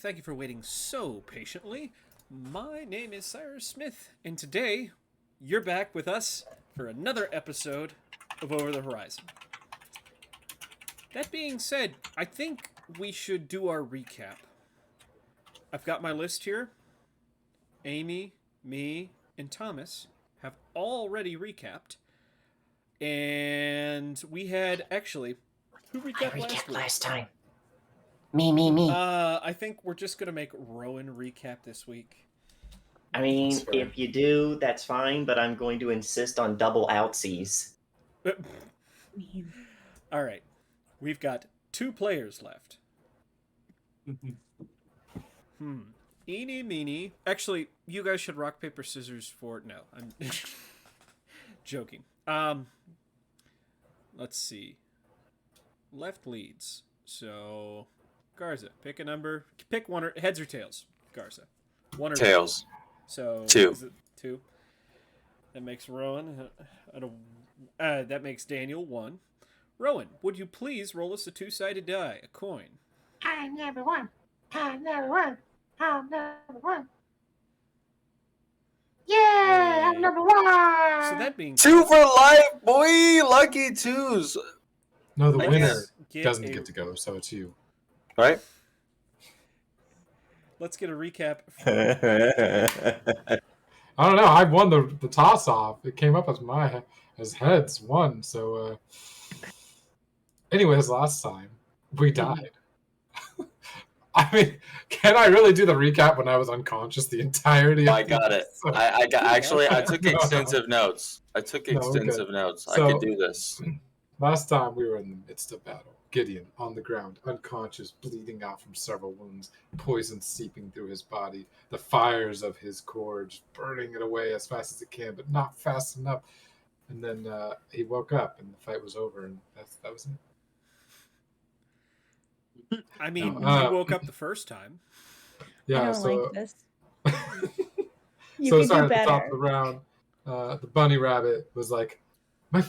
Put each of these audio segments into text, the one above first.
Thank you for waiting so patiently. My name is Cyrus Smith, and today you're back with us for another episode of Over the Horizon. That being said, I think we should do our recap. I've got my list here. Amy, me, and Thomas have already recapped. And we had actually who recapped last week? Last time. Me. I think we're just gonna make Rowan recap this week. I mean, if you do, that's fine, but I'm going to insist on double outsies. All right, we've got 2 players left. Eeny, meeny. Actually, you guys should rock, paper, scissors for... No, I'm joking. Let's see. Left leads. So, Garza, pick a number. Pick one or... Heads or tails, Garza? One or tails. So, 2. Is it 2? That makes Rowan... that makes Daniel 1. Rowan, would you please roll us a 2-sided die, a coin? I never won. Yay! I'm number 1. So that being 2 for life, boy! Lucky 2s. No, the I winner guess doesn't get to go, so it's you. Right? Let's get a recap. I don't know. I won the toss off. It came up as heads won. So, anyways, last time we died. I mean, can I really do the recap when I was unconscious the entirety? I got it. I took extensive notes. notes. So, I could do this. Last time we were in the midst of battle. Gideon on the ground, unconscious, bleeding out from several wounds, poison seeping through his body, the fires of his core just burning it away as fast as it can, but not fast enough. And then he woke up, and the fight was over, and that was it. I mean, you woke up the first time. Yeah, I don't so like this. You so can sorry, do at the top better. of the round, the bunny rabbit was like, my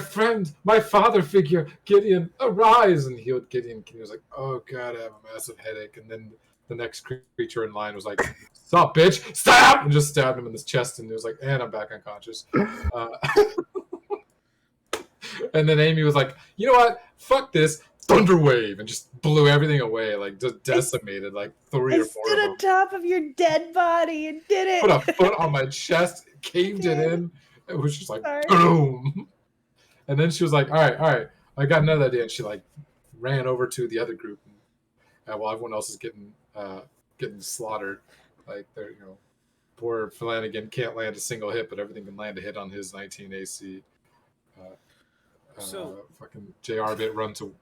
friend, my father figure, Gideon, arise! And healed Gideon. He was like, oh god, I have a massive headache. And then the next creature in line was like, stop, bitch, stab! And just stabbed him in the chest, and he was like, and I'm back unconscious. And then Amy was like, you know what? Fuck this. Thunder wave, and just blew everything away, like just decimated like 3 I or 4 stood of on them. top of your dead body and did it. Put a foot on my chest, caved it in. It was just like Sorry. boom. And then she was like, all right, I got another idea. And she like ran over to the other group, and while everyone else is getting slaughtered, like they're poor Flanagan can't land a single hit, but everything can land a hit on his 19 AC. Fucking JR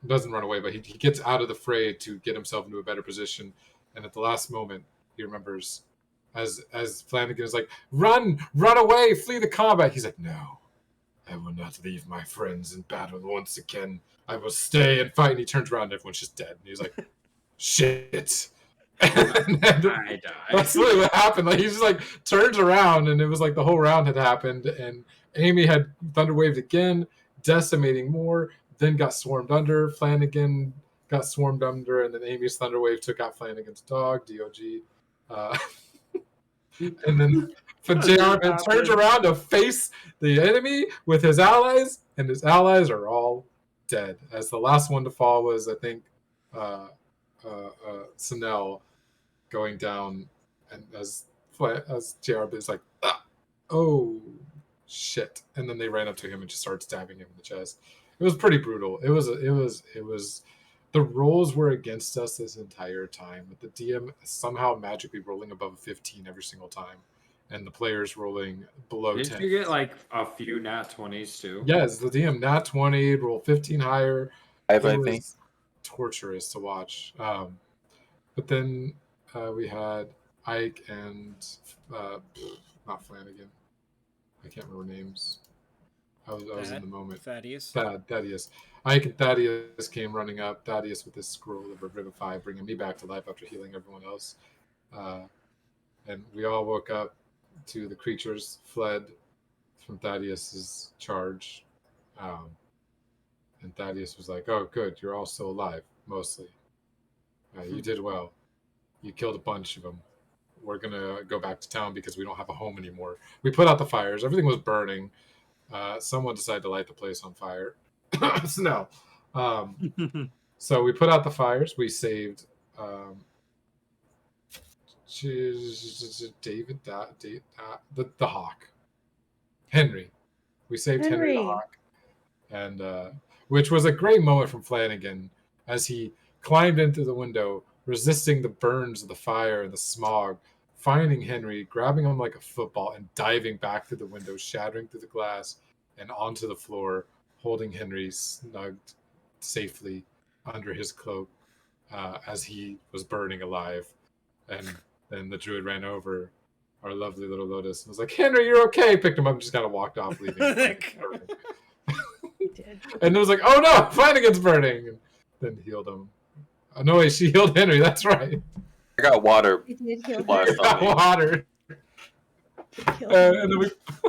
doesn't run away, but he gets out of the fray to get himself into a better position. And at the last moment, he remembers as Flanagan is like, run away, flee the combat. He's like, no, I will not leave my friends in battle once again. I will stay and fight. And he turns around and everyone's just dead. And he's like, shit. And I died. that's literally what happened. Like he just like turns around, and it was like the whole round had happened, and Amy had thunder waved again, decimating more, then got swarmed under. Flanagan got swarmed under, and then Amy's Thunderwave took out Flanagan's dog, DOG. And then JR turns around to face the enemy with his allies, and his allies are all dead. As the last one to fall was, I think, Sanel going down, and as JR is like, oh shit, and then they ran up to him and just started stabbing him in the chest. It was pretty brutal. It was the rolls were against us this entire time, with the DM somehow magically rolling above a 15 every single time, and the players rolling below 10. Did you get like a few nat 20s too? Yes, the DM nat 20, roll 15 higher. I It think. was torturous to watch. But then we had Ike and not Flanagan. I can't remember names. I was in the moment. Thaddeus. Thaddeus. Ike and Thaddeus came running up. Thaddeus with this scroll of Revivify, bringing me back to life after healing everyone else. And we all woke up to the creatures fled from Thaddeus's charge. And Thaddeus was like, oh, good, you're all still alive, mostly. You did well. You killed a bunch of them. We're gonna go back to town because we don't have a home anymore. We put out the fires. Everything was burning. Someone decided to light the place on fire. So no. So we put out the fires. We saved David, the hawk, Henry. We saved Henry the hawk, and which was a great moment from Flanagan as he climbed into the window, resisting the burns of the fire and the smog, finding Henry, grabbing him like a football, and diving back through the window, shattering through the glass and onto the floor, holding Henry snugged safely under his cloak as he was burning alive. And then the druid ran over our lovely little Lotus and was like, "Henry, you're okay." Picked him up and just kind of walked off, leaving. He did. And it was like, "Oh no, Flanagan's burning." And then healed him. Oh, no, wait, she healed Henry. That's right. I got water. He did kill Last him. time. Water. Killed And then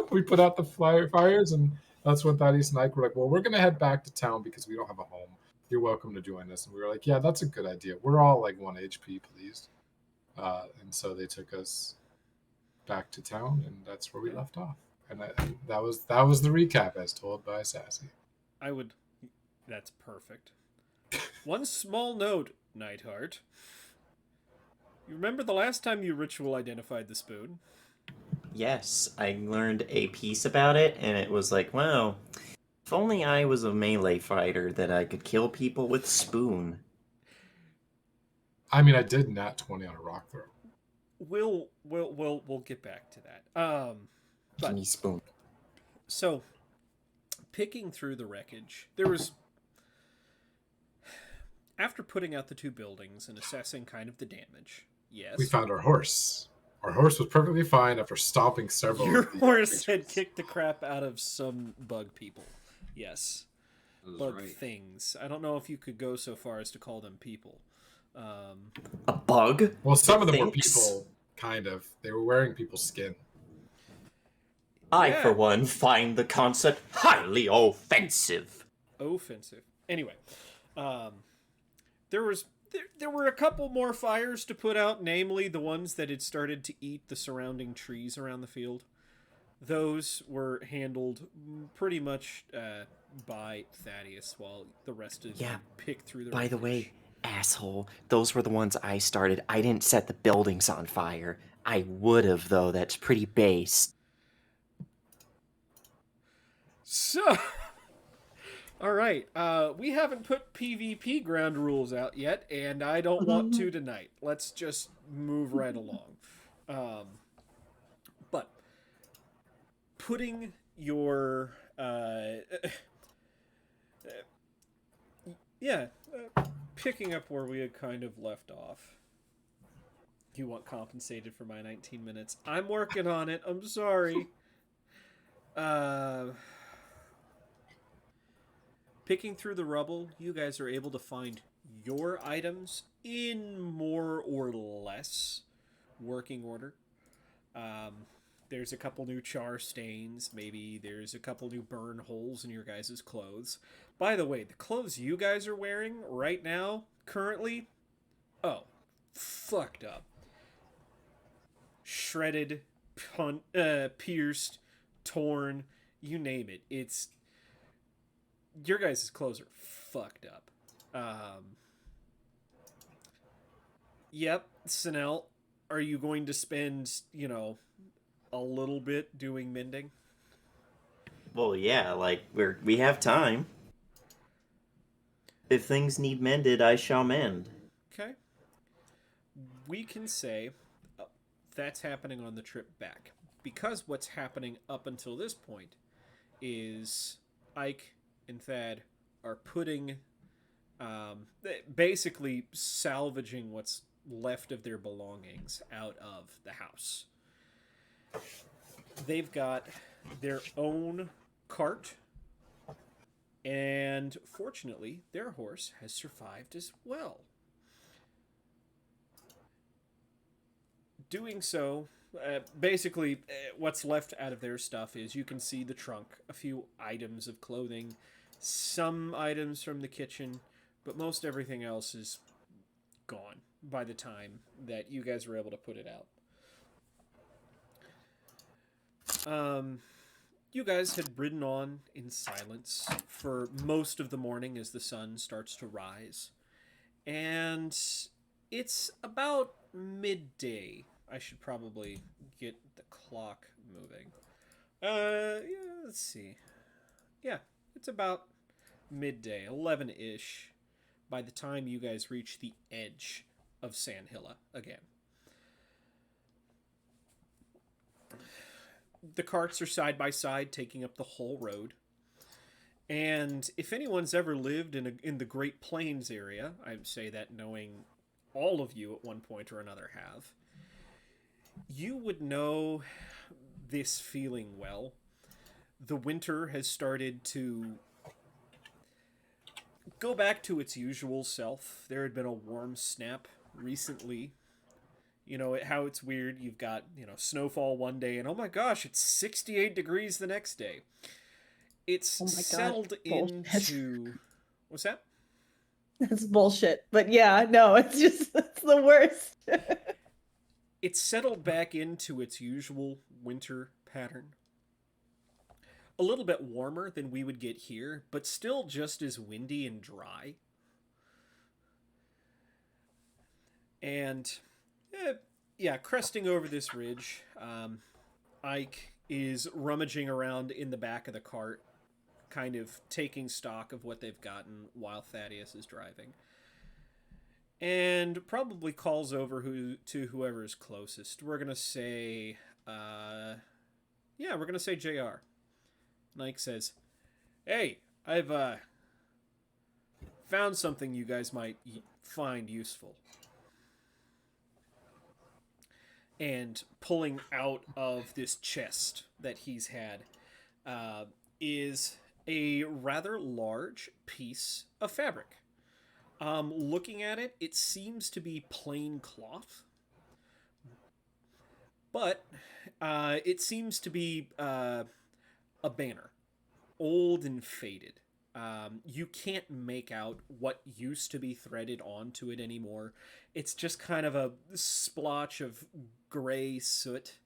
we put out the fires, and that's when Thaddeus and Ike were like, "Well, we're gonna head back to town because we don't have a home. You're welcome to join us." And we were like, "Yeah, that's a good idea. We're all like 1 HP, please." And so they took us back to town, and that's where we left off. And that was the recap as told by Sassy. That's perfect. One small note, Nightheart. You remember the last time you ritual identified the spoon? Yes, I learned a piece about it, and it was like, wow, if only I was a melee fighter that I could kill people with spoon. I mean, I did nat 20 on a rock throw. We'll get back to that. Give me spoon. So, picking through the wreckage, there was... After putting out the 2 buildings and assessing kind of the damage, yes... We found our horse. Our horse was perfectly fine after stomping several Your of the horse had creatures. kicked the crap out of some bug people. Yes. That was Bug right. things. I don't know if you could go so far as to call them people. A bug? Well, some of them were Thanks. people, kind of. They were wearing people's skin. I, Yeah. for one, find the concept highly offensive. Offensive. Anyway, there were a couple more fires to put out, namely the ones that had started to eat the surrounding trees around the field. Those were handled pretty much by Thaddeus, while the rest of Yeah. you picked through the By the wreckage. way, asshole, those were the ones I started. I didn't set the buildings on fire. I would have, though. That's pretty base. So, all right, we haven't put PvP ground rules out yet, and I don't want to tonight. Let's just move right along. But putting your picking up where we had kind of left off. You want compensated for my 19 minutes? I'm working on it. I'm sorry. Picking through the rubble, you guys are able to find your items in more or less working order. There's a couple new char stains. Maybe there's a couple new burn holes in your guys' clothes. By the way, the clothes you guys are wearing right now, currently, fucked up. Shredded, pierced, torn, you name it. It's... Your guys' clothes are fucked up. Yep, Sinel, are you going to spend, a little bit doing mending? Well, yeah, like, we have time. If things need mended, I shall mend. Okay. We can say that's happening on the trip back. Because what's happening up until this point is Ike and Thad are putting, basically salvaging what's left of their belongings out of the house. They've got their own cart, and fortunately, their horse has survived as well. Doing so, basically, what's left out of their stuff is you can see the trunk, a few items of clothing, some items from the kitchen, but most everything else is gone. by the time that you guys were able to put it out. You guys had ridden on in silence for most of the morning as the sun starts to rise. And it's about midday. I should probably get the clock moving. Yeah, let's see. Yeah, it's about midday, 11-ish, by the time you guys reach the edge of Sandhilla again. The carts are side by side, taking up the whole road. And if anyone's ever lived in the Great Plains area, I'd say that knowing all of you at one point or another have, you would know this feeling well. The winter has started to go back to its usual self. There had been a warm snap recently. You know, how it's weird. You've got, snowfall one day, and oh my gosh, it's 68 degrees the next day. It's Oh my gosh, settled bullshit. into... What's that? That's bullshit. But yeah, no, it's the worst. It's settled back into its usual winter pattern. A little bit warmer than we would get here, but still just as windy and dry. And, cresting over this ridge, Ike is rummaging around in the back of the cart, kind of taking stock of what they've gotten while Thaddeus is driving. And probably calls over to whoever is closest. We're going to say, JR. Ike says, "Hey, I've found something you guys might find useful." And pulling out of this chest that he's had is a rather large piece of fabric. Looking at it, it seems to be plain cloth, but it seems to be a banner, old and faded. You can't make out what used to be threaded onto it anymore. It's just kind of a splotch of gray soot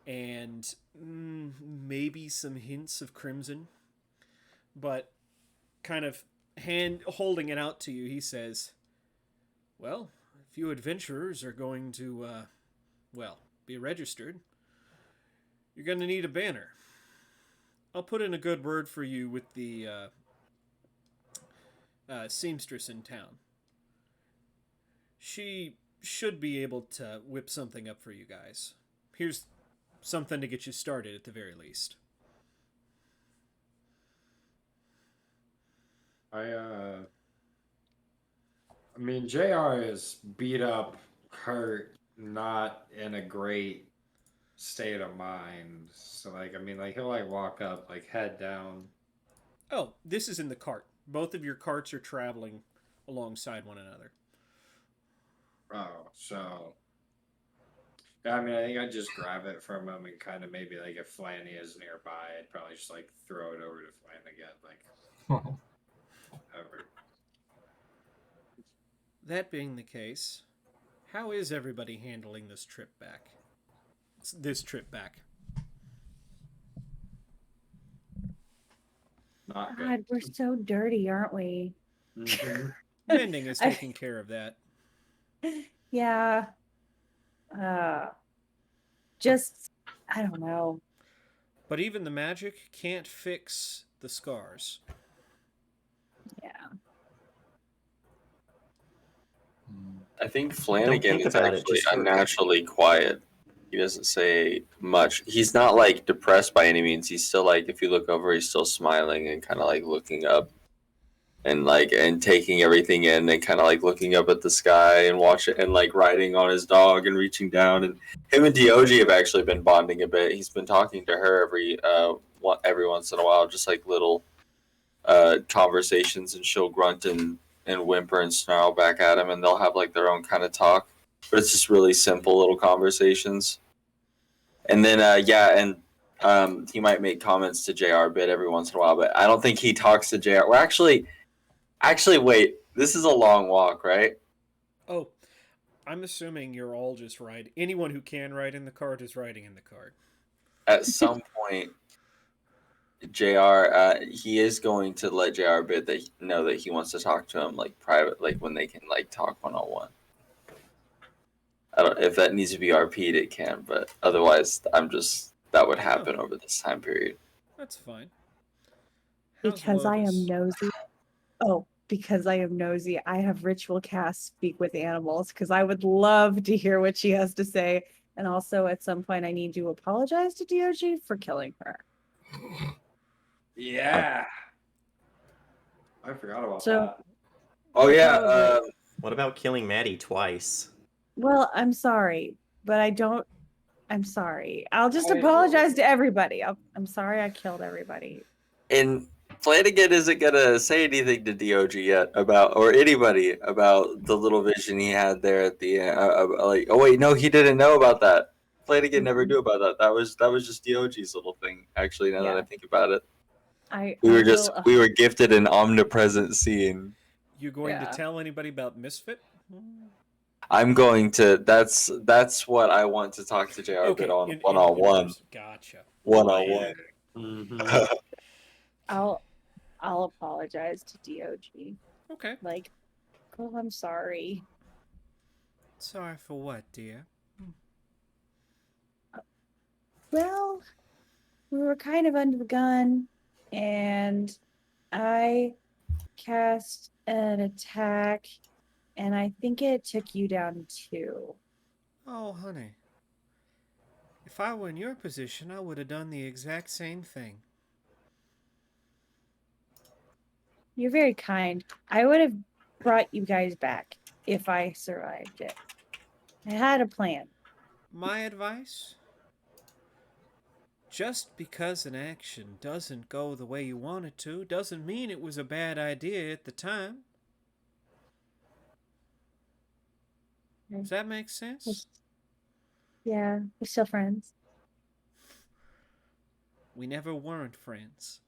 and maybe some hints of crimson. But kind of holding it out to you, he says, "Well, if you adventurers are going to, be registered, you're going to need a banner. I'll put in a good word for you with the seamstress in town. She should be able to whip something up for you guys. Here's something to get you started at the very least." I mean, JR is beat up, hurt, not in a great state of mind. So, he'll, walk up, head down. Oh, this is in the cart. Both of your carts are traveling alongside one another. Oh, so... I think I'd just grab it from him and kind of maybe, if Flanny is nearby, I'd probably just, throw it over to Flanny again, over. That being the case, how is everybody handling this trip back? Not good. God, we're so dirty, aren't we? Mhm. Mending is taking care of that. Yeah. Just, I don't know. But even the magic can't fix the scars. Yeah. I think Flanagan think is about it, actually just for- unnaturally quiet. He doesn't say much. He's not depressed by any means. He's still if you look over, he's still smiling and kind of looking up and and taking everything in and kind of looking up at the sky and watching and riding on his dog and reaching down. And him and Diogi have actually been bonding a bit. He's been talking to her every once in a while, just little conversations, and she'll grunt and whimper and snarl back at him, and they'll have their own kind of talk, but it's just really simple little conversations. And then he might make comments to JR a bit every once in a while, but I don't think he talks to JR. Well, actually wait, this is a long walk, right? Oh, I'm assuming you're all just riding. Anyone who can ride in the cart is riding in the cart. At some point, JR, he is going to let JR bit that know that he wants to talk to him like private, like when they can like talk 1-on-1. I don't if that needs to be RP'd, it can, but otherwise, that would happen over this time period. That's fine. How's Because I am Lotus? nosy. Oh, because I am nosy, I have ritual cast speak with animals because I would love to hear what she has to say. And also, at some point, I need to apologize to DOG for killing her. Yeah. I forgot about So- that. Oh yeah, Probably. What about killing Maddie twice? Well, I'm sorry, but I don't. I'm sorry. I'll just Wait, apologize to everybody. I'm sorry I killed everybody. and Flanagan isn't gonna say anything to DOG yet about or anybody about the little vision he had there at the end. Like, oh wait, no, he didn't know about that. Flanagan never knew about that. That was just DOG's little thing. Actually, now that I think about it, we were gifted an omnipresent seeing. You going Yeah. to tell anybody about Misfit? I'm going to. That's what I want to talk to JR bit on in one-on-one. person. Gotcha. One-on-one. Mm-hmm. I'll apologize to DOG. Okay. Like, oh, I'm sorry. Sorry for what, dear? Well, we were kind of under the gun, and I cast an attack, and I think it took you down 2. Oh, honey. If I were in your position, I would have done the exact same thing. You're very kind. I would have brought you guys back if I survived it. I had a plan. My advice? Just because an action doesn't go the way you want it to doesn't mean it was a bad idea at the time. Does that make sense? Yeah, we're still friends. We never weren't friends.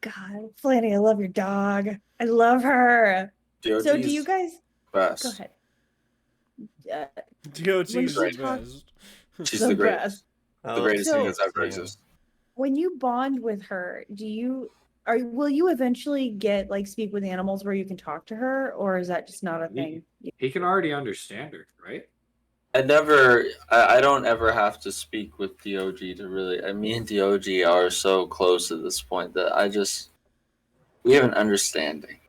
God, Flanny, I love your dog. I love her. DOG's So do you guys best. go ahead? DOG's When the she talk- best. She's So the greatest. Oh, The greatest thing So- that's ever existed. When you bond with her, will you eventually get like speak with animals where you can talk to her, or is that just not a thing? He can already understand her, right? I don't ever have to speak with DOG to really. Me and DOG are so close at this point that we have an understanding.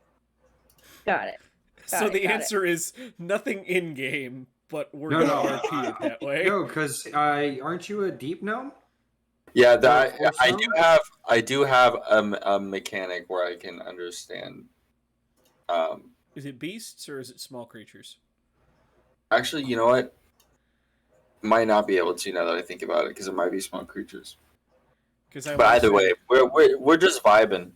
Got it. So the got it. answer is nothing in game, but we're No, gonna no. RP it that way. No, because aren't you a deep gnome? Yeah, Or I do have a mechanic where I can understand. Is it beasts or is it small creatures? Actually, you know what? Might not be able to now that I think about it because it might be small creatures. Because But either way, we're just vibing.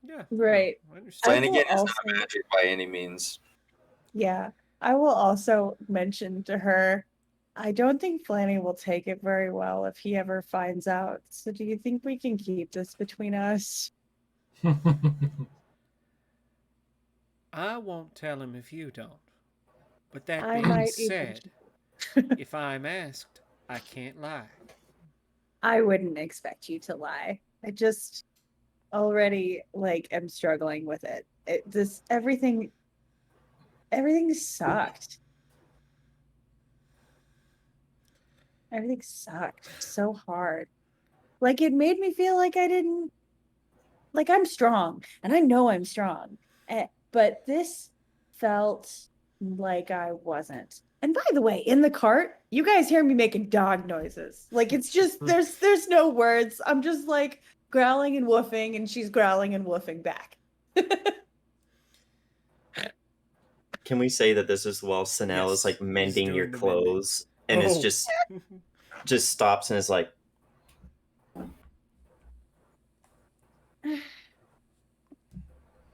yeah, Right. I understand. Flanagan is also- not magic by any means. Yeah, I will also mention to her, I don't think Flanny will take it very well if he ever finds out. So do you think we can keep this between us? I won't tell him if you don't. But that I being might said, if I'm asked, I can't lie. I wouldn't expect you to lie. I just already am struggling with it. Everything sucked. Everything sucked so hard. It made me feel like I'm strong, and I know I'm strong. But this felt like I wasn't. And by the way, in the cart, you guys hear me making dog noises. It's just there's no words. I'm just growling and woofing, and she's growling and woofing back. Can we say that this is while Sanel Yes, is he's mending your doing the mending. clothes and is just stops and is like,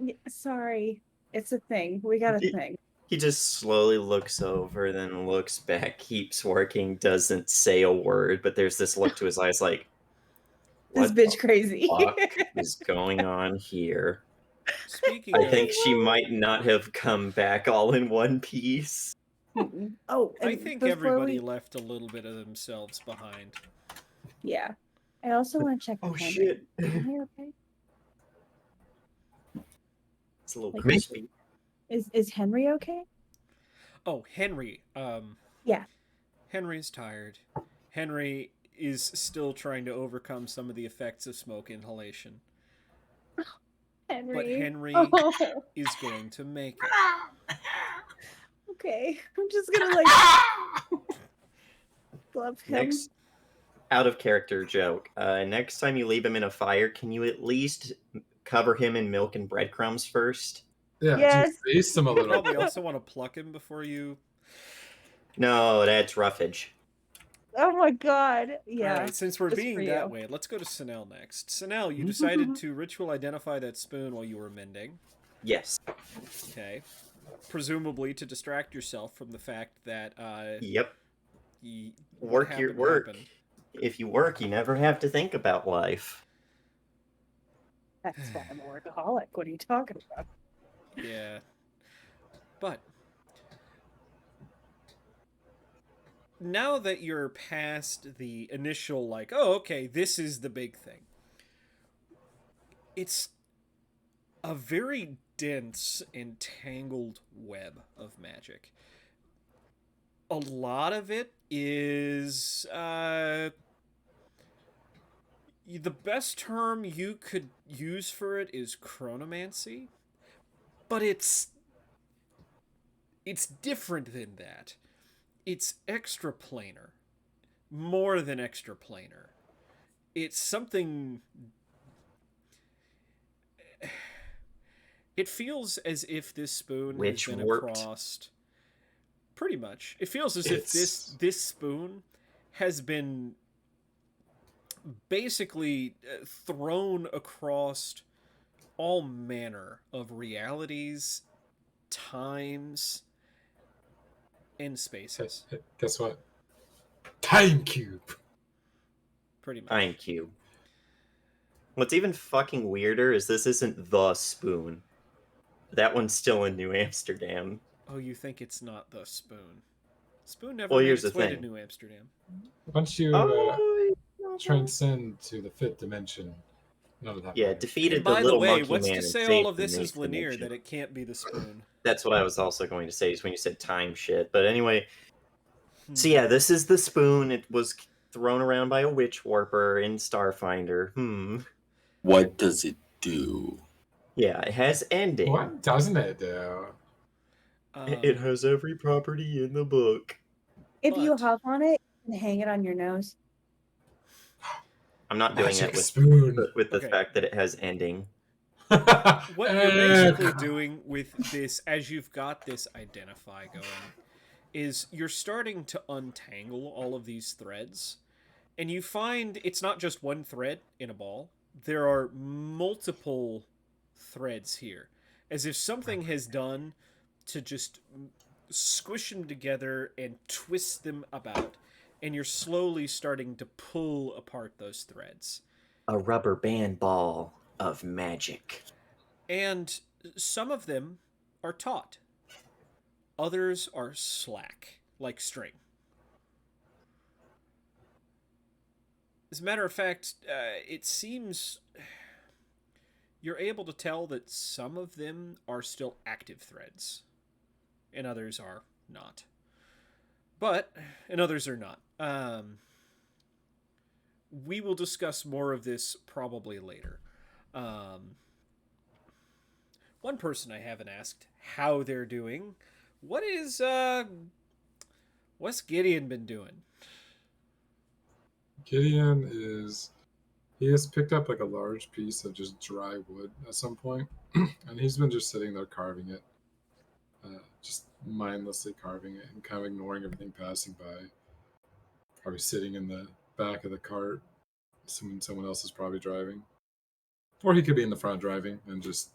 Yeah, sorry, it's a thing. We got a thing. he just slowly looks over, then looks back, keeps working, doesn't say a word, but there's this look to his eyes like, This what bitch crazy. the fuck is going on here? Speaking I of, think she might not have come back all in one piece. Mm-mm. Oh, I and think before everybody we, left a little bit of themselves behind. yeah, I also want to check Oh with Henry. shit! Is Henry okay? It's a little Like, crispy. is Henry okay? Oh, Henry. Yeah. Henry's tired. Henry is still trying to overcome some of the effects of smoke inhalation. Henry. But Henry Oh, is going to make it. okay. I'm just gonna like love him. Next, out of character joke. Next time you leave him in a fire, can you at least cover him in milk and breadcrumbs first? Yeah, Yes. just baste him a little. Probably also want to pluck him before you. No, that's roughage. Oh my god. Yeah. All right, since we're just for being that you. way, let's go to Sanel next. Sanel, you decided to ritual identify that spoon while you were mending. Yes. Okay. Presumably to distract yourself from the fact that Yep. what Work your happened work. happened. If you work, you never have to think about life. That's why I'm a workaholic. What are you talking about? Yeah. But now that you're past the initial, like, oh, okay, this is the big thing, it's a very dense and tangled web of magic. A lot of it is the best term you could use for it is chronomancy, but it's different than that. It's extraplanar, more than extraplanar. It's something. It feels as if this spoon Witch has been warped. across. Pretty much, it feels as if this spoon has been basically thrown across all manner of realities, times, and spaces. Guess what? Time cube. Pretty much. Thank you. What's even fucking weirder is this isn't the spoon. That one's still in New Amsterdam. Oh, you think it's not the spoon? Spoon never Well, made here's its the way to thing. New Amsterdam. Once you Oh, transcend to the fifth dimension, none of that yeah, matters. defeated And the by the little way, monkey what's man to and say all saved of the this is eighth linear dimension. that it can't be the spoon? That's what I was also going to say, is when you said time shit. But anyway, so yeah, this is the spoon. It was thrown around by a witch warper in Starfinder. What does it do? Yeah, it has ending. What doesn't it do? It has every property in the book. If you But- hop on it and hang it on your nose. I'm not doing Magic it with spoon. the Okay. fact that it has ending. What you're basically doing with this, as you've got this identify going, is you're starting to untangle all of these threads, and you find it's not just one thread in a ball. There are multiple threads here, as if something has done to just squish them together and twist them about, and you're slowly starting to pull apart those threads. A rubber band ball of magic. And some of them are taut. Others are slack, like string. As a matter of fact, it seems you're able to tell that some of them are still active threads, and others are not. And others are not. We will discuss more of this probably later. One person I haven't asked how they're doing. What's Gideon been doing? Gideon he has picked up like a large piece of just dry wood at some point, and he's been just sitting there carving it, just mindlessly carving it and kind of ignoring everything passing by. Probably sitting in the back of the cart, assuming someone else is probably driving, or he could be in the front driving and just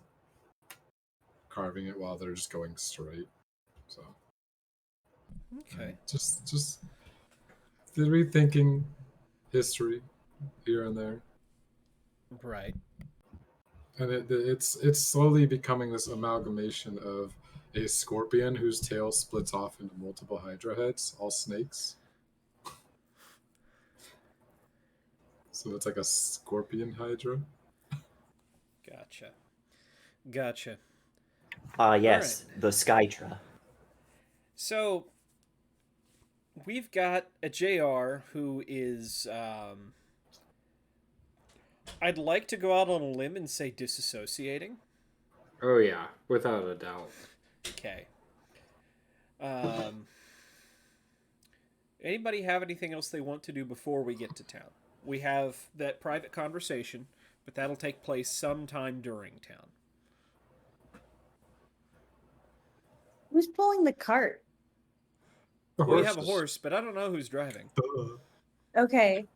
carving it while they're just going straight. So Okay. just rethinking history here and there. Right. And it's slowly becoming this amalgamation of a scorpion whose tail splits off into multiple Hydra heads, all snakes. So it's like a scorpion Hydra. Gotcha. Yes, the Skytra. So we've got a JR who is I'd like to go out on a limb and say disassociating. Oh yeah, without a doubt. Okay. Anybody have anything else they want to do before we get to town? We have that private conversation, but that'll take place sometime during town. Who's pulling the cart? We have a horse, but I don't know who's driving. Okay.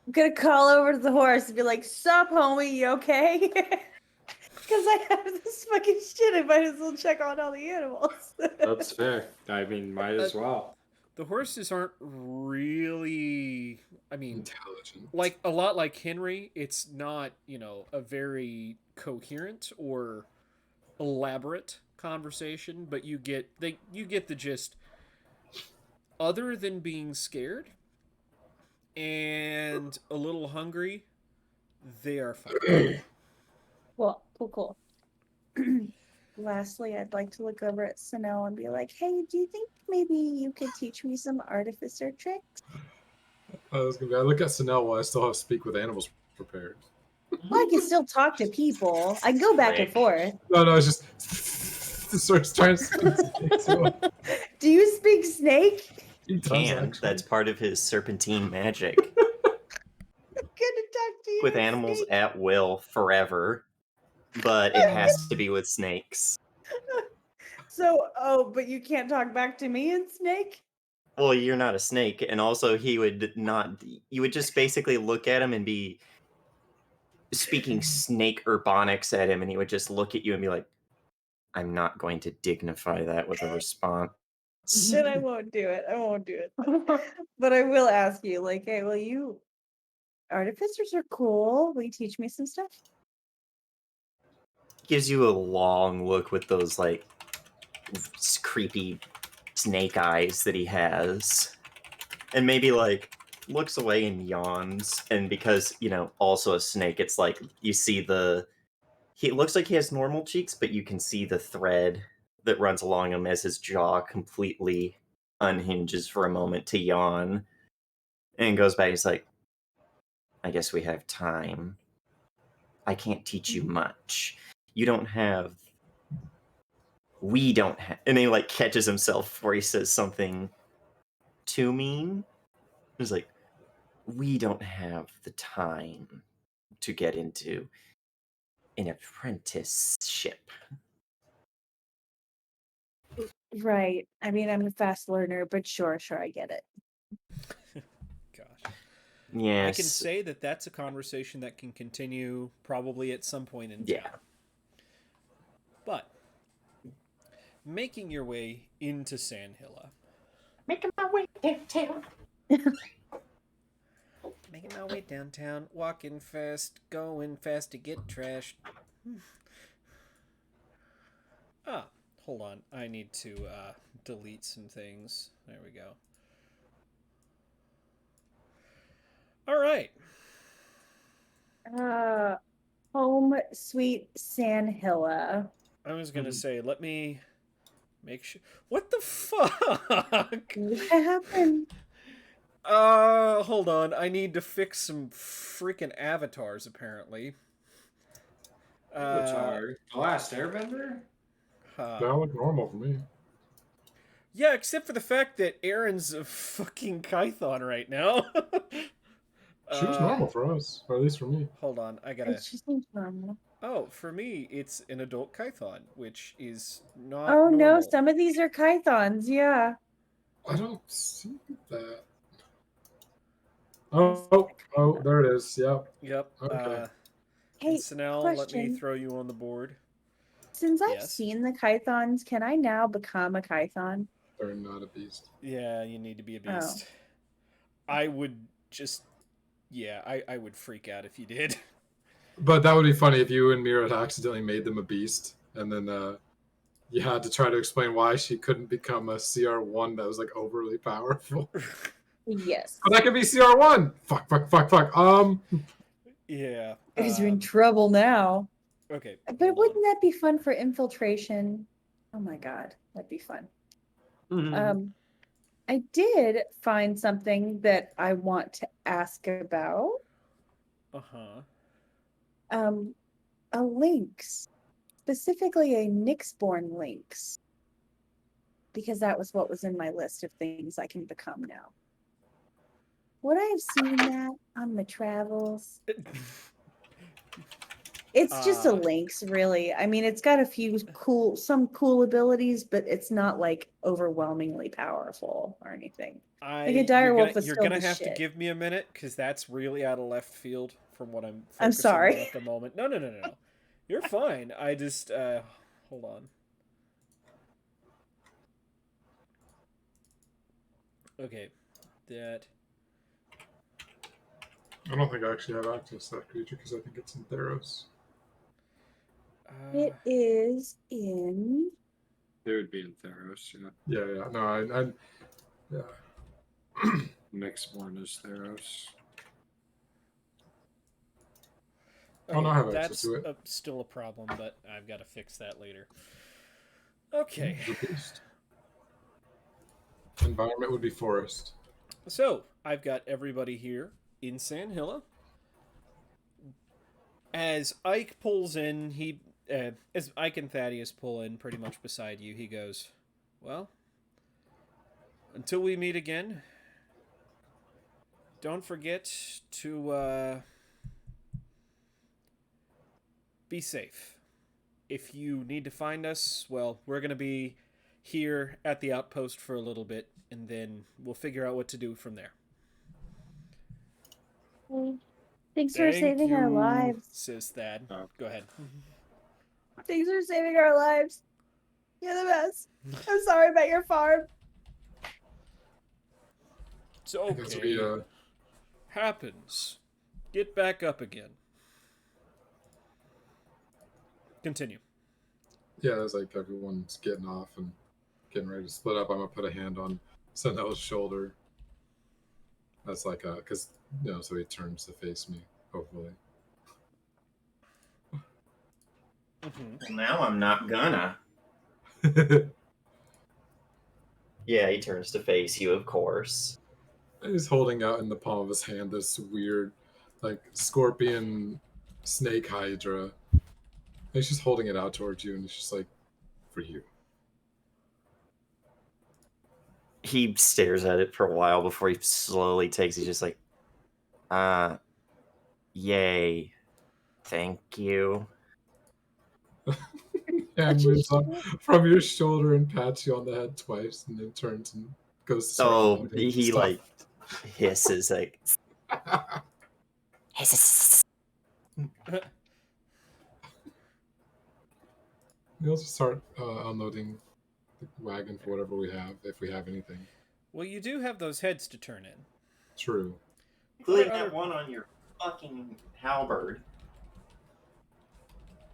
I'm gonna call over to the horse and be like, "Sup, homie, you okay?" Because I have this fucking shit. I might as well check on all the animals. That's fair. I mean, might as well. The horses aren't really, I mean, Intelligent. like a lot like Henry, it's not, a very coherent or elaborate conversation, but you get the gist. Other than being scared and a little hungry, they are fine. Well, cool. Lastly, I'd like to look over at Sano and be like, "Hey, do you think maybe you could teach me some artificer tricks?" I look at Sanel while I still have speak with animals prepared. Well, I can still talk to people. I can go back and Right. forth. No, it's just starts trying to speak to him. Do you speak snake? He does, Can. actually. That's part of his serpentine magic. I'm gonna talk to you. With in animals snake. at will forever, but it has to be with snakes. But you can't talk back to me in snake? Well, you're not a snake, and also he would not. You would just basically look at him and be speaking snake urbonics at him, and he would just look at you and be like, "I'm not going to dignify that with a response." Then I won't do it. But I will ask you, like, hey, artificers are cool. Will you teach me some stuff? Gives you a long look with those like creepy snake eyes that he has, and maybe like looks away and yawns. And because also a snake, it's like you see he looks like he has normal cheeks, but you can see the thread that runs along him as his jaw completely unhinges for a moment to yawn, and goes back. He's like, "I guess we have time. I can't teach you much. You don't have. We don't have." And he like catches himself before he says something too mean. He's like, "We don't have the time to get into an apprenticeship." Right. I mean, I'm a fast learner, but sure, I get it. Gosh. Yes. I can say that that's a conversation that can continue probably at some point in Yeah. town. But making your way into Sandhilla. Making my way downtown. Making my way downtown, walking fast, going fast to get trashed. Hold on. I need to delete some things. There we go. All right. Home sweet Sandhilla. I was going to say, let me make sure. What the fuck? What happened? Hold on. I need to fix some freaking avatars, apparently. Avatar. The Last Airbender? That look normal for me. Yeah, except for the fact that Aaron's a fucking Kython right now. She was normal for us, or at least for me. Hold on, I gotta. She seems normal. Oh, for me, it's an adult Kython, which is not. Oh no, normal. some of these are Kythons, yeah. I don't see that. Oh, there it is. Yep. Yep. Okay. Hey, Snell, let me question. throw you on the board. Since I've Yes. seen the Kythons, can I now become a Kython? They're not a beast. Yeah, you need to be a Oh. beast. I would just. Yeah, I would freak out if you did. But that would be funny if you and Mira had accidentally made them a beast, and then you had to try to explain why she couldn't become a CR1 that was like overly powerful. Yes. But I can be CR1. Fuck. Yeah. Because you're in trouble now. Okay. But hold wouldn't on. that be fun for infiltration? Oh my god, that'd be fun. I did find something that I want to ask about. Uh-huh. A lynx, specifically a Nyxborn lynx, because that was what was in my list of things I can become now. Would I have seen that on the travels? It's just a lynx, really. I mean, it's got a few some cool abilities, but it's not like overwhelmingly powerful or anything. Like a direwolf is you're still gonna the have to shit. give me a minute because that's really out of left field from what I'm I'm focusing sorry. on at the moment. No. You're fine. I just hold on. Okay. That I don't think I actually have access to that creature because I think it's in Theros. It is in. It would be in Theros, yeah. Yeah. No, yeah. Nyxborn is Theros. Oh, no, I have access that's to it. still a problem, but I've got to fix that later. Okay. The beast. Environment would be forest. So, I've got everybody here in Sandhilla. As Ike pulls in, as Ike and Thaddeus pull in pretty much beside you, he goes, well, until we meet again, don't forget to be safe. If you need to find us, well, we're going to be here at the outpost for a little bit, and then we'll figure out what to do from there. Thanks for saving our lives. Says Thad. Oh. Go ahead. Thanks for saving our lives. You're the best. I'm sorry about your farm. It's okay. Happens. Get back up again. Continue. Yeah, it's like everyone's getting off and getting ready to split up. I'm gonna put a hand on Senel's shoulder. That's like because so he turns to face me, hopefully. Well, now I'm not gonna. Yeah, he turns to face you, of course. He's holding out in the palm of his hand this weird, like, scorpion snake hydra. And he's just holding it out towards you, and it's just like, for you. He stares at it for a while before he slowly takes it. He's just like, yay. Thank you. And moves up from your shoulder and pats you on the head twice, and then turns and goes to start unloading he stuff. like hisses like We'll just start unloading the wagon for whatever we have, if we have anything. Well, you do have those heads to turn in. True. including that one on your fucking halberd.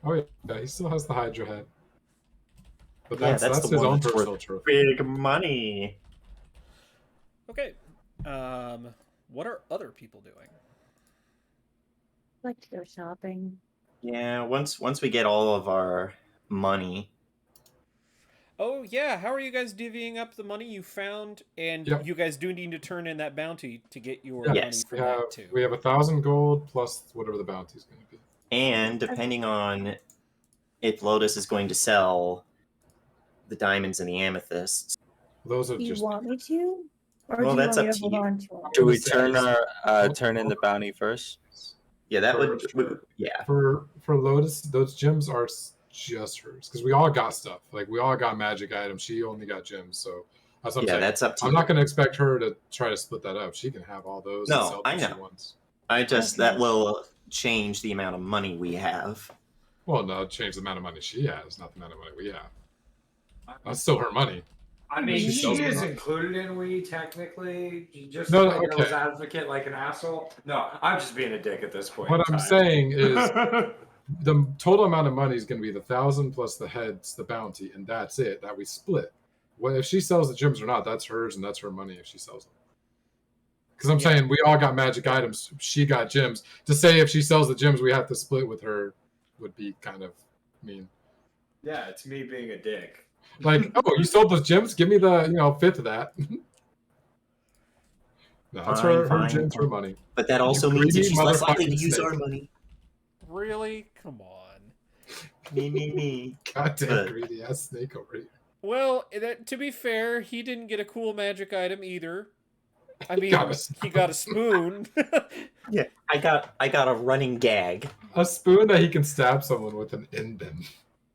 Oh yeah, he still has the Hydra head. But Yeah, that's that's the his one own that's personal worth trophy. Big money. Okay. What are other people doing? I'd like to go shopping. Yeah, once we get all of our money. Oh, yeah. How are you guys divvying up the money you found? And Yep. you guys do need to turn in that bounty to get your Yes. money from that, too. We have 1,000 gold plus whatever the bounty is going to be. And depending on if Lotus is going to sell the diamonds and the amethysts. Those are Do you just want me to? Or Well, do you that's want me up to to hold you. on to them? Do we turn in the bounty first? Yeah, that Sure. yeah. For Lotus, those gems are just hers because we all got stuff. Like we all got magic items. She only got gems, so that's what I'm saying. That's up to I'm you. not going to expect her to try to split that up. She can have all those. No, and sell I them if know. She wants. That will change the amount of money we have. Well, no, change the amount of money she has, not the amount of money we have. That's still her money. I mean, She she sells is them. included in we technically. Just No, to play devil's okay. advocate like an asshole. No, I'm just being a dick at this point. What in I'm time. saying is the total amount of money is going to be the 1,000 plus the heads, the bounty, and that's it. That we split. Well, if she sells the gems or not, that's hers and that's her money if she sells them. Because I'm saying we all got magic items. She got gems. To say if she sells the gems, we have to split with her would be kind of mean. Yeah, it's me being a dick. Like, oh, you sold those gems? Give me the fifth of that. No, that's her Fine, gems, her fine. money. But that also You means that greedy she's less likely to motherfucking use snake. our money. Really? Come on. Me. Goddamn But- greedy ass snake over here. Well, to be fair, he didn't get a cool magic item either. I mean, got a he got a spoon. Yeah, I got a running gag. A spoon that he can stab someone with and end them.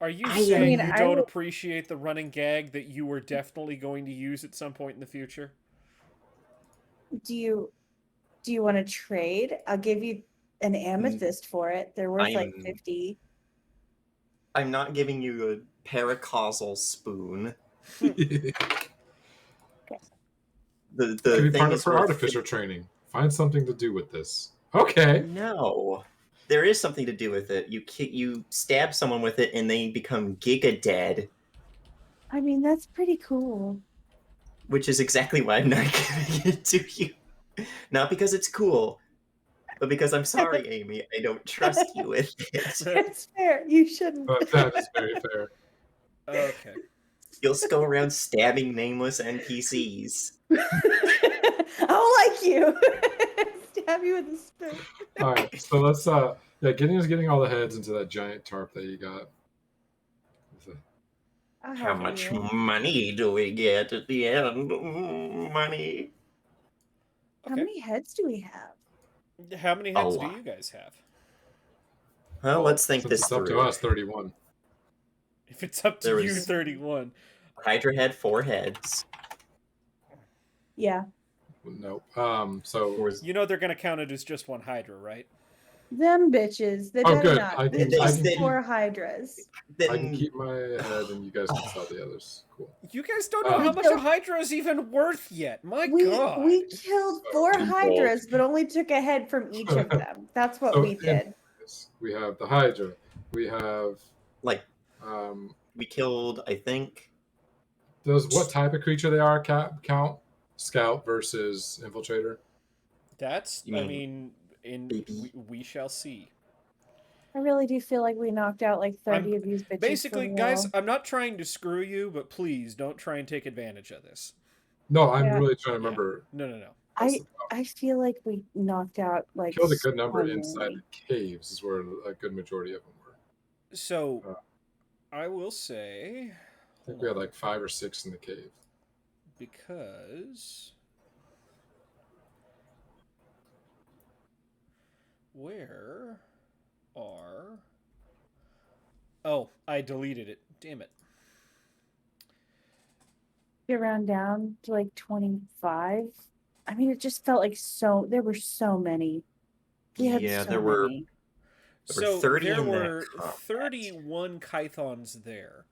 Are you I saying mean, you I don't would- appreciate the running gag that you were definitely going to use at some point in the future? Do you want to trade? I'll give you an amethyst for it. They're worth like I'm- 50. I'm not giving you a paracausal spoon. The Maybe thing partner is for worth artificer training. Find something to do with this. Okay. No, there is something to do with it. You stab someone with it and they become giga dead, I mean, that's pretty cool. which is exactly why I'm not giving it to you. Not because it's cool, but because I'm sorry, Amy. I don't trust you with it. It's fair. You shouldn't. But that is very fair. Okay. You'll just go around stabbing nameless NPCs. I don't like you. Stab you with a spoon. All right, so let's Gideon's getting all the heads into that giant tarp that you got. I'll How help much you. money do we get at the end? Money. How Okay. many heads do we have? How many heads A do lot. you guys have? Well, let's think Since this it's up through. to us, 31. If it's up to There you, was- 31. Hydra had 4 heads. Yeah. Nope. So Or was- You know they're going to count it as just one Hydra, right? Them bitches. They Oh, better good. not. I There's can- I just can- 4 hydras. I can then keep my head, and you guys can sell the others. Cool. You guys don't know We how much killed- a Hydra is even worth yet. My God. We killed 4 Involved. hydras, but only took a head from each of them. That's what So, we did. We have the Hydra. We have like um, we killed, I think. those. What type of creature they are? Count scout versus infiltrator. That's, You I mean mean, baby? we shall see. I really do feel like we knocked out like 30 of these bitches. Basically, for the guys, wall. I'm not trying to screw you, but please don't try and take advantage of this. No, I'm Yeah. really trying to Yeah. remember. No. I feel like we knocked out like Killed a good number so inside many. the caves, is where a good majority of them were. So, I will say, I think we had like 5 or 6 in the cave. because where are? Oh, I deleted it. Damn it. Get around down to like 25. I mean, it just felt like there were so many. We had Yeah, so there were. many. There were So 30 there in that were combat. 31 Kythons there,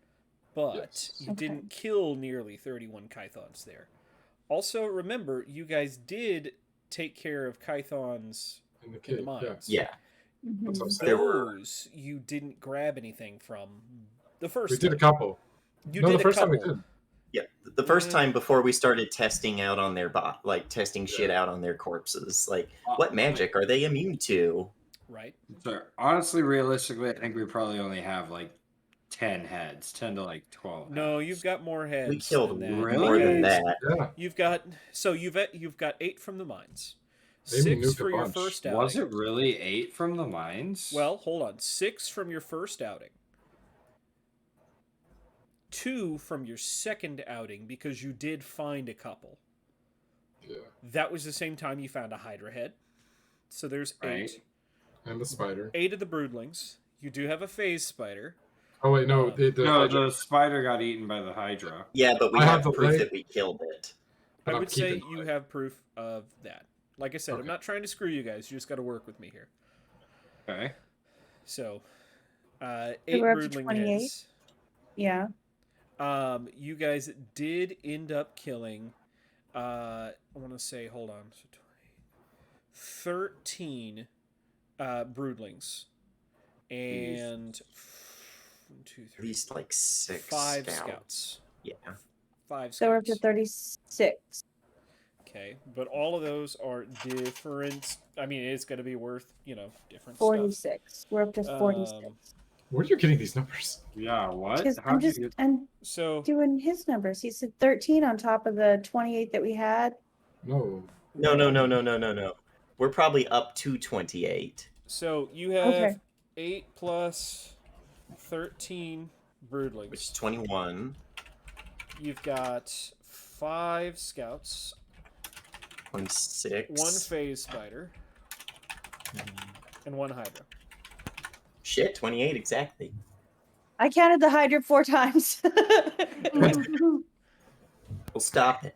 but Yes. you Okay. didn't kill nearly 31 Kythons there. Also, remember, you guys did take care of Kythons In the in the cave, yeah. mines. Yeah, Mhm. That's what I'm saying. There were- Those you didn't grab anything from the first We did a time. couple. You No, did the first a time couple. we did. yeah. The first Mm. time before we started testing out on their testing shit Yeah. out on their corpses. Like, what magic are they immune to? Right. So honestly, realistically, I think we probably only have like 10 heads, 10 to like 12. No, heads. you've got more heads. We killed than that. Really? more than because that. Yeah. You've got you've got 8 from the mines. Amy 6 nuked a for your bunch. first outing. Was it really 8 from the mines? Well, hold on. 6 from your first outing. 2 from your second outing because you did find a couple. Yeah. That was the same time you found a Hydra head. So there's 8. Right. And the spider. 8 of the broodlings. You do have a phase spider. Oh wait, no, no, the spider got eaten by the Hydra. Yeah, but we I have have the proof leg- that we killed it. But I I'm would say keeping you mine. have proof of that. Like I said, I'm Okay. not trying to screw you guys. You just got to work with me here. Okay. So, 8 we're up to broodling 28? heads. Yeah. You guys did end up killing. I want to say, hold on, so 13 broodlings. and 1, 2, At 3, least like 6 5 scouts. scouts. Yeah. 5 So we're up to scouts. 36. Okay, but all of those are different. I mean, it's going to be worth, different stuff. 46. We're up to 46. Where are you getting these numbers? Yeah, what? Because How I'm did just you get... I'm So doing his numbers. He said 13 on top of the 28 that we had. No. No. We're probably up to 28. So you have Okay. 8 plus 13 broodlings. Which is 21. You've got 5 scouts, 26. 1 phase spider, and 1 hydra. Shit, 28 exactly. I counted the Hydra 4 times. We'll stop it.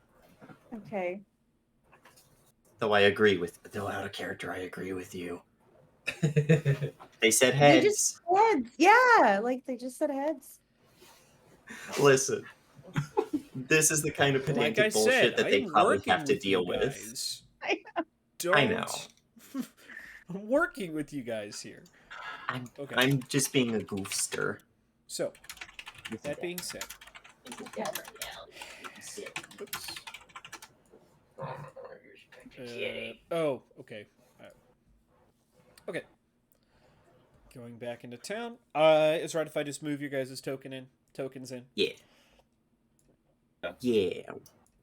Okay. Though out of character, I agree with you. They said They heads. just heads. Yeah, like they just said heads. Listen, this is the kind of pedantic Like I bullshit said, that they I'm probably working have to with deal you with. guys. I know. I'm working with you guys here. Okay. I'm just being a goofster. So, that being said, oops. Okay. Okay. Going back into town. Is it right if I just move your guys' tokens in? Yeah. Yeah.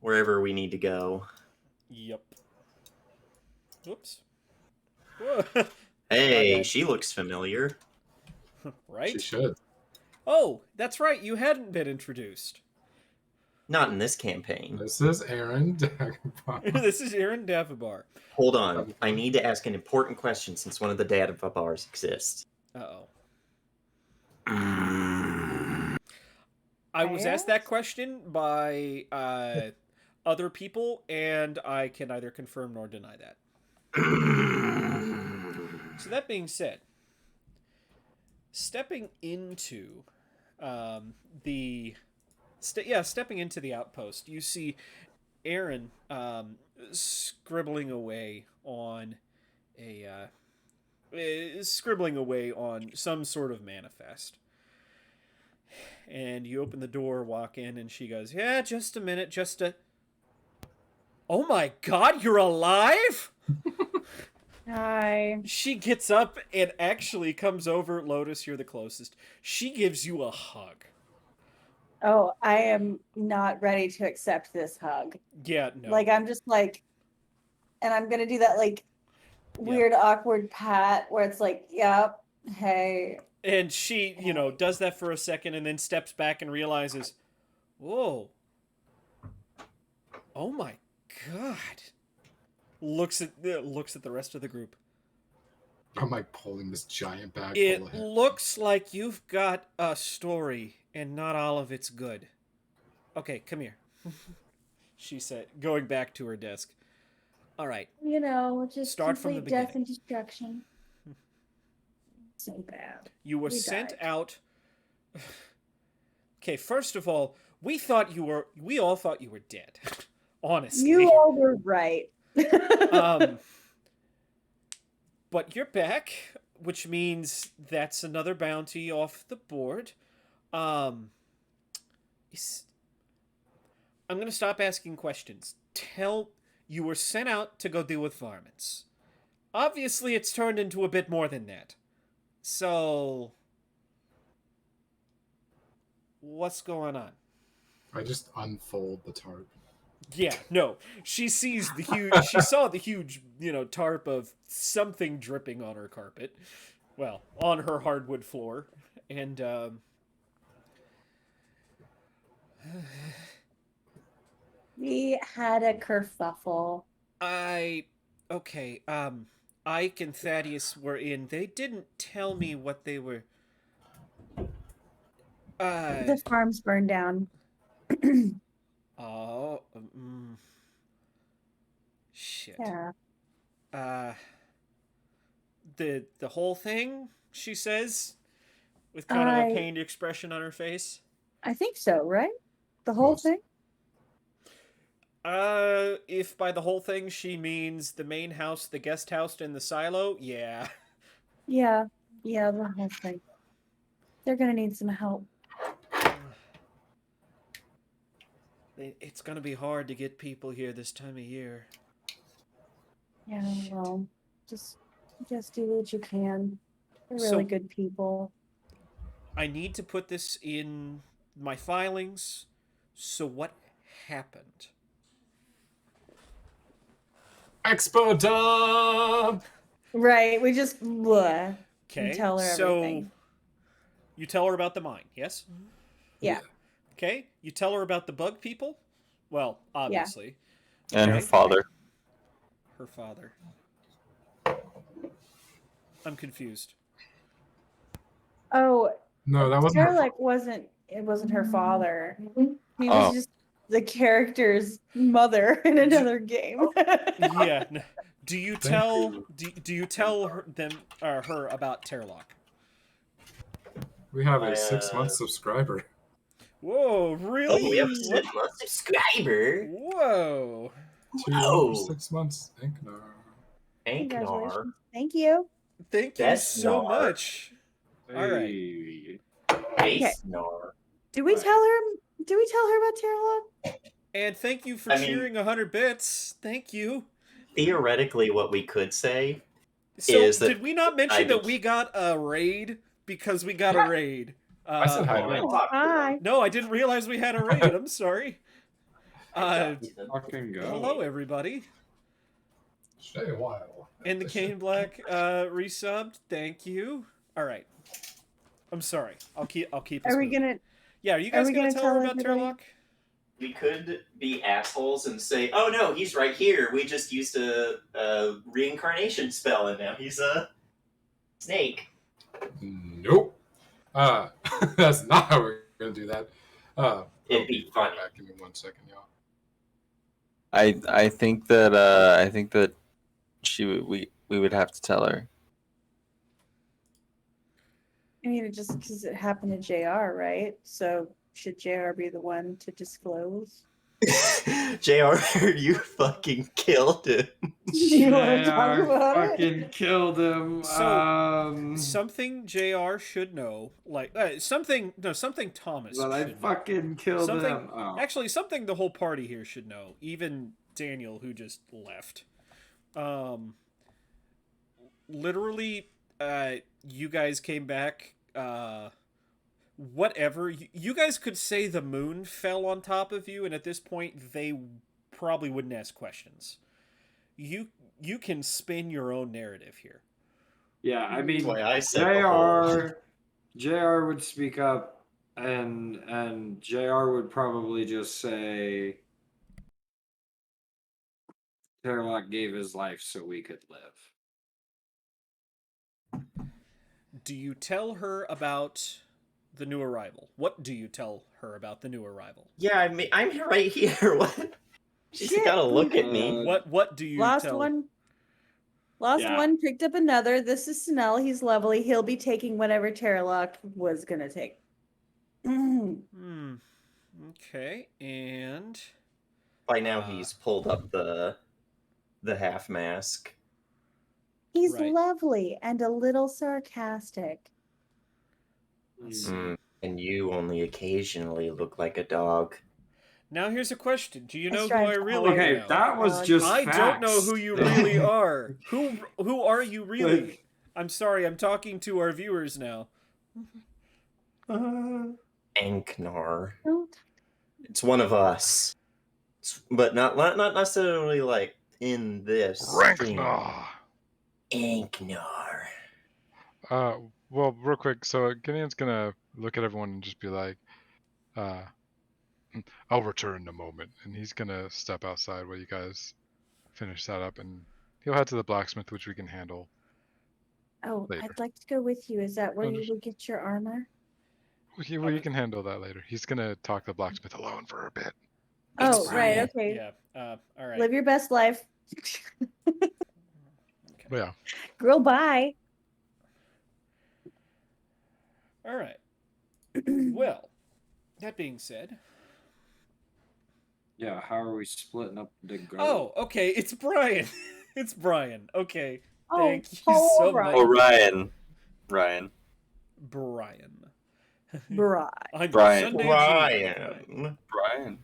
Wherever we need to go. Yep. Whoops. Whoa. Hey, she looks familiar. Right? She should. Oh, that's right. You hadn't been introduced. Not in this campaign. This is Aaron Dagobah. This is Aaron Davibar. Hold on. I need to ask an important question since one of the Dadabars exists. Uh-oh. I was asked that question by other people, and I can neither confirm nor deny that. So that being said, stepping into stepping into the outpost, you see Aaron scribbling away on some sort of manifest. And you open the door, walk in, and she goes, "Yeah, just a minute, Oh my God, you're alive!" Hi. She gets up and actually comes over. Lotus, you're the closest. She gives you a hug. Oh, I am not ready to accept this hug. Yeah, no. Like I'm just like, and I'm gonna do that like weird awkward pat where it's like, yep, hey. And she, does that for a second and then steps back and realizes, whoa. Oh my God. Looks at the rest of the group. I'm like pulling this giant bag full It of him. looks like you've got a story and not all of it's good. Okay, come here. She said, going back to her desk. All right. Just Start from the complete death beginning. and destruction. So bad. You were We sent died. out. Okay, first of all, we all thought you were dead. Honestly. You all were right. But you're back, which means that's another bounty off the board. I'm gonna stop asking questions. You were sent out to go deal with varmints. Obviously, it's turned into a bit more than that. So, what's going on? I just unfold the tarp. Yeah, no. She saw the huge, tarp of something dripping on her carpet. Well, on her hardwood floor. And, We had a kerfuffle. okay, Ike and Thaddeus were in. They didn't tell me what they were. The farm's burned down. Oh, shit. Yeah. The whole thing, she says, with kind of a pained expression on her face. I think so, right? The whole Most. thing? If by the whole thing she means the main house, the guest house, and the silo, yeah. Yeah. Yeah, the whole thing. They're gonna need some help. It's gonna be hard to get people here this time of year. Yeah, well, just do what you can. They're So- really good people. I need to put this in my filings. So what happened? Expo dump. Right, we just bleh, Okay. tell her So everything. you tell her about the mine, yes? Yeah. Okay. You tell her about the bug people? Well, obviously. And her Okay. father. Her father. I'm confused. Oh, No, that wasn't her. Terlek wasn't. It wasn't her father. He was Oh. just the character's mother in another game. Yeah. Do you Thank tell you. do you tell her about Terlock? We have I, a 6-month subscriber. Whoa, really? Oh, we have a What? 6-month subscriber. Whoa. 2 Whoa. for 6 months. Inknar. Anknar. Congratulations. Thank you. Thank you That's so Gnar. much. All right. Hey. Ace-Gnar. Do we tell her? Do we tell her about Terlok? And thank you for I mean- cheering 100 bits. Thank you. Theoretically, what we could say So, is that did we not mention I that be- we got a raid? Because we got a raid. I said hi to Oh, I him. talked to them. Hi. No, I didn't realize we had a raid. I'm sorry. I talked to them. Fucking go. Hello, everybody. Stay a while. And the Kane Black resubbed. Thank you. All right. I'm sorry. I'll keep. Us Are we moving. gonna? Yeah. Are you guys we gonna gonna tell her tell about everybody? Terlock? We could be assholes and say, "Oh no, he's right here. We just used a reincarnation spell, and now he's a snake." Nope. That's not how we're gonna do that. It'd be funny. Back. Give me 1 second, y'all. I think that we would have to tell her. I mean, it just because it happened to Jr. Right? So should Jr. be the one to disclose? Jr., you fucking killed him. Do you want to talk JR about it? fucking killed him. So, Something Jr. should know, like something Thomas But I should know. fucking killed Something- him. Oh. Actually, something the whole party here should know, even Daniel, who just left. Literally, you guys came back. Whatever. You guys could say the moon fell on top of you, and at this point, they probably wouldn't ask questions. You can spin your own narrative here. Yeah, I mean, Boy, I said the whole- JR would speak up, and JR would probably just say, Terlock gave his life so we could live. Do you tell her about the new arrival? What do you tell her about the new arrival? Yeah, I mean, I'm right here. What? She's Shit. gotta look at me. What do you Lost tell? one. Lost Yeah. one, picked up another. This is Snell. He's lovely. He'll be taking whatever Terlock was gonna take. Okay, and By now, he's pulled up the half mask. He's Right. lovely and a little sarcastic. And you only occasionally look like a dog. now here's a question: do you I know who strive I to really Okay, am? that was just I don't know facts. who you really are. Who are you really? Like- I'm sorry, I'm talking to our viewers now. Anknar. Don't- It's one of us. But not necessarily like in this stream. Anknar. Well, real quick. So Gideon's gonna look at everyone and just be like, "I'll return in a moment," and he's gonna step outside while you guys finish that up, and he'll head to the blacksmith, which we can handle. Oh, Later. I'd like to go with you. Is that where Oh, you just- would get your armor? Well, you can handle that later. He's gonna talk to the blacksmith alone for a bit. Oh, It's right. Brian. Okay. Yeah. All right. Live your best life. But yeah, Girl, bye. All right. Well, that being said. Yeah, how are we splitting up the go? Oh, okay. It's Brian. It's Brian. Okay. Oh, Thank you oh, so right. much. Orion. Ryan. Brian. Right. On your Brian. Sunday GM. Ryan. Brian.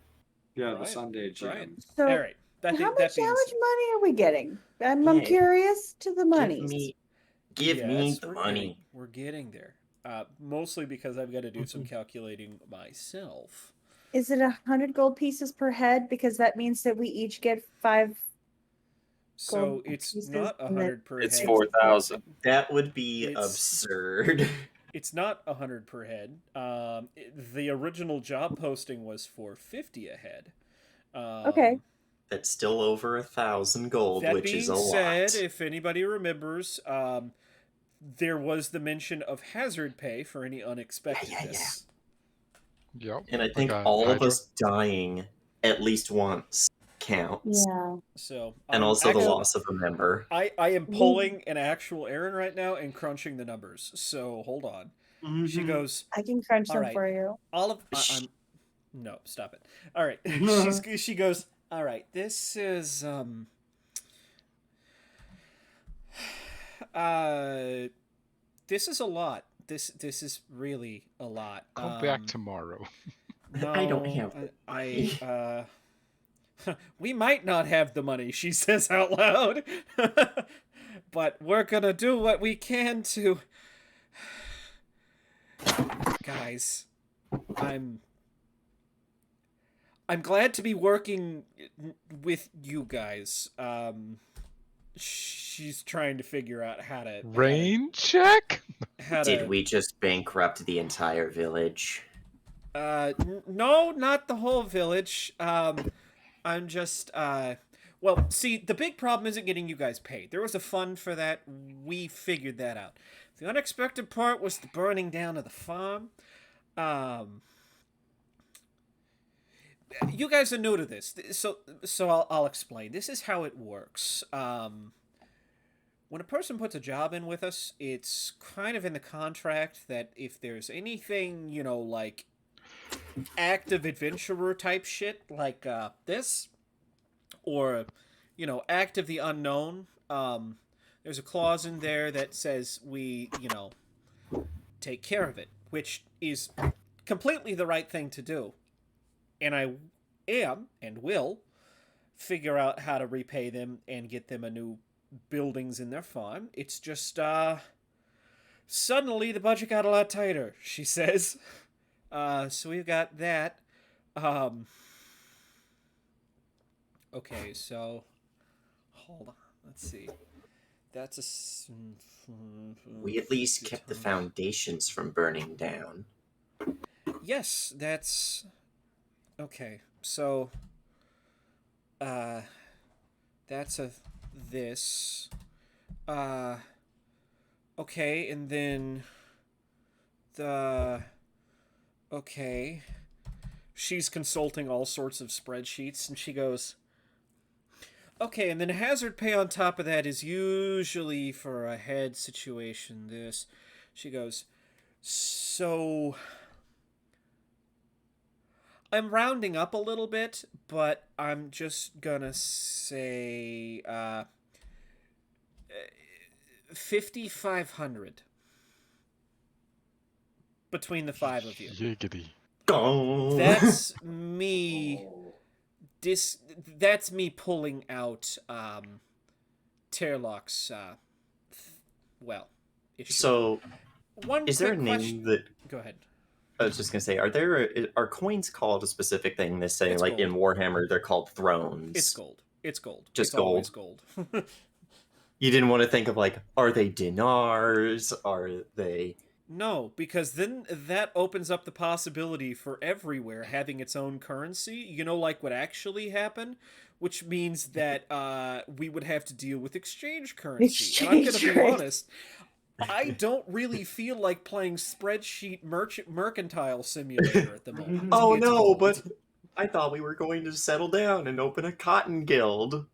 Yeah, the Brian. Sunday GM. Brian. So All right. That how being much said, money are we getting? I'm Yeah. curious to the Give monies. me yes, the we're money. We're getting there. Mostly because I've got to do some calculating myself. Is it 100 gold pieces per head? Because that means that we each get 5 So gold it's pieces not and then 100 per It's head. 4,000. That would be It's- absurd. It's not 100 per head. The original job posting was for 50 a head. Okay. That's still over 1,000 gold, That which being is a said, lot. if anybody remembers, there was the mention of hazard pay for any unexpectedness. Yep. And I think Like a all of Hydra. us dying at least once counts. Yeah. So And I'm also the actually- loss of a member. I am pulling an actual errand right now and crunching the numbers. So hold on. She goes, I can crunch All them right. for you. all of I'm no, stop it. All right. She goes, all right, this is this is a lot. This is really a lot. Come back tomorrow. I don't No, have the we might not have the money, she says out loud. But we're gonna do what we can to. Guys, I'm glad to be working with you guys. She's trying to figure out how to Rain check? Did we just bankrupt the entire village? No, not the whole village. I'm just well, see, the big problem isn't getting you guys paid. There was a fund for that. We figured that out. The unexpected part was the burning down of the farm. You guys are new to this, so I'll explain. This is how it works. When a person puts a job in with us, it's kind of in the contract that if there's anything, like active adventurer type shit, like this, or, Act of the Unknown, there's a clause in there that says we, take care of it, which is completely the right thing to do. And I am and will figure out how to repay them and get them a new buildings in their farm. It's just suddenly the budget got a lot tighter, she says. So we've got that. Okay, so hold on. Let's see. That's We at least kept the foundations from burning down. Yes, that's okay. So that's this. Okay, and then okay. She's consulting all sorts of spreadsheets, and she goes, okay, and then hazard pay on top of that is usually for a head situation. This. She goes, so I'm rounding up a little bit, but I'm just gonna say 5,500 between the 5 of you. Yiggity. Gone. That's me. That's me pulling out Terlock's issue. So, One is there a quick name question. that Go ahead. I was just gonna say? Are coins called a specific thing? They say It's like in gold. Warhammer they're called thrones. It's gold. It's gold. Just it's always gold. You didn't want to think of like, are they dinars? Are they? No, because then that opens up the possibility for everywhere having its own currency. Like what actually happened, which means that we would have to deal with exchange currency. And I'm going to be honest, I don't really feel like playing spreadsheet mercantile simulator at the moment. Oh It's no, gold. but I thought we were going to settle down and open a cotton guild.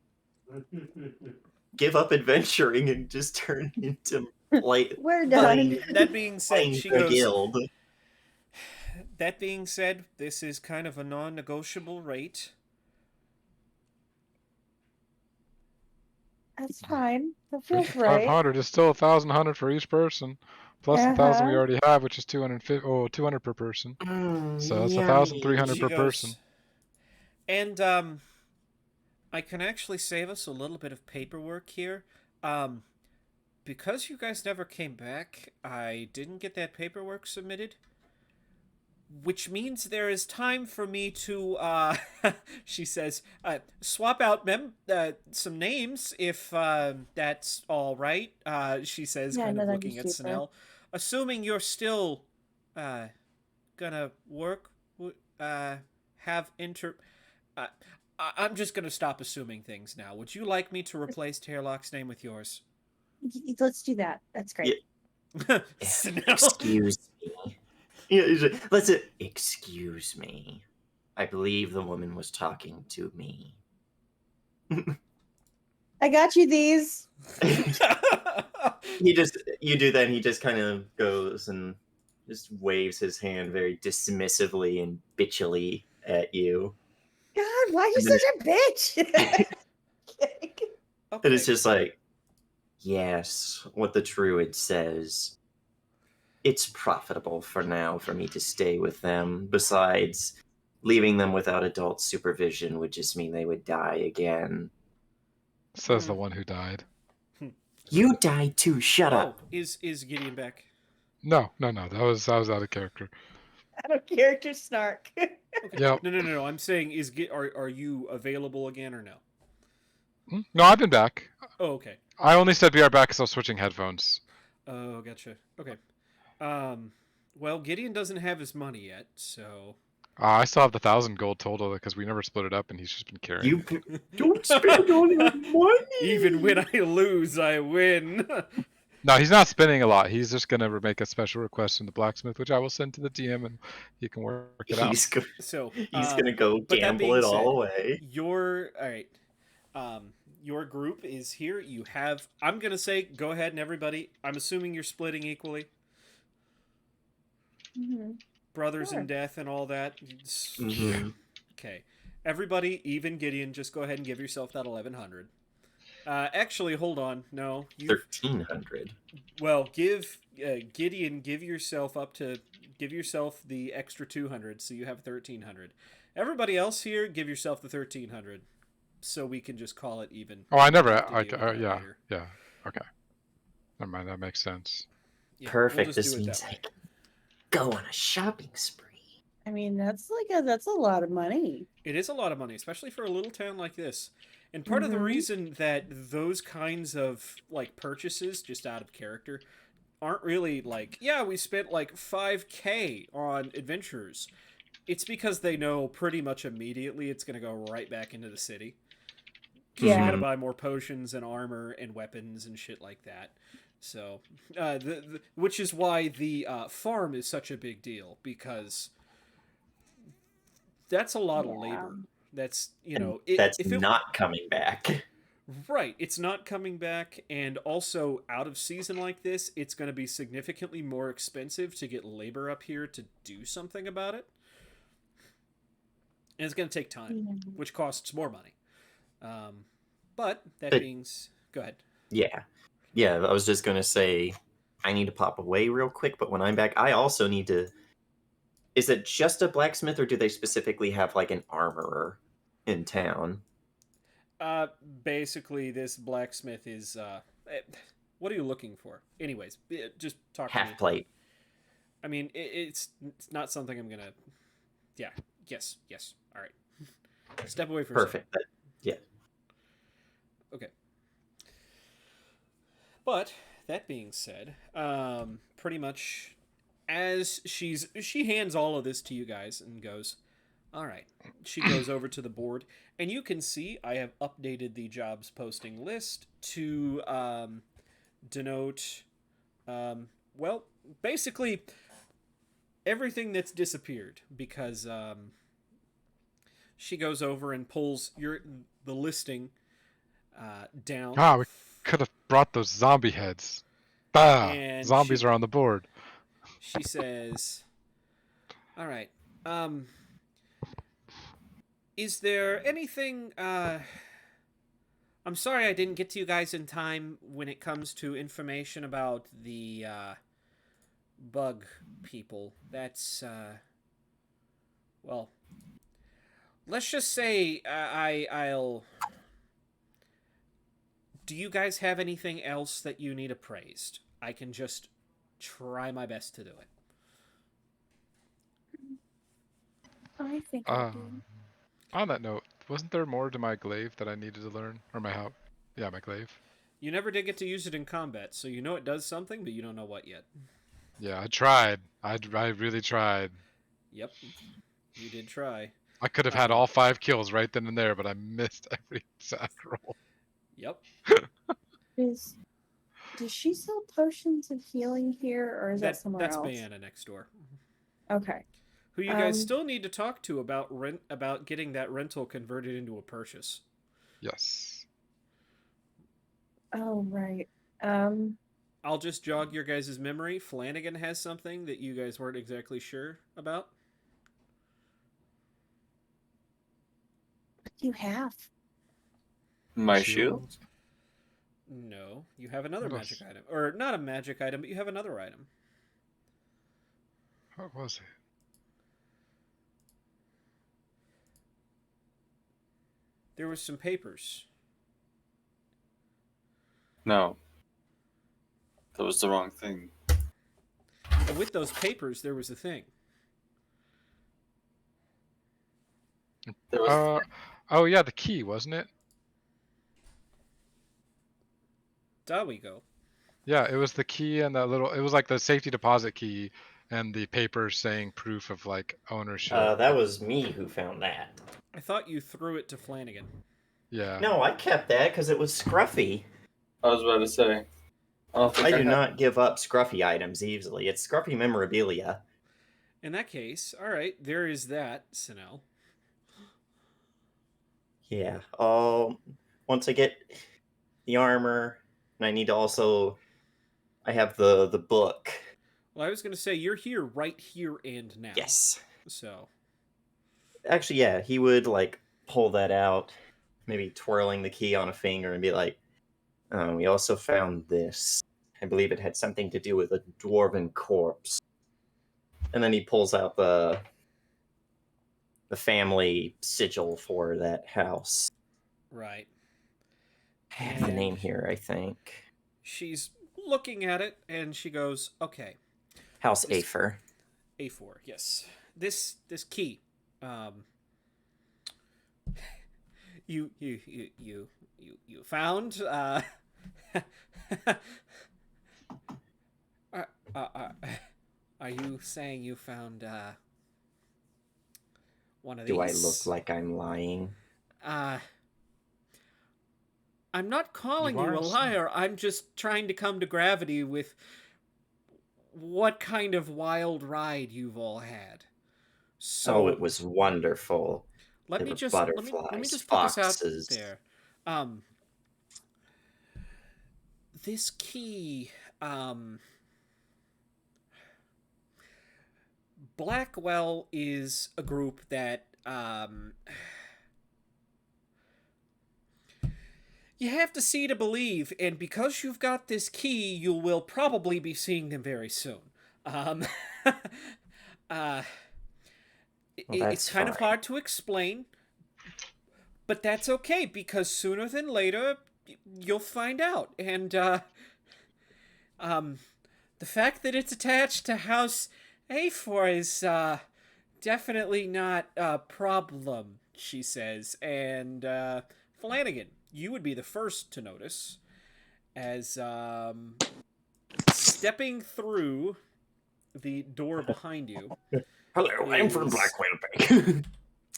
Give up adventuring and just turn into We're done. That being said, she the goes, guild. that being said, this is kind of a non-negotiable rate. That's fine. That feels right. 500 is still 1,100 for each person. plus the 1,000 we Uh-huh. already have, which is 250. Oh, 200 per person. So that's 1,300 She per goes, person. and I can actually save us a little bit of paperwork here. Because you guys never came back, I didn't get that paperwork submitted. Which means there is time for me to, she says, swap out some names if that's all right. She says, Yeah, kind no, of that'd be looking at super. Snell. Assuming you're still gonna work, have I'm just gonna stop assuming things now. Would you like me to replace Taylor's name with yours? Let's do that. That's great. Snell. Excuse me. Yeah, excuse me. I believe the woman was talking to me. I got you these. You do that, and he just kind of goes and just waves his hand very dismissively and bitchily at you. God, why are you And then such a bitch? And it's just like, yes, what the druid says. It's profitable for now for me to stay with them. Besides, leaving them without adult supervision would just mean they would die again. Says the one who died. You died too. Shut up. Is Gideon back? No. That was out of character. Out of character snark. Okay. Yep. No. I'm saying, are you available again or no? No, I've been back. Oh, okay. I only said we are back because I was switching headphones. Oh, gotcha. Okay. Well, Gideon doesn't have his money yet, so. I still have the 1,000 gold total because we never split it up, and he's just been carrying. You don't spend all your money. Even when I lose, I win. No, he's not spending a lot. He's just gonna make a special request from the blacksmith, which I will send to the DM, and he can work it out. He's So gonna go gamble it all away. All right. Your group is here. You have. I'm gonna say, go ahead and everybody. I'm assuming you're splitting equally. Mm-hmm. Brothers Sure. in death and all that. Mm-hmm. Okay. Everybody, even Gideon, just go ahead and give yourself that 1,100. Actually, hold on. No, 1,300. Well, give Gideon. Give yourself the extra 200, so you have 1,300. Everybody else here, give yourself the 1,300, so we can just call it even. Oh, I never. Have to deal with that Yeah. later. Yeah. Okay. Never mind. That makes sense. Yeah, Perfect. we'll just This do it means that I way. can go on a shopping spree. I mean, that's a lot of money. It is a lot of money, especially for a little town like this. And part of the Mhm. reason that those kinds of like purchases, just out of character, aren't really like, yeah, we spent like 5K on adventurers. It's because they know pretty much immediately it's going to go right back into the city. 'Cause you got to Mhm. buy more potions and armor and weapons and shit like that. So, which is why the farm is such a big deal, because that's a lot of labor. That's, That's if it, not coming back. right, it's not coming back, and also out of season like this, it's going to be significantly more expensive to get labor up here to do something about it. And it's going to take time, which costs more money. But that being, go ahead. Yeah. I was just gonna say, I need to pop away real quick, but when I'm back, I also need to. Is it just a blacksmith, or do they specifically have like an armorer in town? Basically, this blacksmith is. What are you looking for? Anyways, just talk to me. Half plate. I mean, it's not something I'm gonna. Yeah. Yes. All right. Step away for a second. Perfect. Yeah. Okay. But that being said, pretty much as she hands all of this to you guys and goes, all right. She goes over to the board, and you can see I have updated the jobs posting list to denote, well, basically everything that's disappeared, because she goes over and pulls the listing down. We could have brought those zombie heads. And Zombies are on the board. She says, all right, is there anything, I'm sorry I didn't get to you guys in time when it comes to information about the bug people. That's well, let's just say I'll. Do you guys have anything else that you need appraised? I can just try my best to do it. I think I do. On that note, wasn't there more to my glaive that I needed to learn? Or my how? Yeah, my glaive. You never did get to use it in combat, so you know it does something, but you don't know what yet. Yeah, I tried. I really tried. Yep, you did try. I could have had all 5 kills right then and there, but I missed every exact roll. Yep. Does she sell potions of healing here, or is that somewhere that's else? Bayana next door. Okay. Who you guys still need to talk to about getting that rental converted into a purchase. Yes. Oh, right. I'll just jog your guys' memory. Flanagan has something that you guys weren't exactly sure about. What do you have? My shield? No, you have another What magic else? item. Or not a magic item, but you have another item. What was it? There was some papers. No. That was the wrong thing. And with those papers, there was a thing. There was Oh yeah, the key, wasn't it? There we go. Yeah, it was the key and that little. It was like the safety deposit key and the paper saying proof of like ownership. That was me who found that. I thought you threw it to Flanagan. Yeah. No, I kept that because it was scruffy. I was about to say. I do not give up scruffy items easily. It's scruffy memorabilia. In that case, all right, there is that, Sinel. Yeah. Once I get the armor, and I need to also, I have the book. Well, I was going to say you're here, right here and now. Yes. So. Actually, yeah, he would like pull that out, maybe twirling the key on a finger, and be like, "We also found this. I believe it had something to do with a dwarven corpse." And then he pulls out the family sigil for that house. Right. I have the name here, I think. She's looking at it, and she goes, "Okay, House Afer. A4, yes. This key, you found, are you saying you found, one of these? Do I look like I'm lying? I'm not calling you a liar. I'm just trying to come to gravity with what kind of wild ride you've all had. So it was wonderful. let me just put this foxes. out there. This key, Blackwell is a group that you have to see to believe, and because you've got this key, you will probably be seeing them very soon. It's kind of hard to explain, but that's okay, because sooner than later, you'll find out. And the fact that it's attached to House A4 is definitely not a problem, she says. And Flanagan, you would be the first to notice as stepping through the door behind you. Hello, I'm from Blackwell Bank.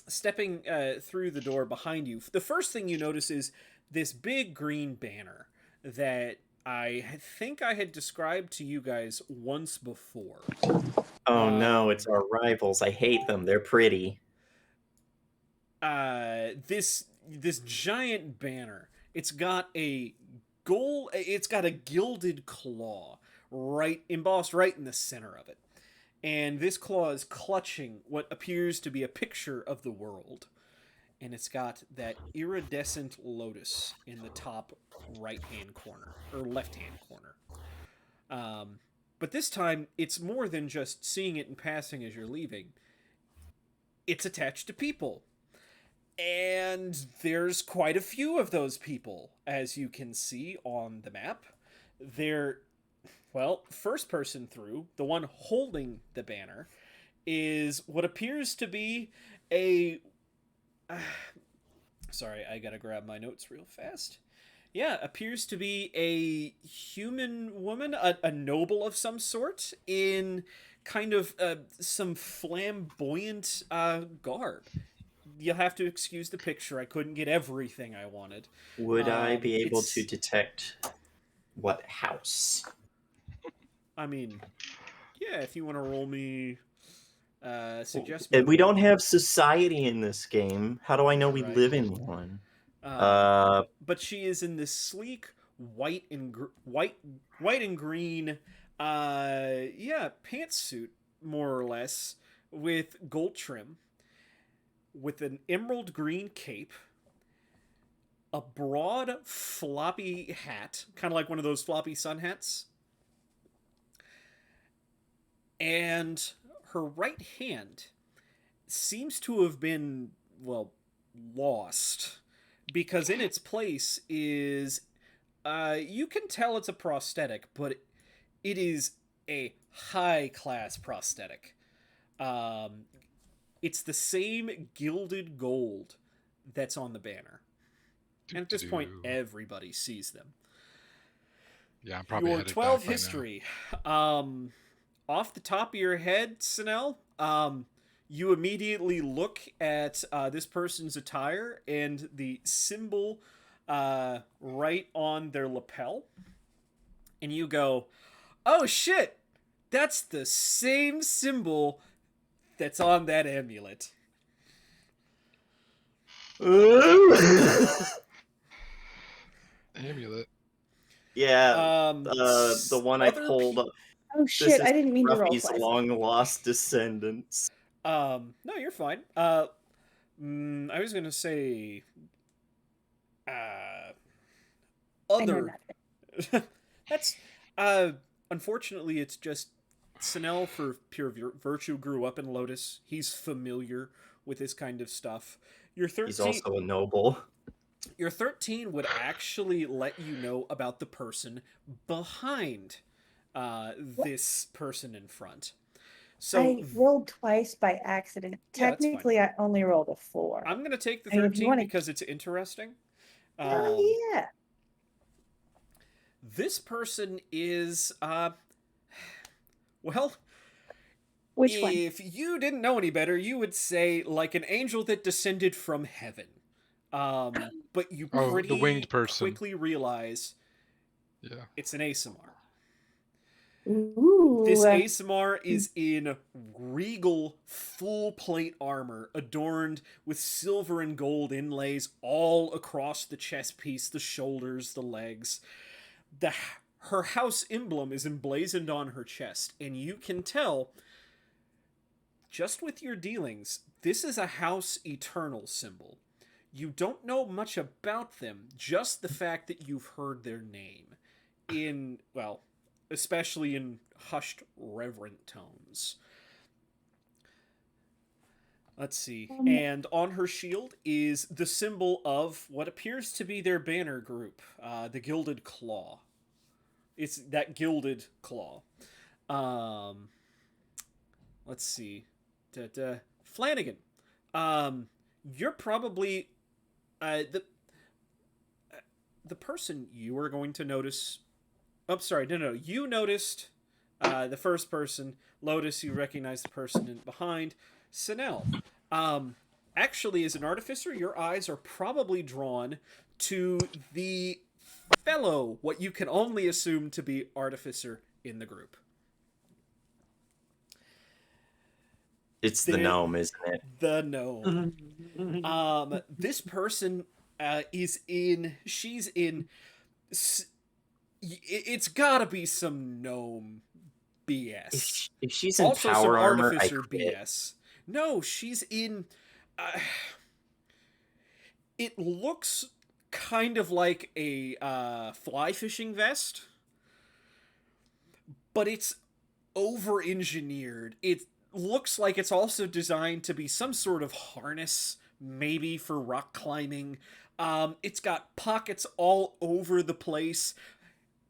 Stepping through the door behind you, the first thing you notice is this big green banner that I think I had described to you guys once before. Oh no, it's our rivals. I hate them. They're pretty. This giant banner. It's got a gilded claw embossed right in the center of it. And this claw is clutching what appears to be a picture of the world. And it's got that iridescent lotus in the top right-hand corner, or left-hand corner. But this time, it's more than just seeing it in passing as you're leaving. It's attached to people. And there's quite a few of those people, as you can see on the map. They're, well, first person through, the one holding the banner, is what appears to be a... sorry, I gotta grab my notes real fast. Yeah, appears to be a human woman, a noble of some sort, in kind of some flamboyant garb. You'll have to excuse the picture. I couldn't get everything I wanted. Would I be able it's- to detect what house? I mean, yeah, if you want to roll me... suggest me... We don't have society in this game. How do I know we Right. live in one? But she is in this sleek white and white and green, pantsuit, more or less, with gold trim, with an emerald green cape, a broad floppy hat, kind of like one of those floppy sun hats, and her right hand seems to have been, well, lost. Because in its place is, you can tell it's a prosthetic, but it is a high-class prosthetic. It's the same gilded gold that's on the banner. And at this point, everybody sees them. Yeah, I'm probably Your headed 12 back by history. Off the top of your head, Sinel, you immediately look at this person's attire and the symbol right on their lapel, and you go, "Oh shit! That's the same symbol that's on that amulet." Amulet. Yeah, the one I other pulled up. Oh shit! I didn't mean to roll Ruffy's twice. long lost descendants. No, you're fine. I was gonna say, I know other. nothing. That's unfortunately, it's just Sinel, for pure virtue, grew up in Lotus. He's familiar with this kind of stuff. Your 13, He's also a noble. Your 13 would actually let you know about the person behind this person in front. So I rolled twice by accident. Yeah, that's fine. Technically, I only rolled a 4. I'm gonna take the I mean, if you 13 wanna- because it's interesting. Oh yeah. This person is, well, Which one? if you didn't know any better, you would say like an angel that descended from heaven. But you Oh, the pretty winged person. quickly realize Yeah. it's an Asimar. Ooh. This Asimar is in regal, full plate armor, adorned with silver and gold inlays all across the chest piece, the shoulders, the legs. Her house emblem is emblazoned on her chest, and you can tell, just with your dealings, this is a House Eternal symbol. You don't know much about them, just the fact that you've heard their name in, well, especially in hushed, reverent tones. Let's see. And on her shield is the symbol of what appears to be their banner group, the Gilded Claw. It's that Gilded Claw. Let's see. Flanagan. You're probably the person you are going to notice. Oh, sorry, no. You noticed the first person. Lotus, you recognize the person behind. Sinel. Actually, as an artificer, your eyes are probably drawn to the fellow, what you can only assume to be artificer in the group. It's the gnome, isn't it? The gnome. This person is in. She's in. It's gotta be some gnome BS. If she's in Also, power some armor, I artificer quit. BS. No, she's in. It looks kind of like a fly fishing vest, but it's over-engineered. It looks like it's also designed to be some sort of harness, maybe for rock climbing. It's got pockets all over the place,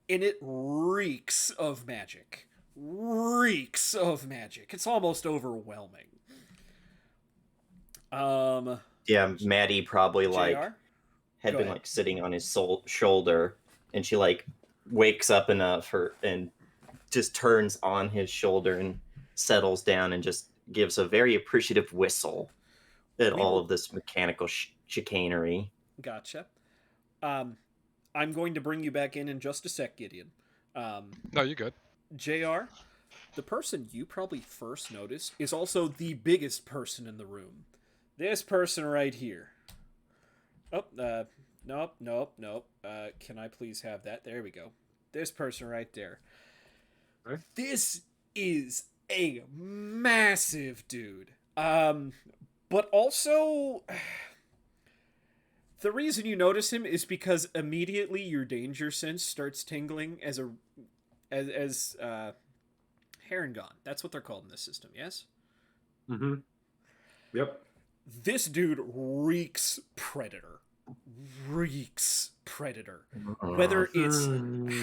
and it reeks of magic. Reeks of magic. It's almost overwhelming. Yeah, Maddie probably like JR? had Go been ahead. like sitting on his shoulder, and she like wakes up enough and just turns on his shoulder and settles down and just gives a very appreciative whistle at We all will- of this mechanical chicanery. Gotcha. I'm going to bring you back in just a sec, Gideon. No, you're good. JR, the person you probably first noticed is also the biggest person in the room. This person right here. Oh, nope. Can I please have that? There we go. This person right there. Okay. This is a massive dude. But also, the reason you notice him is because immediately your danger sense starts tingling as Herringon. That's what they're called in this system, yes? Mm-hmm. Yep. This dude reeks predator. Reeks predator. Whether it's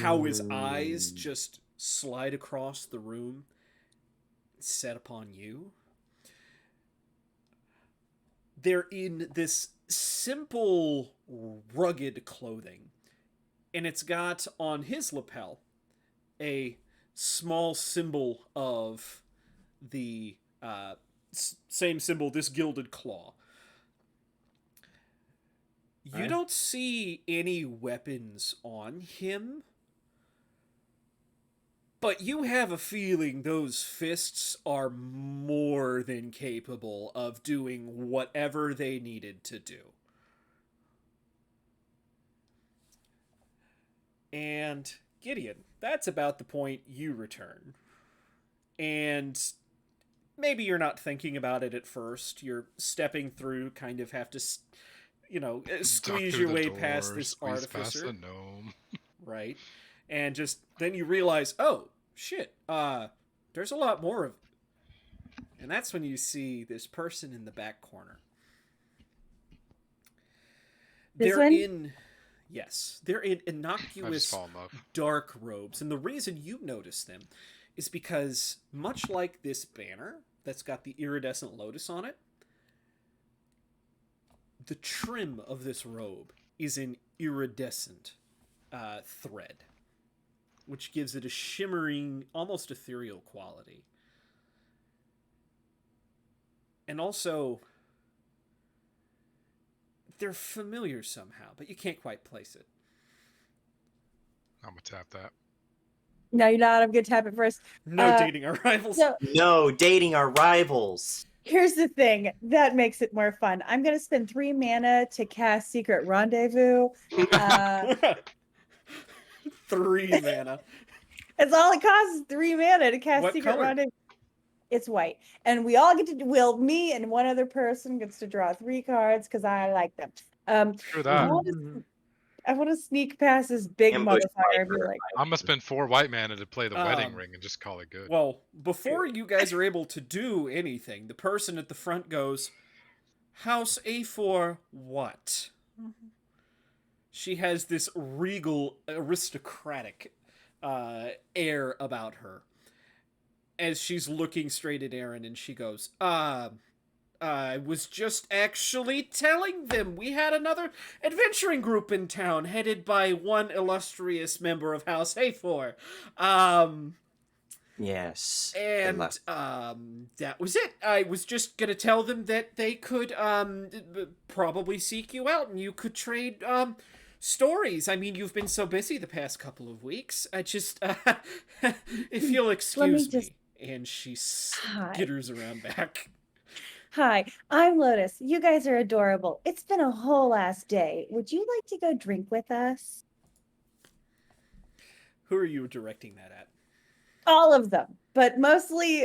how his eyes just slide across the room, set upon you. They're in this simple, rugged clothing. And it's got on his lapel a small symbol of the same symbol, this gilded claw. You Right. don't see any weapons on him, but you have a feeling those fists are more than capable of doing whatever they needed to do. And Gideon, that's about the point you return. And maybe you're not thinking about it at first. You're stepping through, kind of have to, squeeze Duck your through way the past door, this squeeze past artificer. a gnome. Right? And just then you realize, oh, shit, there's a lot more of it. And that's when you see this person in the back corner. This They're one? in they're in I just innocuous fall in love. dark robes. And the reason you notice them is because much like this banner that's got the iridescent lotus on it, the trim of this robe is in iridescent thread, which gives it a shimmering, almost ethereal quality. And also, they're familiar somehow, but you can't quite place it. I'm gonna tap that. No, you're not. I'm gonna tap it first. No dating our rivals. So No, dating our rivals. here's the thing that makes it more fun. I'm gonna spend 3 mana to cast Secret Rendezvous. 3 mana. It's all it costs is 3 mana to cast What Secret color? Rendezvous. It's white, and we all get to. Well, me and one other person gets to draw 3 cards because I like them. Screw I that. want to sneak past this big Ambush motherfucker and be sniper. like, I'm gonna spend 4 white mana to play the wedding Um, ring and just call it good. Well, before you guys are able to do anything, the person at the front goes, House A4 what? She has this regal, aristocratic air about her. As she's looking straight at Aaron, and she goes, I was just actually telling them we had another adventuring group in town headed by one illustrious member of House A4. Yes. And that was it. I was just gonna tell them that they could probably seek you out and you could trade stories. I mean, you've been so busy the past couple of weeks. I just if you'll excuse me. And she skitters around back. Hi, I'm Lotus. You guys are adorable. It's been a whole ass day. Would you like to go drink with us? Who are you directing that at? All of them, but mostly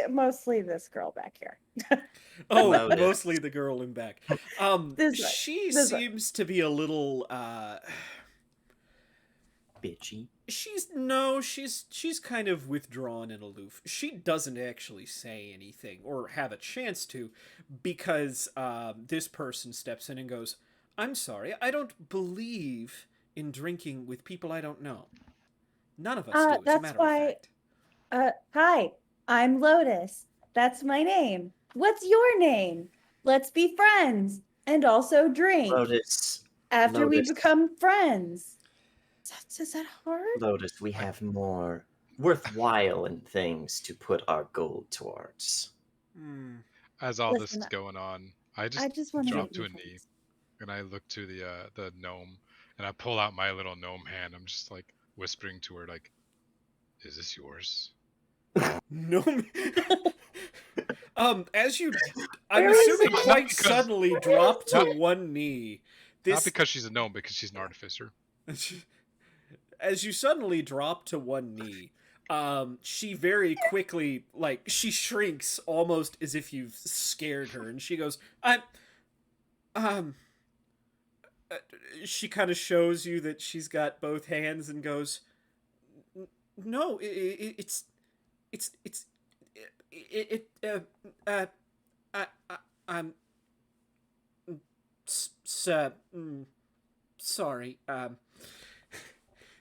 this girl back here. Oh, Lotus. mostly the girl in back. This way, She this way. seems to be a little Bitchy. She's kind of withdrawn and aloof. She doesn't actually say anything or have a chance to, because this person steps in and goes, "I'm sorry, I don't believe in drinking with people I don't know. None of us do, as a That's matter of why. fact." Hi, I'm Lotus. That's my name. What's your name? Let's be friends and also drink Lotus, after we Lotus, become friends. Is that hard? Lotus, we have more worthwhile and things to put our gold towards. Hmm. As all this Listen, is going on, I I just just want to drop meet to you a knee friends. and I look to the gnome and I pull out my little gnome hand. I'm just like whispering to her, like, "Is this yours?" No. As you, I'm Very assuming smart. quite because- suddenly drop to Not- one knee. Not This, because she's a gnome, because she's an artificer. as you suddenly drop to one knee, she very quickly, like, she shrinks almost as if you've scared her, and she goes, um, she kind of shows you that she's got both hands and goes, "No, it's, it, I'm, sorry,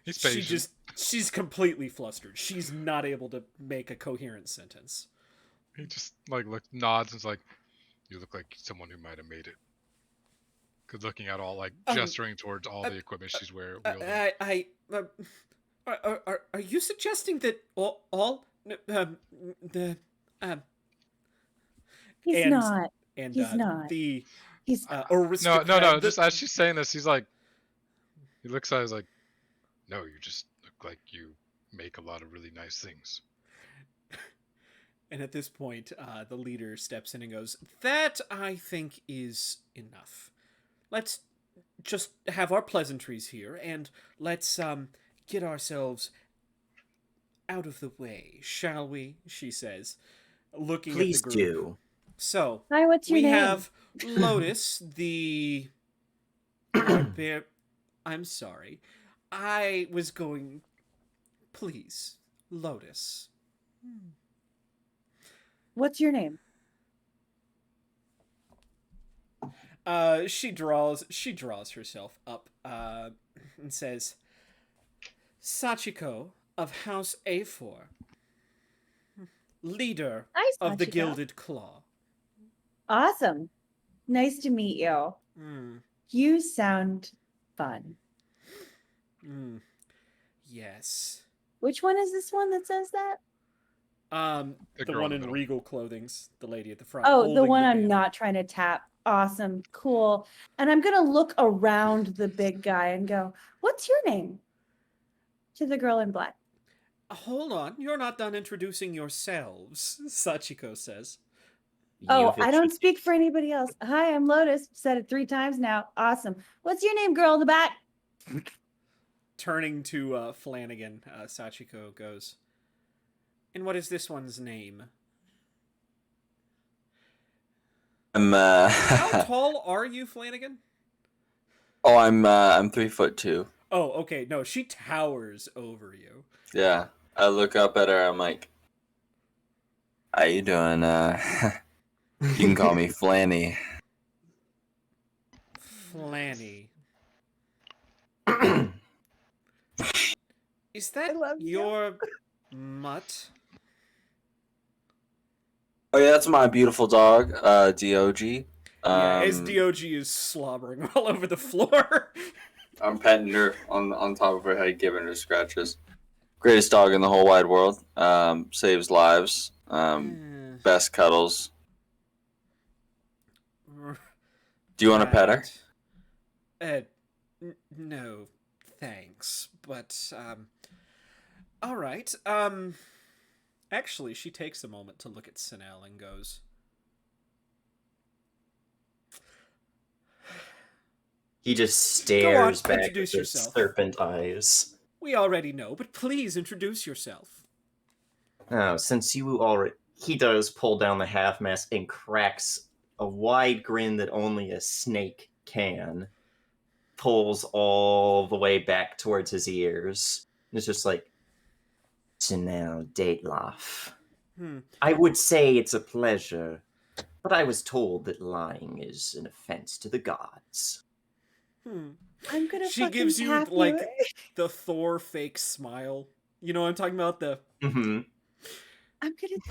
He's she patient. she's completely flustered. She's not able to make a coherent sentence. He just like nods and is like, "You look like someone who might have made it." Good, looking at all, like gesturing towards all the equipment she's wielding. Are you suggesting that all the He's and not. and He's not. the He's No, aristocrat Just as she's saying this, he's like, he looks at us like, "No, you just look like you make a lot of really nice things." And at this point, the leader steps in and goes, "That, I think, is enough. Let's just have our pleasantries here, and let's get ourselves out of the way, shall we?" she says, looking Please at the group. do. So, Hi, what's your we name? have Lotus, the barbar- I'm sorry. I was going... Please, Lotus. What's your name? She draws herself up and says, "Sachiko of House A4, leader Hi, of the Sachiko. Gilded Claw." Awesome. Nice to meet you. Mm, You sound fun. mm, yes. Which one is this one that says that? The girl one in in the middle. regal clothing's the lady at the front. Oh, the holding one I'm banner. not trying to tap. Awesome. Cool. And I'm going to look around the big guy and go, "What's your name?" To the girl in black. Hold on, you're not done introducing yourselves, Sachiko says. Oh, You've I don't speak for anybody else. Hi, I'm Lotus. Said it 3 times now. Awesome. What's your name, girl in the back? Turning to Flanagan, Sachiko goes, "And what is this one's name?" How tall are you, Flanagan? Oh, I'm 3'2". Oh, okay. No, she towers over you. Yeah, I look up at her. I'm like, "How you doing? You can call me Flanny." Flanny. Is that love you. your mutt? Oh yeah, that's my beautiful dog, Dog. Yeah, as Dog is slobbering all over the floor. I'm petting her on top of her head, giving her scratches. Greatest dog in the whole wide world. Saves lives. Best cuddles. Do you want to pet her? No, thanks. But all right. Actually, she takes a moment to look at Sinel and goes, He just Go on, stares back with introduce his yourself. serpent eyes. "We already know, but please introduce yourself." Oh, since you already... He does pull down the half mask and cracks a wide grin that only a snake can. Pulls all the way back towards his ears. it's just like, so now, Dateloff. Hmm. I would say it's a pleasure, but I was told that lying is an offense to the gods. Hmm. I'm gonna She fucking gives you tap like you. the Thor fake smile. You know what I'm talking about? The Mm-hmm.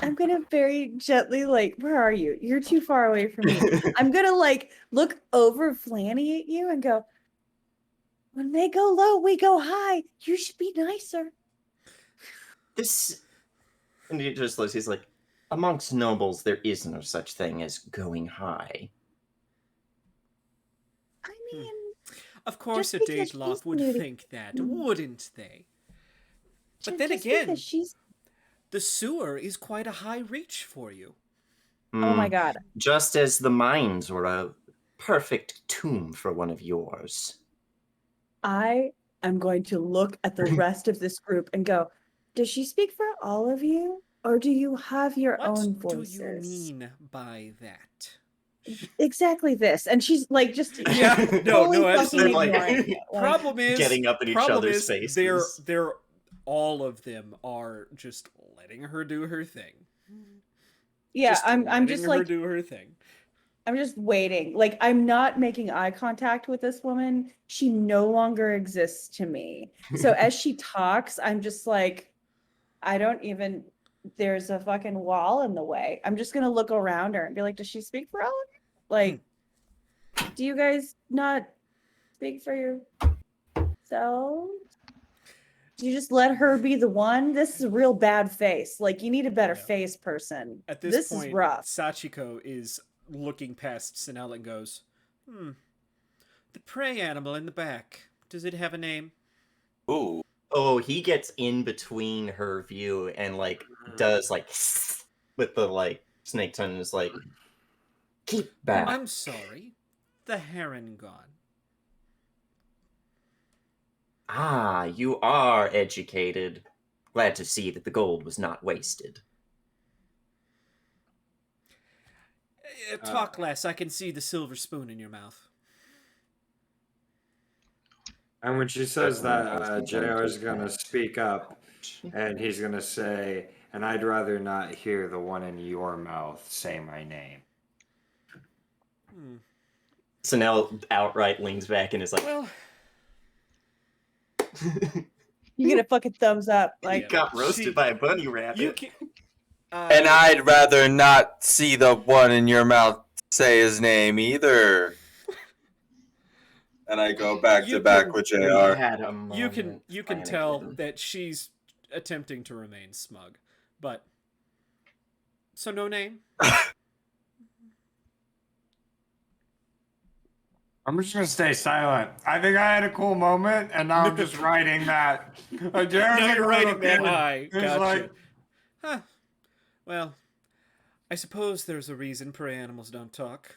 I'm gonna very gently, like, where are you? You're too far away from me. I'm gonna like look over Flanny at you and go, when they go low, we go high. You should be nicer. This, and he just looks. He's like, amongst nobles, there is no such thing as going high. I mean, of course, a Just because Dateloff she's would new to- think that, Mm. wouldn't they? But then just again, because she's the sewer is quite a high reach for you. oh my Mm, god. Just as the mines were a perfect tomb for one of yours. I am going to look at the rest of this group and go, does she speak for all of you? Or do you have your What own do voices? you mean by that? Exactly this. And she's like just Yeah, no, fully no, fucking absolutely. Like, ignoring it. Like, Problem is, getting up in each problem other's is faces. they're all of them are just letting her do her thing. yeah, I'm letting just her like do her thing. I'm just waiting. Like, I'm not making eye contact with this woman. She no longer exists to me. So as she talks, I'm just like, I don't even, there's a fucking wall in the way. I'm just going to look around her and be like, does she speak for all of you? Like, do you guys not speak for yourselves? Do you just let her be the one? This is a real bad face. Like, you need a better Yeah. face person. At this This point, is rough. Sachiko is looking past Sinel and goes, the prey animal in the back. Does it have a name? Ooh. Oh, he gets in between her view and like does like with the like snake tongue and is like, keep back. I'm sorry. The heron gone. Ah, you are educated. Glad to see that the gold was not wasted. Talk less. I can see the silver spoon in your mouth. And when she says that, JR is going to speak up and he's going to say, and I'd rather not hear the one in your mouth say my name. So now outright leans back and is like, Well, You get a fucking thumbs up. Like, got roasted she- by a bunny rabbit. you can. And I'd rather not see the one in your mouth say his name either. And I go back You to back can- with We JR. had a You can moment, tell Flanagan. that she's attempting to remain smug, but so no name. I'm just going to stay silent. I think I had a cool moment, and now I'm just writing that. JR's Now like you're a writing little that kid. high. He's Gotcha. like, Huh. Well, I suppose there's a reason prey animals don't talk.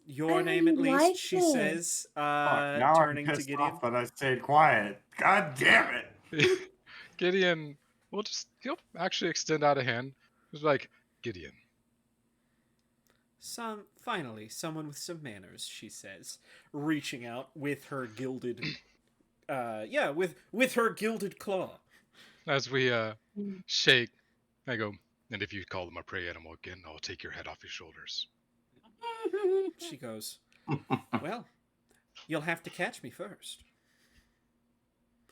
Your I name, at really least, like she it. says, fuck, now turning I'm to pissed Gideon. off that I stayed quiet. God damn it. Gideon, he'll actually extend out a hand. He's like, Gideon. Finally, someone with some manners, she says, reaching out with her gilded, with her gilded claw. As we shake, I go, and if you call them a prey animal again, I'll take your head off your shoulders. She goes, well, you'll have to catch me first.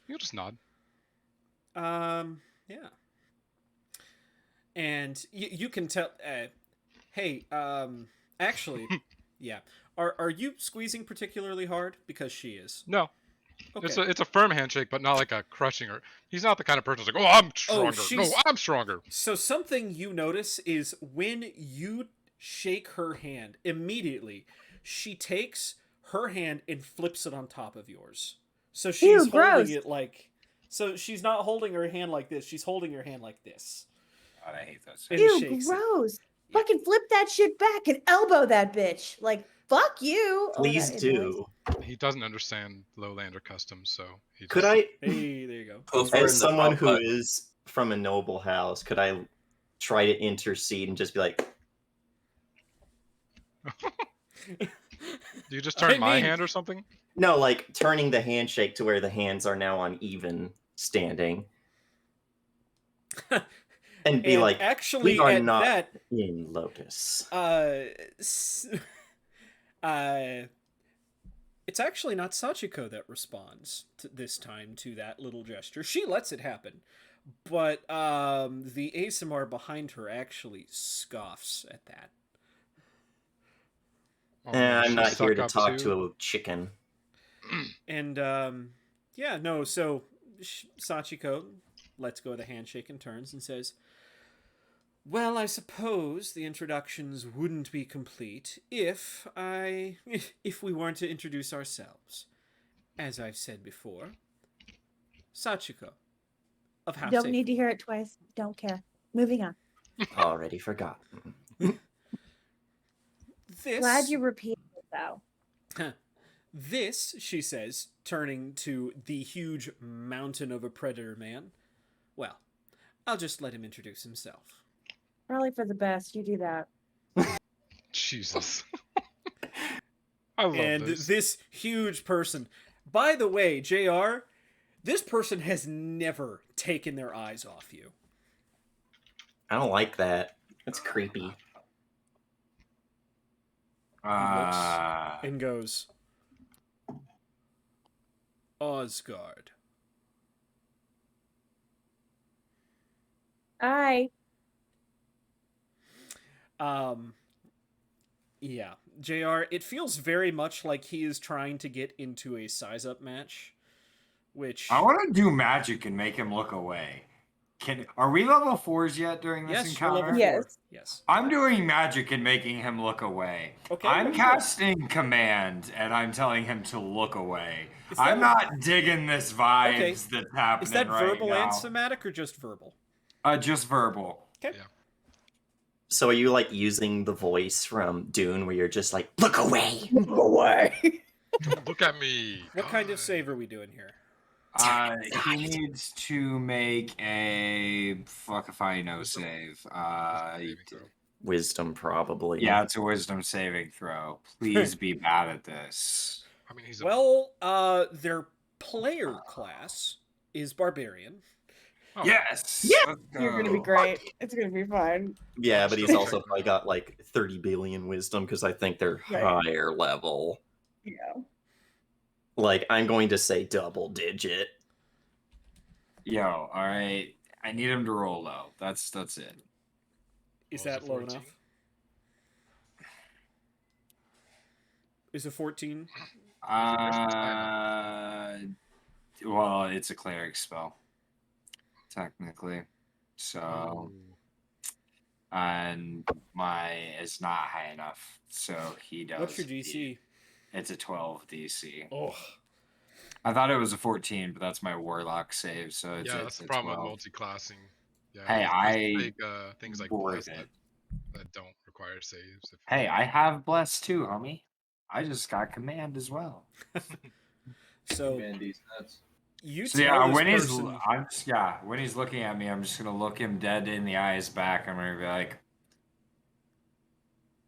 You'll just nod. Yeah. And you can tell, hey, actually, yeah. Are you squeezing particularly hard? Because she is. No. Okay. It's a firm handshake, but not like a crushing her. He's not the kind of person who's like, oh, I'm stronger. No, she's- I'm stronger. So something you notice is when you shake her hand, immediately she takes her hand and flips it on top of yours. So she's Ew, holding gross. it like, so she's not holding her hand like this. She's holding her hand like this. God, I hate those. And ew, shakes it. gross. Yeah. Fucking flip that shit back and elbow that bitch. Like, fuck you. Oh, Please that do. He doesn't understand lowlander customs, so he Could just- I, Hey, there you go. Over in the as someone top who hut. is from a noble house, could I try to intercede and just be like, Do you just turn I my mean- hand or something? No, like turning the handshake to where the hands are now on even standing. And be And like, actually, we are at not that, in Lotus. s- it's actually not Sachiko that responds this time to that little gesture. She lets it happen. But the ASMR behind her actually scoffs at that. Oh, no, I'm she not here suck to up talk too? to a chicken. And yeah, no, so Sachiko lets go of the handshake and turns and says, well, I suppose the introductions wouldn't be complete if we weren't to introduce ourselves. As I've said before, Sachiko of Half Don't Safe need to World. hear it twice. Don't care. Moving on. Already forgotten. This Glad you repeated it though. This, she says, turning to the huge mountain of a predator man. Well, I'll just let him introduce himself. Probably for the best. You do that. Jesus. I love And this huge person. By the way, JR, this person has never taken their eyes off you. I don't like that. That's creepy. He looks and goes, Osgard. Hi. Yeah, JR, it feels very much like he is trying to get into a size up match, which I want to do magic and make him look away. Are we level 4s yet during this yes, you're encounter? level 4. Yes. Yes. I'm doing magic and making him look away. Okay, I'm what are you casting command and I'm telling him to look away. Is that I'm a- not digging this vibes Okay, that's happening Is that right verbal now. and somatic or just verbal? Just verbal. Okay. Yeah. So are you like using the voice from Dune where you're just like, look away? Go away. Don't look at me. What kind of God. save are we doing here? He needs to make a fuck if I know Wisdom? save. Saving throw. Wisdom, probably. Yeah, it's a wisdom saving throw. Please be bad at this. I mean, he's a Well, their player class is barbarian. Oh, Yes. Yeah. Let's You're gonna be go. great. It's gonna be fine. Yeah, but he's Check also that probably out. got like 30 billion wisdom because I think they're Right. higher level. Yeah. Like, I'm going to say double digit. Yo, all right. I need him to roll low. That's it. Is Well, that is it low 14? enough? Is a 14? Well, it's a cleric spell, technically. So, Oh. and it's not high enough. So he does. What's your DC? It's a 12 DC. Oh, I thought it was a 14, but that's my warlock save. So it's Yeah, it's that's the a problem 12. with multi-classing. Yeah, Hey, it has I to take things like worth bless it. that don't require saves. If Hey, I have bless too, homie. I just got command as well. so Bandy's nuts. you So tell yeah, this when person. when he's looking at me, I'm just gonna look him dead in the eyes back. I'm gonna be like,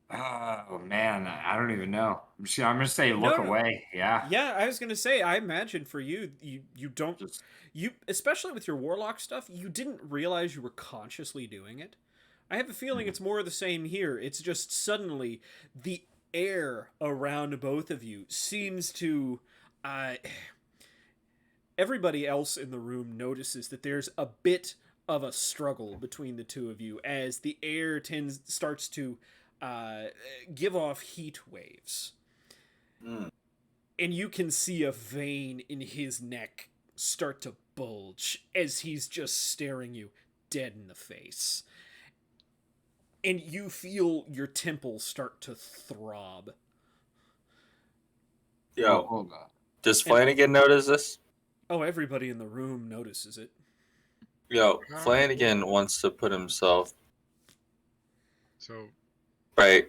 oh man, I don't even know. I'm gonna say look No. away. Yeah. Yeah, I was gonna say. I imagine for you, you don't Just especially with your warlock stuff, you didn't realize you were consciously doing it. I have a feeling it's more of the same here. It's just suddenly the air around both of you seems to. Everybody else in the room notices that there's a bit of a struggle between the two of you as the air starts to give off heat waves. Mm. And you can see a vein in his neck start to bulge as he's just staring you dead in the face. And you feel your temples start to throb. Yo, hold on. does Flanagan notice this? Oh, everybody in the room notices it. Yo, Flanagan wants to put himself so, right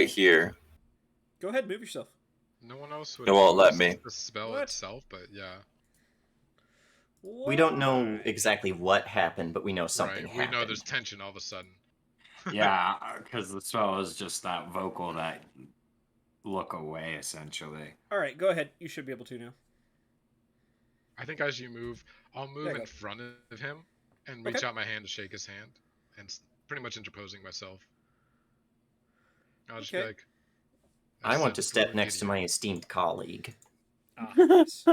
here. Go ahead, move yourself. no one else would. It won't let notice me. The spell What? itself, but yeah. We don't know Why? exactly what happened, but we know something Right. happened. We know there's tension all of a sudden. Yeah, because the spell is just that vocal that look away, essentially. All right, go ahead. You should be able to now. I think as you move, I'll There move you in go. front of him and reach Okay. out my hand to shake his hand, and pretty much interposing myself. I'll just be Okay. like, I "As want to said step before, next to Gideon." my esteemed colleague. Ah, yes.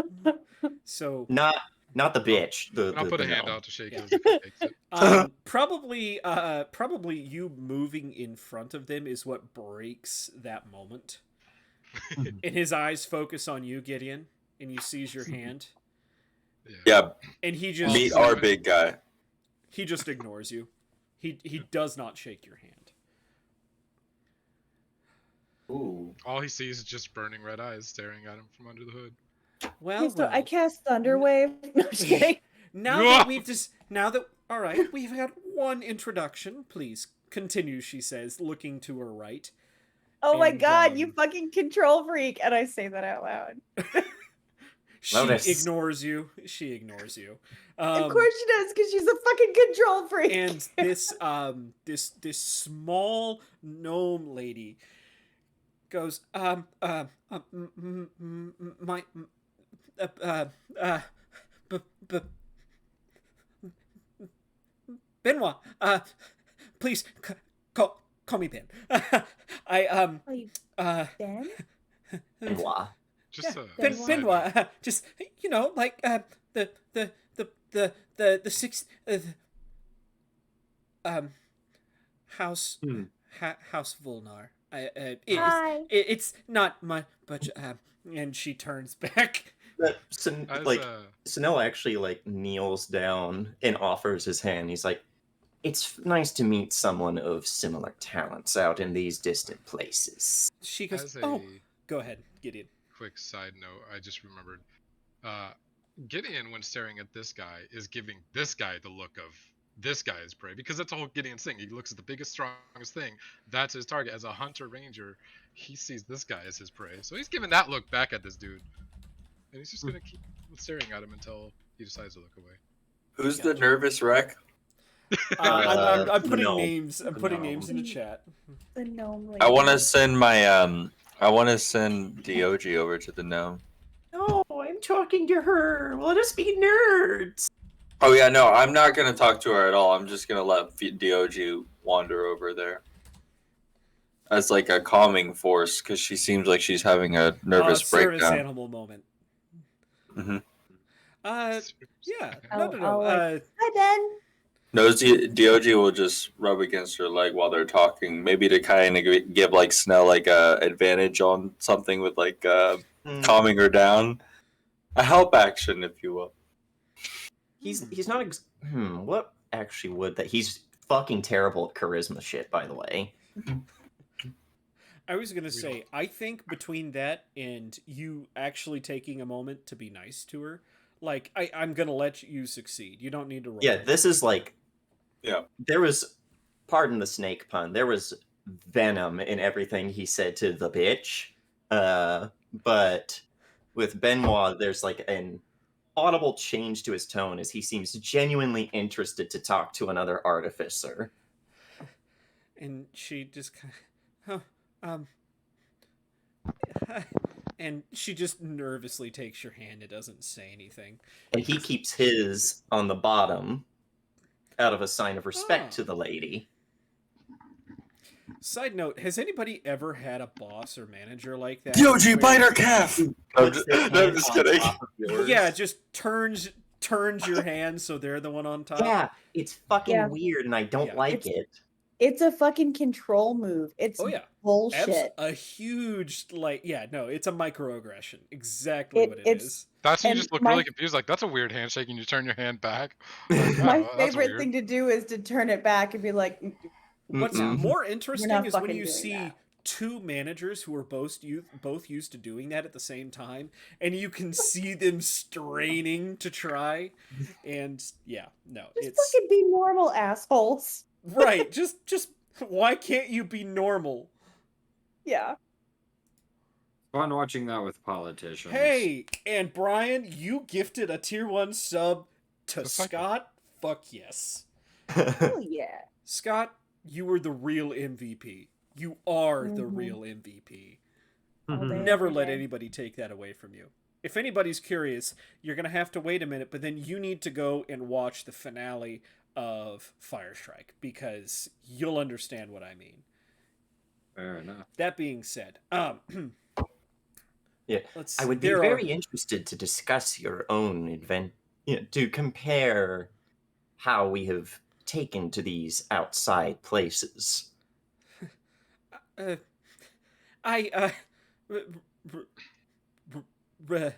So, Not the bitch. And I'll put a hand gnome. out to shake Yeah. his if he takes it. probably you moving in front of them is what breaks that moment. And his eyes focus on you, Gideon, and you seize your hand, Yeah, and he just meet our big guy. he just ignores you. He does not shake your hand. Ooh. All he sees is just burning red eyes staring at him from under the hood. Well, Okay, so I well. cast Thunderwave. No, I'm just kidding. Now that all right, we've had one introduction. Please continue, she says, looking to her right. Oh my And, god, you fucking control freak! And I say that out loud. She Lotus. ignores you. She ignores you. Of course she does, because she's a fucking control freak. And this small gnome lady goes, Benoit, please call me Ben. Oh, you Ben? Benoit. Just Yeah, a Benoit. side note. Benoit, just like the sixth house house Volnar. Hi. It's not my but and she turns back. But As, like Sonella actually like kneels down and offers his hand. He's like, "It's nice to meet someone of similar talents out in these distant places." She goes, as a "Oh, go ahead, Gideon." quick side note, I just remembered. Gideon, when staring at this guy, is giving this guy the look of this guy is prey, because that's the whole Gideon's thing. He looks at the biggest, strongest thing. That's his target. As a hunter ranger, he sees this guy as his prey. So he's giving that look back at this dude. And he's just gonna keep staring at him until he decides to look away. Who's the nervous wreck? I'm putting No. names. I'm putting No. names in the chat. The gnome lady. I want to send my I want to send Dog over to the gnome. No, I'm talking to her. Let us be nerds. Oh yeah, no, I'm not gonna talk to her at all. I'm just gonna let Dog wander over there as like a calming force, because she seems like she's having a nervous Service breakdown. animal moment. Mhm. Yeah. I'll- No. I'll, like- Hi, Ben. No, Dog will just rub against her leg while they're talking, maybe to kind of give like Snell like a advantage on something with like calming her down, a help action, if you will. He's not. What actually would that? He's fucking terrible at charisma shit, by the way. I was gonna say, I think between that and you actually taking a moment to be nice to her, like I'm gonna let you succeed. You don't need to roll. Yeah, this is like. Yeah. There was, pardon the snake pun. There was venom in everything he said to the bitch. But with Benoit, there's like an audible change to his tone as he seems genuinely interested to talk to another artificer. And she just kind of, and she just nervously takes your hand. It doesn't say anything. And he keeps his on the bottom out of a sign of respect to the lady. Side note: has anybody ever had a boss or manager like that? Dog, where- bite her calf! I'm Puts just, their no, I'm hand just on kidding. top of yours. Yeah, just turns your hand so they're the one on top. Yeah, it's fucking Yeah. weird, and I don't Yeah. like it. It's a fucking control move. It's Oh yeah. bullshit. A huge it's a microaggression. Exactly what it it's- is. That's when you And just look my- really confused, like, that's a weird handshake, and you turn your hand back. Like, My oh, that's favorite weird. thing to do is to turn it back and be like, What's Mm-mm. more interesting not is when fucking you doing see that. two managers who are both used to doing that at the same time, and you can see them straining to try. And yeah, no, just it's fucking be normal, assholes. right. Just why can't you be normal? Yeah. Fun watching that with politicians. Hey, and Brian, you gifted a tier 1 sub to Just like it. Scott. Fuck yes. Oh yeah. Scott, you were the real MVP. You are the Mhm. real MVP. all day. Never every let day. anybody take that away from you. If anybody's curious, you're gonna have to wait a minute, but then you need to go and watch the finale of Fire Strike because you'll understand what I mean. Fair enough. That being said, Yeah, let's. I would be there very are, interested to discuss your own to compare how we have taken to these outside places. uh, I r- r- r-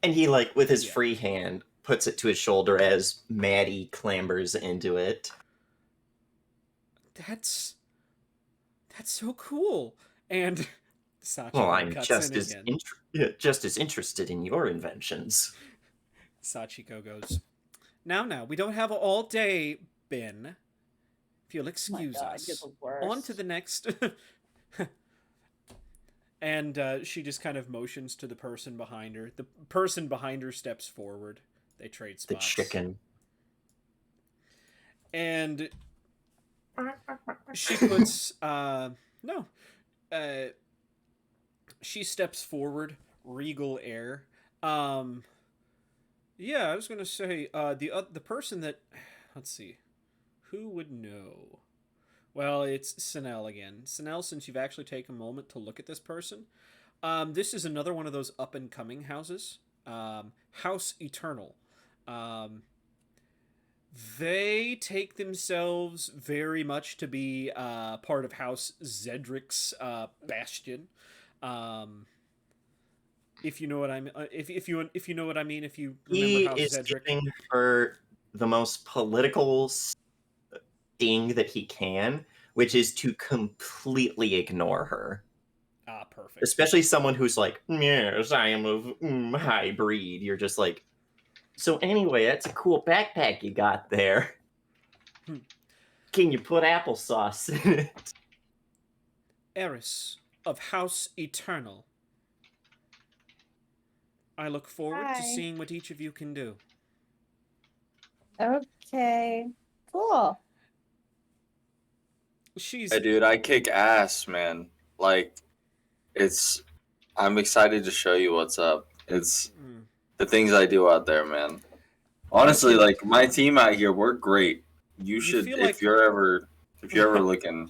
And he, like, with his Yeah. free hand, puts it to his shoulder as Maddie clambers into it. that's so cool. And Sachiko Well, I'm cuts just in as again. just as interested in your inventions. Sachiko goes, now, we don't have all day, Ben. If you'll Oh my excuse God, us. you're the worst. On to the next. And she just kind of motions to the person behind her. The person behind her steps forward. They trade The spots. chicken. And she puts she steps forward, regal air. Yeah, I was gonna say the person that, let's see, who would know? Well, it's Sinel again. Sinel, since you've actually taken a moment to look at this person, this is another one of those up and coming houses. House Eternal. They take themselves very much to be part of House Zedric's bastion. If you know what I mean, if you know what I mean, if you remember He House is Zedric. giving her the most political sting that he can, which is to completely ignore her. Ah, perfect. Especially someone who's like, yes, I am of high breed. You're just like, so anyway, that's a cool backpack you got there. Can you put applesauce in it? Eris of House Eternal. I look forward to Hi. seeing what each of you can do. Okay. Cool. She's Hey, dude, I kick ass, man. Like, I'm excited to show you what's up. It's the things I do out there, man. Honestly, feel- like my team out here, we're great. You should, feel if like- you're ever looking.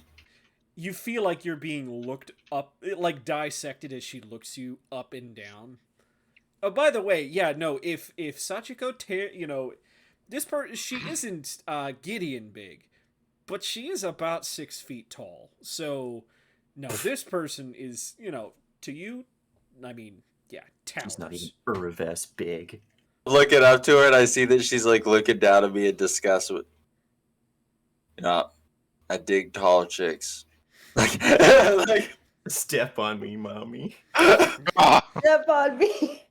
you feel like you're being looked up, like dissected as she looks you up and down. Oh, by the way, yeah, no, if Sachiko, she isn't Gideon big, but she is about 6 feet tall. So, no, this person is, to you, I mean, yeah, towers. He's not even Urves big. Looking up to her, and I see that she's like looking down at me in disgust. With, I dig tall chicks. Like, Step on me, mommy. Ah! Step on me.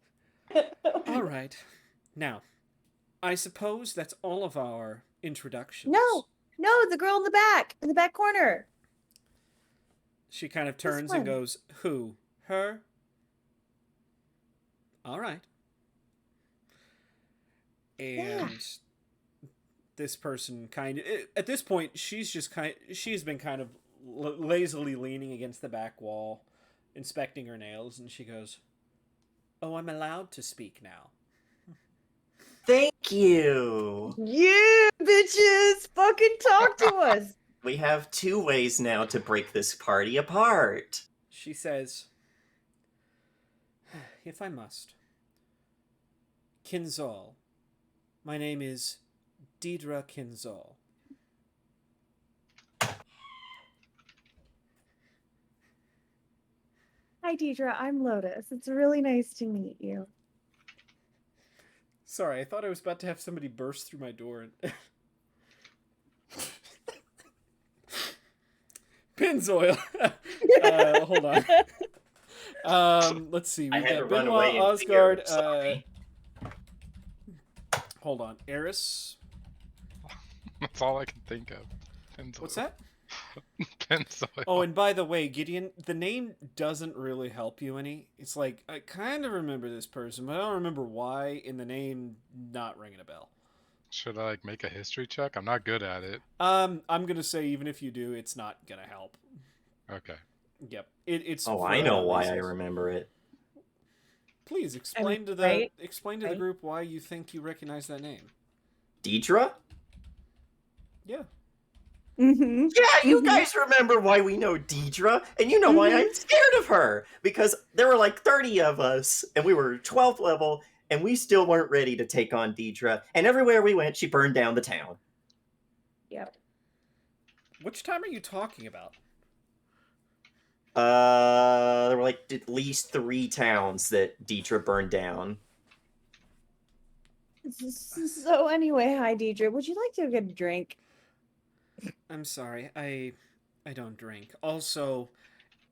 All right. Now, I suppose that's all of our introductions. No, the girl in the back corner. She kind of turns and one. goes, who? Her? All right. And this person at this point, she's been kind of lazily leaning against the back wall, inspecting her nails, and she goes, oh, I'm allowed to speak now. Thank you. Yeah, bitches, fucking talk to us. We have 2 ways now to break this party apart. She says, if I must. Kinzal. My name is Deidre Kinzal. Hi, Deidre. I'm Lotus. It's really nice to meet you. Sorry, I thought I was about to have somebody burst through my door. And Pennzoil. Hold on. Let's see. I We've had to got run Benoit, away and Osgard. figure, sorry. Hold on. Eris. That's all I can think of. Pennzoil. What's that? Pennzoil. Oh, and by the way, Gideon, the name doesn't really help you any. It's like, I kind of remember this person, but I don't remember why in the name not ringing a bell. Should I make a history check? I'm not good at it. I'm going to say even if you do, it's not going to help. Okay. Yep. It's Oh, for I know other why I reasons. remember it. Please explain to the right, explain to the right. group why you think you recognize that name. Deidre? Yeah. Mm-hmm. Yeah, you Mhm. guys remember why we know Deidre, and you know why I'm Mhm. scared of her. Because there were like 30 of us, and we were 12th level, and we still weren't ready to take on Deidre. And everywhere we went, she burned down the town. Yep. Which time are you talking about? There were like at least 3 towns that Deidre burned down. So anyway, hi Deidre. Would you like to get a drink? I'm sorry. I don't drink. Also,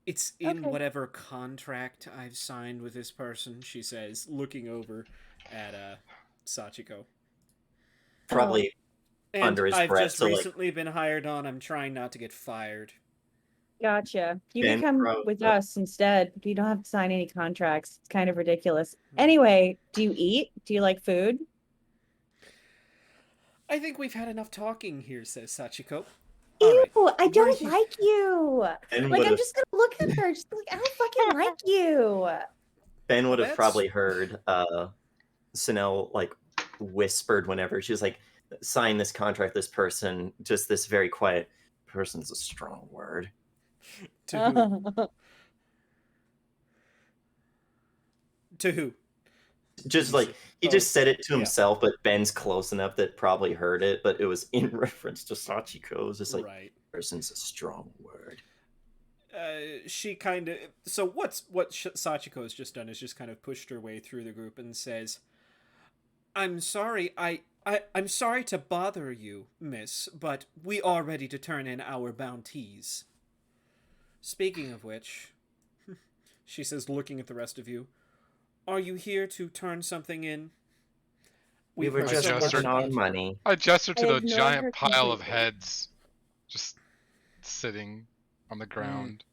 it's in Okay. whatever contract I've signed with this person, she says, looking over at Sachiko. Probably And under his I've breath. just So like recently been hired on. I'm trying not to get fired. Gotcha. You Ben can come Pro- with us instead. You don't have to sign any contracts. It's kind of ridiculous. Anyway, do you eat? Do you like food? I think we've had enough talking here, says Sachiko. Ew, All right. I We're don't he- like you. Ben Like, would I'm have just gonna look at her. Just like, I don't fucking like you. Ben would have That's- probably heard Sinel like whispered whenever she was like, sign this contract, this person, just this very quiet person's a strong word. To who? To who? Just He like said- he oh, just said it to yeah. himself, but Ben's close enough that probably heard it, but it was in reference to Sachiko. It was just like Right. person's a strong word. She kind of so what Sachiko has just done is just kind of pushed her way through the group and says, "I'm sorry, I'm sorry to bother you, miss, but we are ready to turn in our bounties. Speaking of which," she says, looking at the rest of you, "are you here to turn something in? We We've were heard just so much working about our you." money. I gesture to I the ignored giant her pile of completely. heads just sitting on the ground.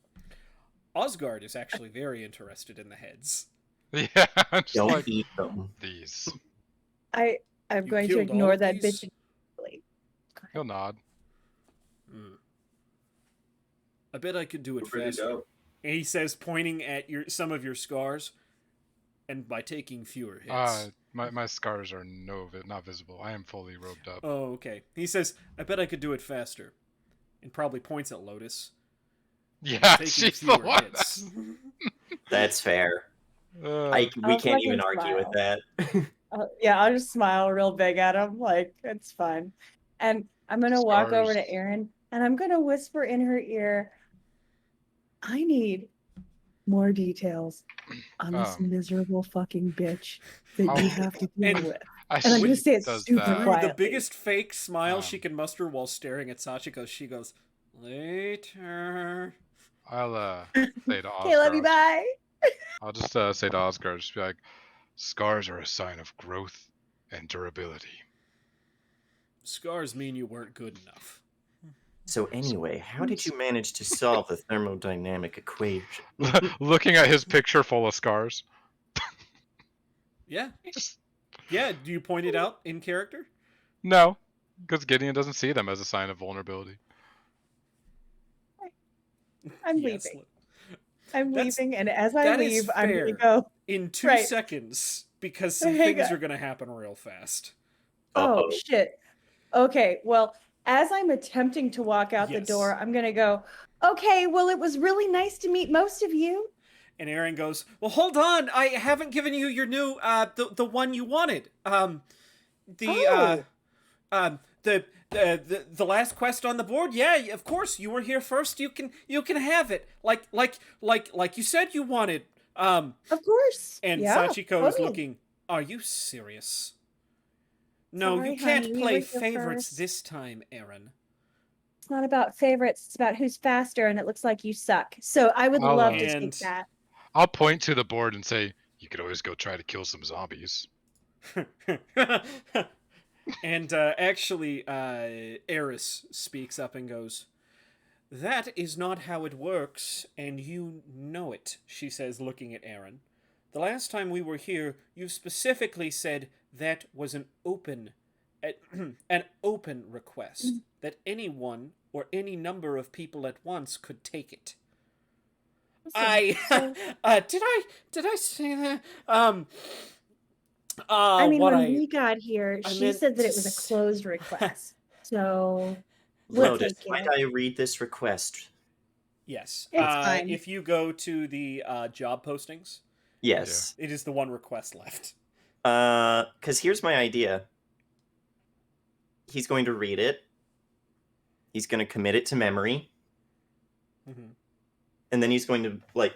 Osgard is actually very interested in the heads. Yeah, I'm just Don't like eat them. these. I'm You going to killed all ignore of that these? bitch. immediately. He'll nod. I bet I could do it Pretty faster. dope. And he says, pointing at some of your scars, and by taking fewer hits. My scars are not visible. I am fully robed up. Oh, okay. He says, I bet I could do it faster. And probably points at Lotus. Yeah, Taking she's the fewer one. hits. That's fair. Uh, We I'll can't even fucking argue with smile. that. Yeah, I'll just smile real big at him, like it's fine. And I'm gonna walk over to Scars. Erin and I'm gonna whisper in her ear, I need more details on this miserable fucking bitch that I'll- you have to deal And- with. As And I'm she gonna say it does super that, quiet. The quietly. biggest fake smile she Um, can muster while staring at Sachiko, she goes, later. I'll say to Okay, love you, Oscar. bye. I'll just say to Oscar, just be like, scars are a sign of growth and durability. Scars mean you weren't good enough. So anyway, how did you manage to solve the thermodynamic equation? Looking at his picture full of scars. Yeah. Yeah, do you point it out in character? No, because Gideon doesn't see them as a sign of vulnerability. I'm Yes. leaving. I'm That's- leaving, and as I that is leave, I'm fair. gonna go. In 2 Right. seconds, because some Hang things on. are going to happen real fast. Oh Uh-oh. shit. Okay, well, as I'm attempting to walk out the Yes. door, I'm gonna go, okay, well, it was really nice to meet most of you. And Aaron goes, well, hold on. I haven't given you your new, the one you wanted. The last quest on the board. Yeah, of course. You were here first. You can have it. Like you said you wanted. Of course. And Yeah, Sachiko is totally. looking, are you serious? No, Sorry, you can't honey, we play were here favorites first. this time, Aaron. It's not about favorites, it's about who's faster, and it looks like you suck. So I would I'll, love uh, to And- take that. I'll point to the board and say, you could always go try to kill some zombies. And actually, Eris speaks up and goes, that is not how it works, and you know it, she says, looking at Aaron. The last time we were here, you specifically said that was an open request, that anyone or any number of people at once could take it. I So- did I say that? I mean, what when I we got here, I she meant said that to it was a s- closed request. So we'll Lotus, take might it. I read this request? yes. It's fine. If you go to the job postings, Yes. it is the one request left. Because here's my idea. He's going to read it. He's going to commit it to memory, Mhm. and then he's going to like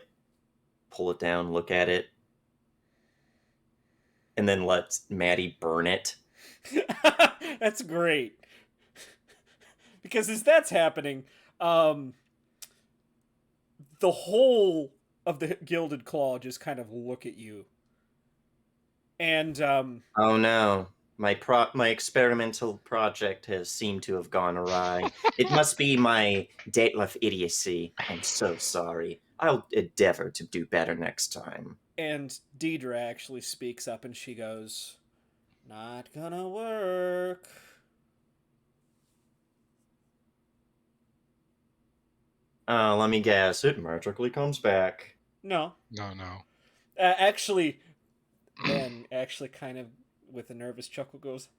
pull it down, look at it, and then let Maddie burn it. That's great. Because as that's happening, the whole of the Gilded Claw just kind of look at you. And Oh no. My experimental project has seemed to have gone awry. It must be my date of idiocy. I'm so sorry. I'll endeavor to do better next time. and Deidre actually speaks up and she goes, "Not gonna work." Let me guess. It magically comes back. No. No, no. Actually, Ben actually kind of with a nervous chuckle goes,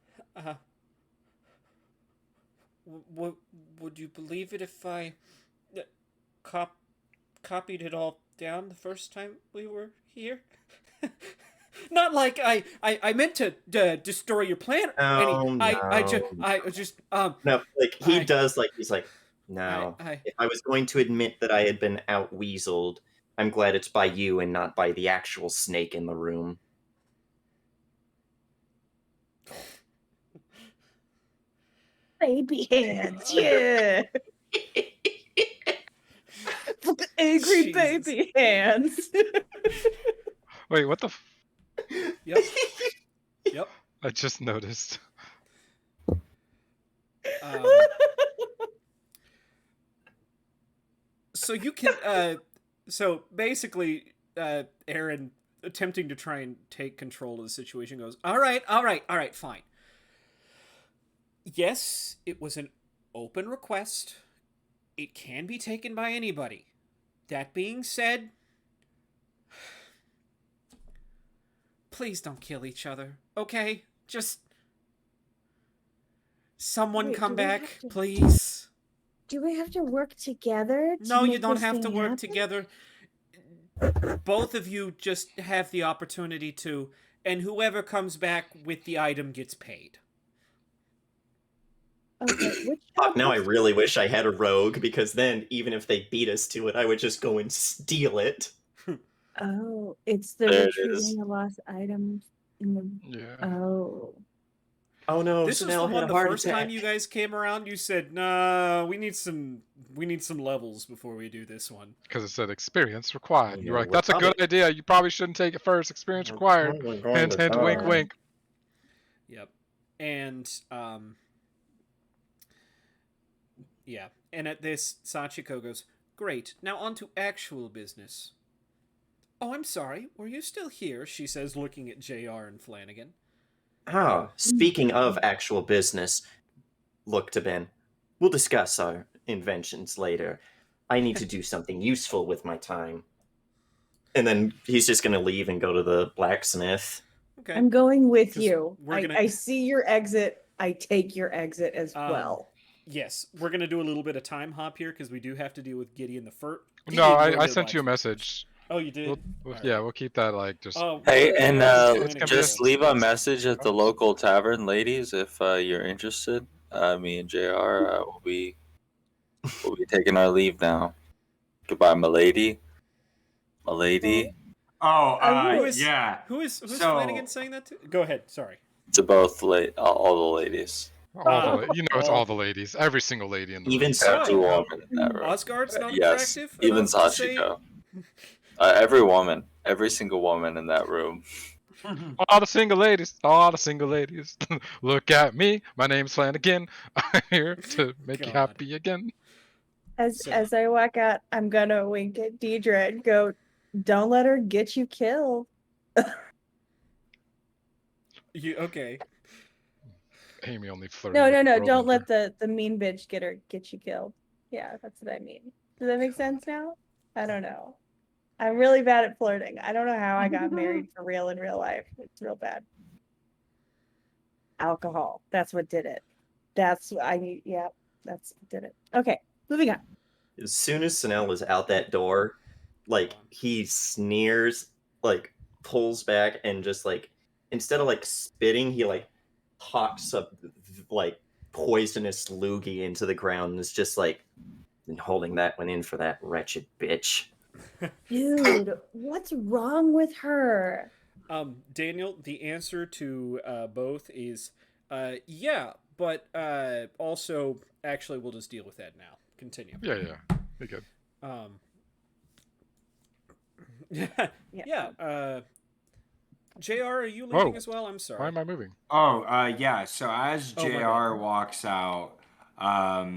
would you believe it if I copied it all down the first time we were here? Not like I meant to destroy your plan. Oh, no. I just No, like he I- does. Like he's like, no. If I was going to admit that I had been outweaseled, I'm glad it's by you and not by the actual snake in the room. Baby hands, yeah. Fucking angry Jesus. baby hands. Wait, what the? Yep. Yep. I just noticed. So you can so basically Aaron attempting to try and take control of the situation goes, all right, fine. Yes, it was an open request. It can be taken by anybody. That being said, please don't kill each other, okay? Just someone Wait, come do we back, have to- please. Do we have to work together? To No, you make don't this have to thing work happen? together. Both of you just have the opportunity to, and whoever comes back with the item gets paid. Okay, which Fuck, now I job really wish I had a rogue, because then, even if they beat us to it, I would just go and steal it. Oh, it's the There it retrieving is. the lost items in the. Yeah. Oh, Oh no, This was the Zanelle had one a the heart first attack. time you guys came around. You said, "Nah, we need some levels before we do this one." Because it said experience required. Yeah, You're like, we're that's a good probably- idea. You probably shouldn't take it first. Experience We're required. probably going Hint, to hint, wink, die. wink. Yep. And yeah. And at this, Sachiko goes, "Great. Now on to actual business." "Oh, I'm sorry. Were you still here?" she says, looking at JR and Flanagan. Ah, speaking of actual business, look to Ben. We'll discuss our inventions later. I need to do something useful with my time. And then he's just going to leave and go to the blacksmith. Okay. I'm going with 'Cause you. we're gonna- I see your exit. I take your exit as Um, well. Yes, we're gonna do a little bit of time hop here because we do have to deal with Gideon the first. No, I sent you a message. Oh, you did. Yeah, we'll keep that like just. Oh, Hey, we're and gonna be just good. leave a message at the local tavern, ladies, if you're interested. Me and JR will be taking our leave now. Goodbye, milady. Milady. Oh, Who is yeah. who's So- Flanagan saying that to? Go ahead. Sorry. To both all the ladies. You know, it's all the ladies. Every single lady in the Even room. Every Oh. woman in that room. Osgard's not Yes, attractive. even enough to say- Sachiko. Every woman, every single woman in that room. All the single ladies. All the single ladies. Look at me. My name's Flanagan. I'm here to make you God. happy again. As So- I walk out, I'm gonna wink at Deidre and go, "Don't let her get you killed." You okay? Amy only flirting. No, with no, the no! girl Don't hunter. let the mean bitch get you killed. Yeah, that's what I mean. Does that make sense now? I don't know. I'm really bad at flirting. I don't know how I got married for real in real life. It's real bad. Alcohol. That's what did it. That's what I need. Yeah, that's what did it. Okay, moving on. As soon as Sunel is out that door, like he sneers, like pulls back, and just like instead of like spitting, he like hawks up like poisonous loogie into the ground and is just like and holding that one in for that wretched bitch. Dude, what's wrong with her? Daniel, the answer to both is yeah, but also actually we'll just deal with that now. Continue. Yeah. Be good. Yeah. JR, are you leaving as well? I'm sorry. Why am I moving? Oh, yeah. So as Oh, my JR bad. walks out,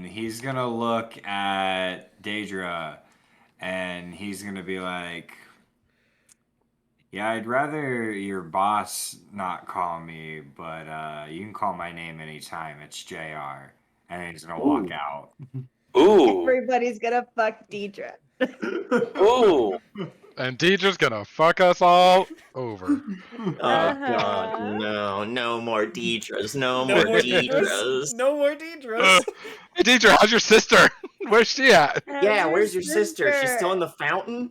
he's gonna look at Daedra, and he's gonna be like, "Yeah, I'd rather your boss not call me, but you can call my name anytime. It's JR." And then he's gonna walk out. Ooh. Everybody's gonna fuck Deidre. Ooh. And Deidre's gonna fuck us all over. Oh God, no more Deidras, no more Deidras. No more Deidras. Hey Deidre, how's your sister? Where's she at? Yeah, where's your sister? She's still in the fountain?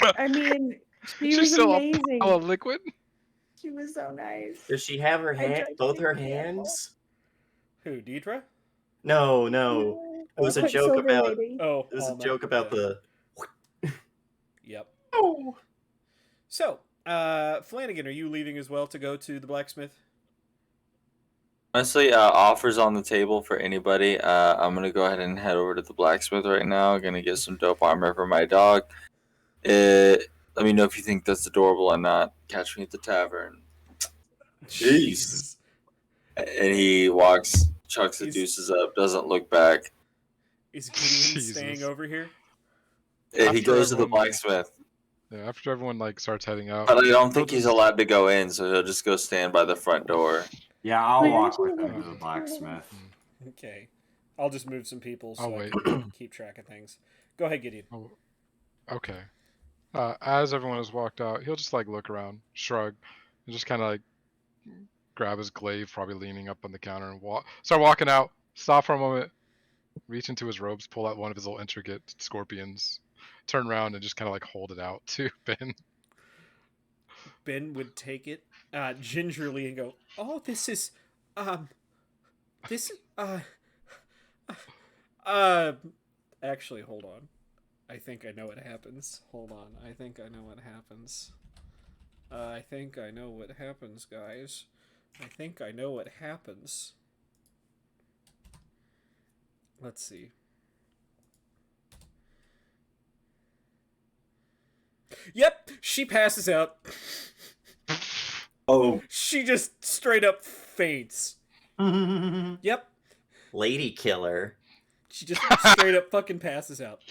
I mean, she She's was still amazing. a pile of liquid. She was so nice. Does she have her I hand, tried both to her be careful. hands? Who, Deidre? No. It was a joke Quicksilver about. lady. Oh, It was a Alma, joke about yeah. the. Yep. Oh. So, Flanagan, are you leaving as well to go to the blacksmith? Honestly, offers on the table for anybody. I'm gonna go ahead and head over to the blacksmith right now. Gonna get some dope armor for my dog. Let me know if you think that's adorable or not. Catch me at the tavern. Jeez. And he walks, chucks the deuces up, doesn't look back. Is Gideon Jesus. staying over here? And he After goes to the everyone- blacksmith. Yeah, after everyone like starts heading out. But I don't think he'll he's just- allowed to go in, so he'll just go stand by the front door. Yeah, I'll Wait, walk aren't with you him to the blacksmith. Okay. I'll just move some people so I'll I wait. can keep track of things. Go ahead, Gideon. Oh, okay. As everyone has walked out, he'll just like look around, shrug, and just kind of like grab his glaive, probably leaning up on the counter, and start walking out. Stop for a moment, reach into his robes, pull out one of his little intricate scorpions, turn around, and just kind of like hold it out to Ben. Ben would take it gingerly and go, "Oh, this is, actually, hold on. I think I know what happens. Hold on. I think I know what happens. I think I know what happens, guys. I think I know what happens. Let's see. Yep, she passes out. Oh, She just straight up faints. Yep, lady killer. she just straight up fucking passes out.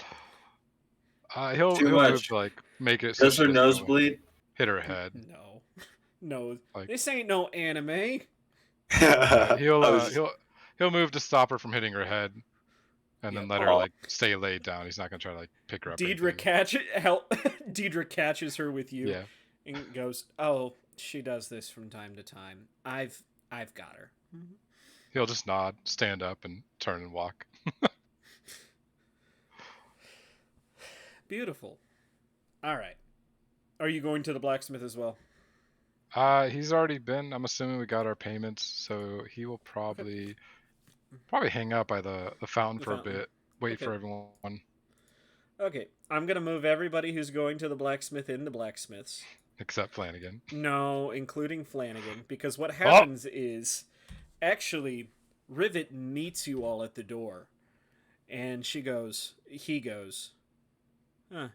He'll Too move much. to like make it so Does she her doesn't nose go in. bleed? Hit her head. No, Like- this ain't no anime. He'll move to stop her from hitting her head, and then Yeah. let her like stay laid down. He's not gonna try to like pick her up. or Deidre anything. Deidre catches her with you Yeah. and goes, "Oh, she does this from time to time. I've got her." He'll just nod, stand up, and turn and walk. Beautiful. All right. Are you going to the blacksmith as well? He's already been. I'm assuming we got our payments, so he will probably hang out by the fountain The for fountain. a bit, wait Okay. for everyone, Okay, I'm gonna move everybody who's going to the blacksmith in the blacksmiths. except Flanagan. No, including Flanagan, because what happens is, actually, Rivet meets you all at the door, and he goes, "Huh.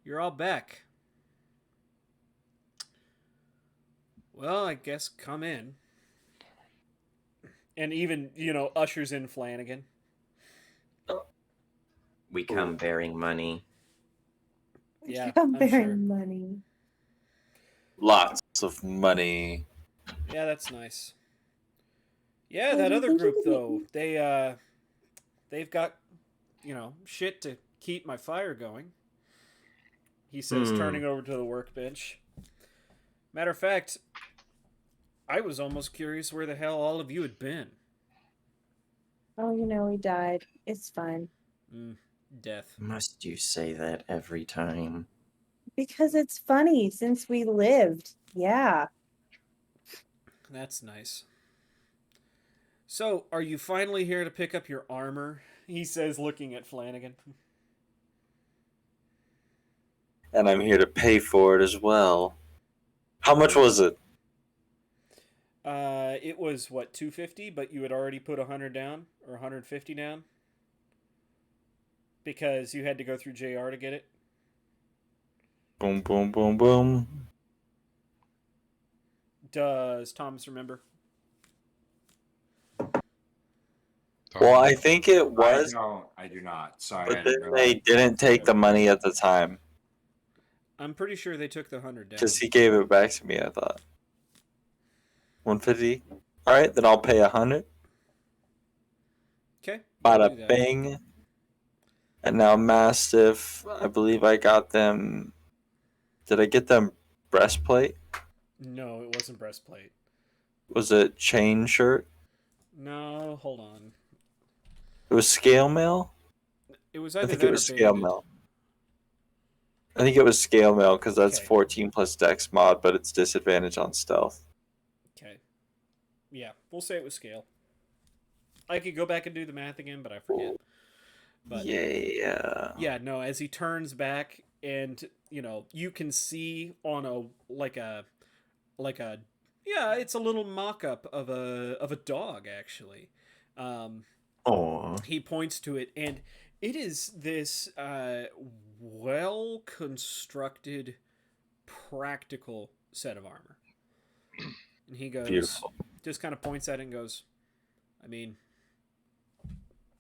You're all back. Well, I guess come in." And even, ushers in Flanagan. We come bearing money. Yeah, I'm I'm bearing sure. money. Lots of money. Yeah, that's nice. Yeah, Well, that do you other think you group could though, they've got, shit to keep my fire going. He says, turning over to the workbench. Matter of fact, I was almost curious where the hell all of you had been. Oh, he died. It's fine. Death. Must you say that every time? Because it's funny since we lived. Yeah. That's nice. So, are you finally here to pick up your armor? He says, looking at Flanagan. And I'm here to pay for it as well. How much was it? It was what, 250, but you had already put 100 down or 150 down because you had to go through JR to get it. Boom, boom, boom, boom. Does Thomas remember? Well, I think it was, I do not. Sorry. but I then didn't they realize. didn't take the money at the time I'm pretty sure they took the 100 down. because he gave it back to me. I thought 150. All right, then I'll pay 100. Okay. Bada bing. And now Mastiff. I believe I got them. Did I get them breastplate? No, it wasn't breastplate. Was it chain shirt? No, hold on. It was scale mail. It was I either think that it was or scale banded. mail. I think it was scale mail because that's Okay. 14 plus dex mod, but it's disadvantage on stealth. Okay. Yeah, we'll say it was scale. I could go back and do the math again, but I forget. But Yeah. yeah, no, as he turns back and, you can see on yeah, it's a little mock-up of a dog actually. He points to it and it is this well-constructed practical set of armor. And he goes, Beautiful. just kind of points at it and goes, I mean,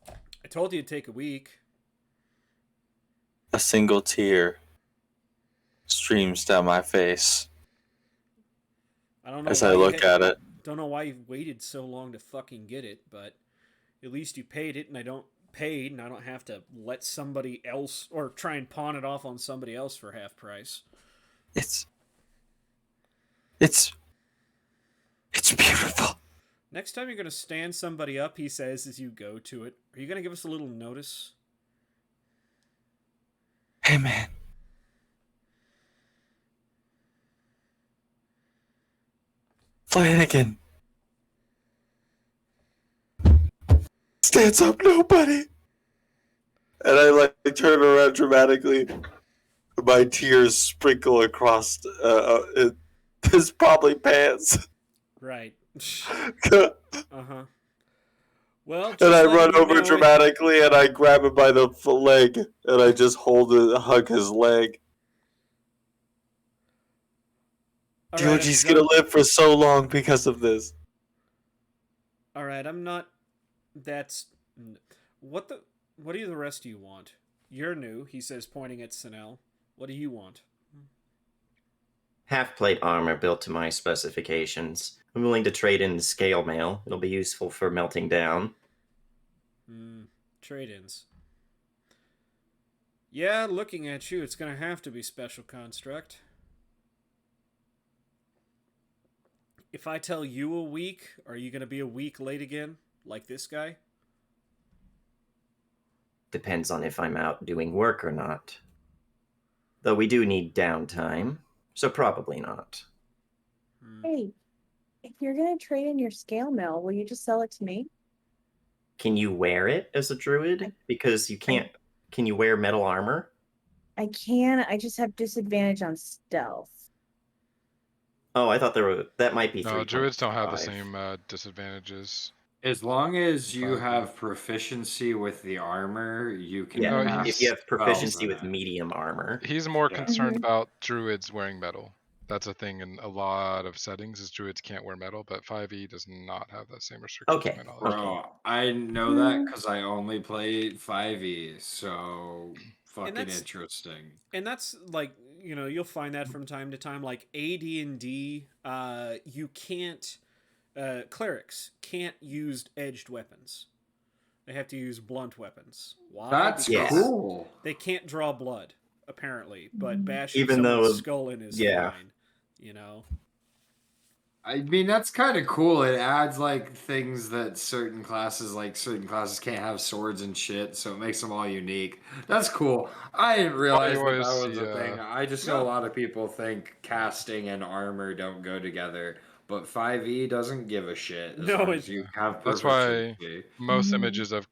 I told you it'd take a week. A single tear streams down my face I don't know as why I you look at it. Don't know why you've waited so long to fucking get it, but at least you paid it, and I don't have to let somebody else or try and pawn it off on somebody else for half price. It's beautiful. Next time you're gonna stand somebody up, he says as you go to it. Are you gonna give us a little notice? Hey man. Flanagan. Stands up, nobody. And I turn around dramatically. My tears sprinkle across his probably pants. Right. And Well, I run over dramatically and I grab him by the leg and I just hug his leg. Georgie's gonna live for so long because of this. All right, I'm not. That's what do the rest of you want? You're new, he says, pointing at Sinel. What do you want? Half-plate armor built to my specifications. I'm willing to trade in the scale mail. It'll be useful for melting down. Trade-ins. Yeah, looking at you, it's gonna have to be special construct. If I tell you a week, are you gonna be a week late again, like this guy? Depends on if I'm out doing work or not. Though we do need downtime, so probably not. Hey, if you're gonna trade in your scale mail, will you just sell it to me? Can you wear it as a druid? Because you can't. Can you wear metal armor? I can. I just have disadvantage on stealth. Oh, I thought that might be 3. No, druids don't have the same disadvantages. As long as you have proficiency with the armor, you can. Yeah, if you have proficiency with that. medium armor. He's more Yeah. concerned about druids wearing metal. That's a thing in a lot of settings, is druids can't wear metal, but 5e does not have that same restriction. Okay. To my knowledge. Bro, I know that because I only played 5e, so fucking interesting. And that's you'll find that from time to time. Like AD&D, you can't. Clerics can't use edged weapons. They have to use blunt weapons. Why? That's Yeah. cool. They can't draw blood, apparently, but bashing Even someone's though- skull in is yeah. fine. You know? I mean, that's kind of cool. It adds like things that certain classes can't have swords and shit, so it makes them all unique. That's cool. I didn't realize that always was see, a thing. I just know No. a lot of people think casting and armor don't go together, but 5e doesn't give a shit as No, long it- as you have That's why proficiency. most Mhm. images of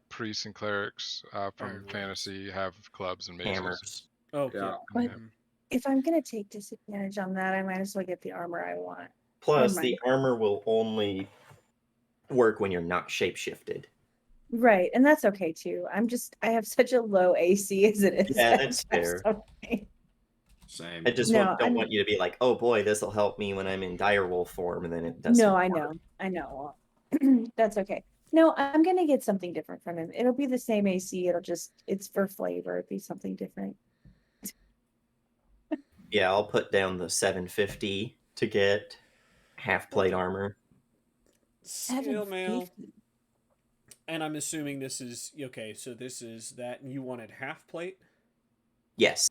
priests and clerics from Iron Wills. fantasy have clubs and maces. Hammers. Okay. Yeah. But Mhm. if I'm gonna take disadvantage on that, I might as well get the armor I want. Plus, Never the armor will only work when you're not shapeshifted. Right, and that's okay too. I have such a low AC as it is. Yeah, that's fair. Okay. Same. I just No, don't want you to be like, oh boy, this will help me when I'm in direwolf form, and then it doesn't. No, I know. That's okay. No, I'm gonna get something different from him. It'll be the same AC. It's for flavor. It'll be something different. Yeah, I'll put down the 750 to get half plate armor. Scale mail. 750. And I'm assuming this is okay. So this is that, and you wanted half plate. Yes.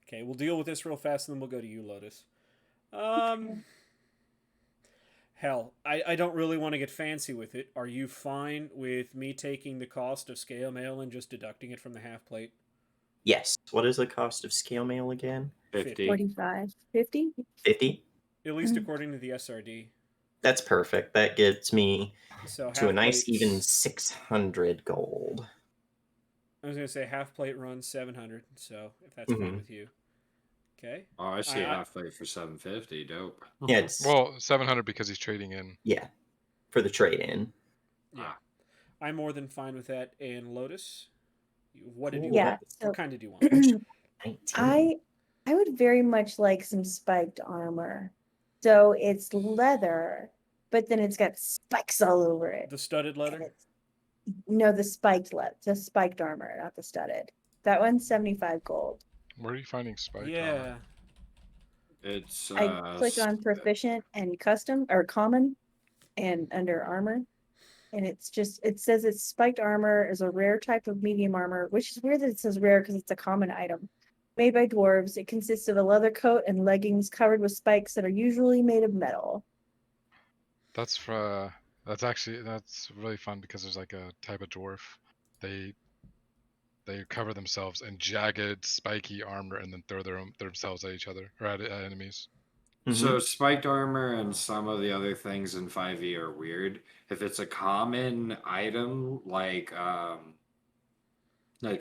Okay, we'll deal with this real fast, and then we'll go to you, Lotus. Hell, I don't really want to get fancy with it. Are you fine with me taking the cost of scale mail and just deducting it from the half plate? Yes. What is the cost of scale mail again? 50. 45, 50. 50? At least Mhm. according to the SRD. That's perfect. That gets me So to a half nice plates- even 600 gold. I was gonna say half plate runs 700. So if that's fine Mhm. with you, okay. Oh, I see a I- half plate for 750. Dope. Yeah, it's Well, 700 because he's trading in. yeah, for the trade-in. Yeah, I'm more than fine with that. And Lotus, what did you Cool. Yeah. want? So What kind did you want? 19. I would very much like some spiked armor. So it's leather, but then it's got spikes all over it. The studded And leather. no, the spiked armor, not the studded. That one's 75 gold. Where are you finding spiked Yeah. armor? It's I click on proficient and custom or common and under armor. And it says it's spiked armor is a rare type of medium armor, which is weird that it says rare because it's a common item. Made by dwarves, it consists of a leather coat and leggings covered with spikes that are usually made of metal. That's really fun because there's like a type of dwarf. They cover themselves in jagged, spiky armor and then throw themselves at each other or at enemies. So spiked armor and some of the other things in 5e are weird. If it's a common item like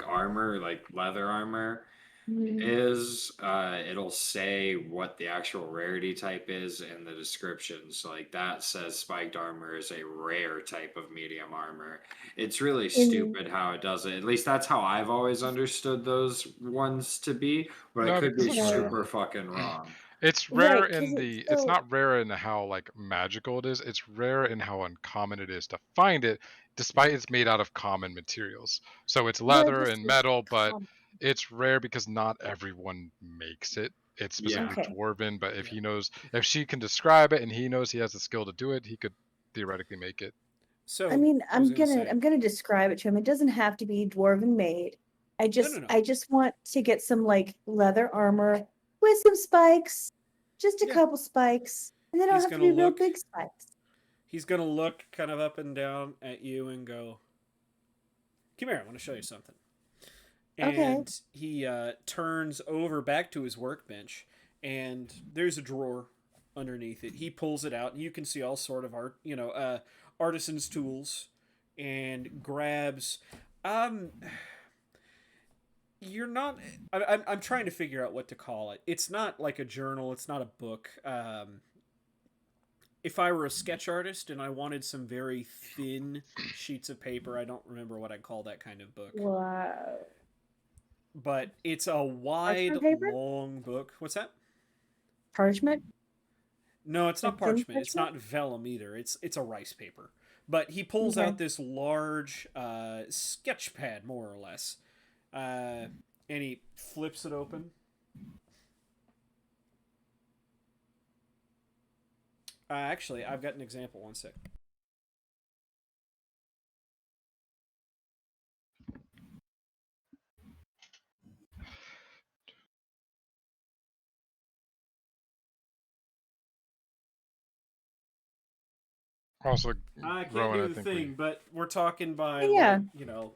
armor, like leather armor, it'll say what the actual rarity type is in the description. So like that says spiked armor is a rare type of medium armor. It's really stupid how it does it. At least that's how I've always understood those ones to be, but I No, could be because, super fucking wrong. It's rare Right, 'cause in it's it's so- not rare in how like magical it is. It's rare in how uncommon it is to find it, despite it's made out of common materials. So it's Well, it leather just and is metal, but common. it's rare because not everyone makes it. It's Yeah. specifically Okay. dwarven, but if Yeah. he knows, if she can describe it and he knows he has the skill to do it, he could theoretically make it. So I mean, I was I'm gonna gonna say- I'm gonna describe it to him. It doesn't have to be dwarven made. I just want to get some like leather armor with some spikes, just a Yeah. couple spikes, and they don't He's have to gonna be real look- big spikes. He's gonna look kind of up and down at you and go, "Come here, I want to show you something." Okay. And he turns over back to his workbench, and there's a drawer underneath it. He pulls it out, and you can see all sort of artisan's tools, and grabs. You're not. I'm trying to figure out what to call it. It's not like a journal. It's not a book. If I were a sketch artist and I wanted some very thin sheets of paper, I don't remember what I'd call that kind of book. Wow. But it's a wide, Parchment paper? long book. What's that? Parchment? No, it's not Like thin parchment. It's not vellum either. It's a rice paper. But he pulls Okay. out this large sketch pad, more or less, and he flips it open. Actually, I've got an example. One sec. Also, I can't Rowan, do I the think thing, but we're talking by Yeah. like, you know,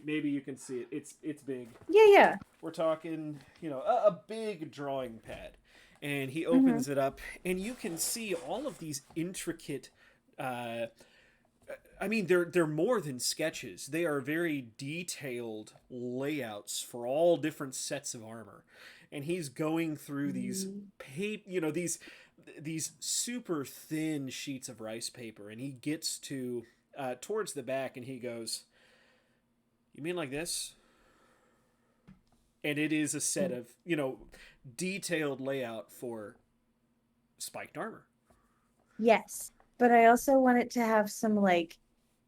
maybe you can see it. It's big. Yeah. We're talking, you know, a big drawing pad, and he Mm-hmm. opens it up, and you can see all of these intricate. I mean, they're more than sketches. They are very detailed layouts for all different sets of armor, and he's going through these you know, these super thin sheets of rice paper, and he gets to towards the back, and he goes, "You mean like this?" And it is a set of, you know, detailed layout for spiked armor. Yes, but I also want it to have some like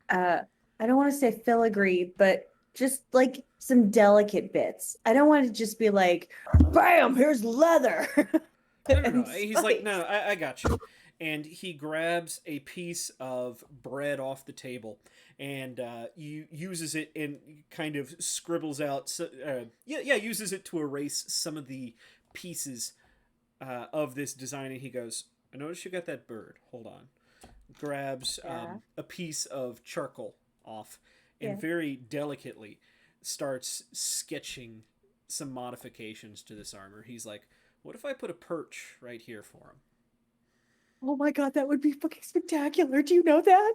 I don't want to say filigree, but just like some delicate bits. I don't want it to just be like, bam, here's leather. No. and He's like, spikes. no, I got you. And he grabs a piece of bread off the table and uses it and kind of scribbles out, uses it to erase some of the pieces of this design. And he goes, I noticed you got that bird. Hold on. Grabs Yeah. a piece of charcoal off and Yeah. very delicately starts sketching some modifications to this armor. He's like, what if I put a perch right here for him? Oh my god, that would be fucking spectacular. Do you know that?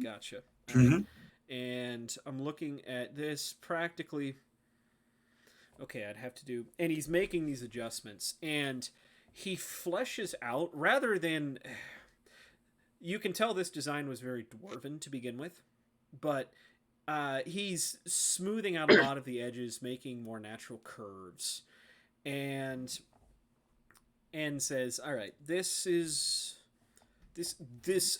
Gotcha. All right. And I'm looking at this practically. Okay, I'd have to do. And he's making these adjustments. And he fleshes out rather than. You can tell this design was very dwarven to begin with. But he's smoothing out a lot of the edges, making more natural curves. And says, all right, this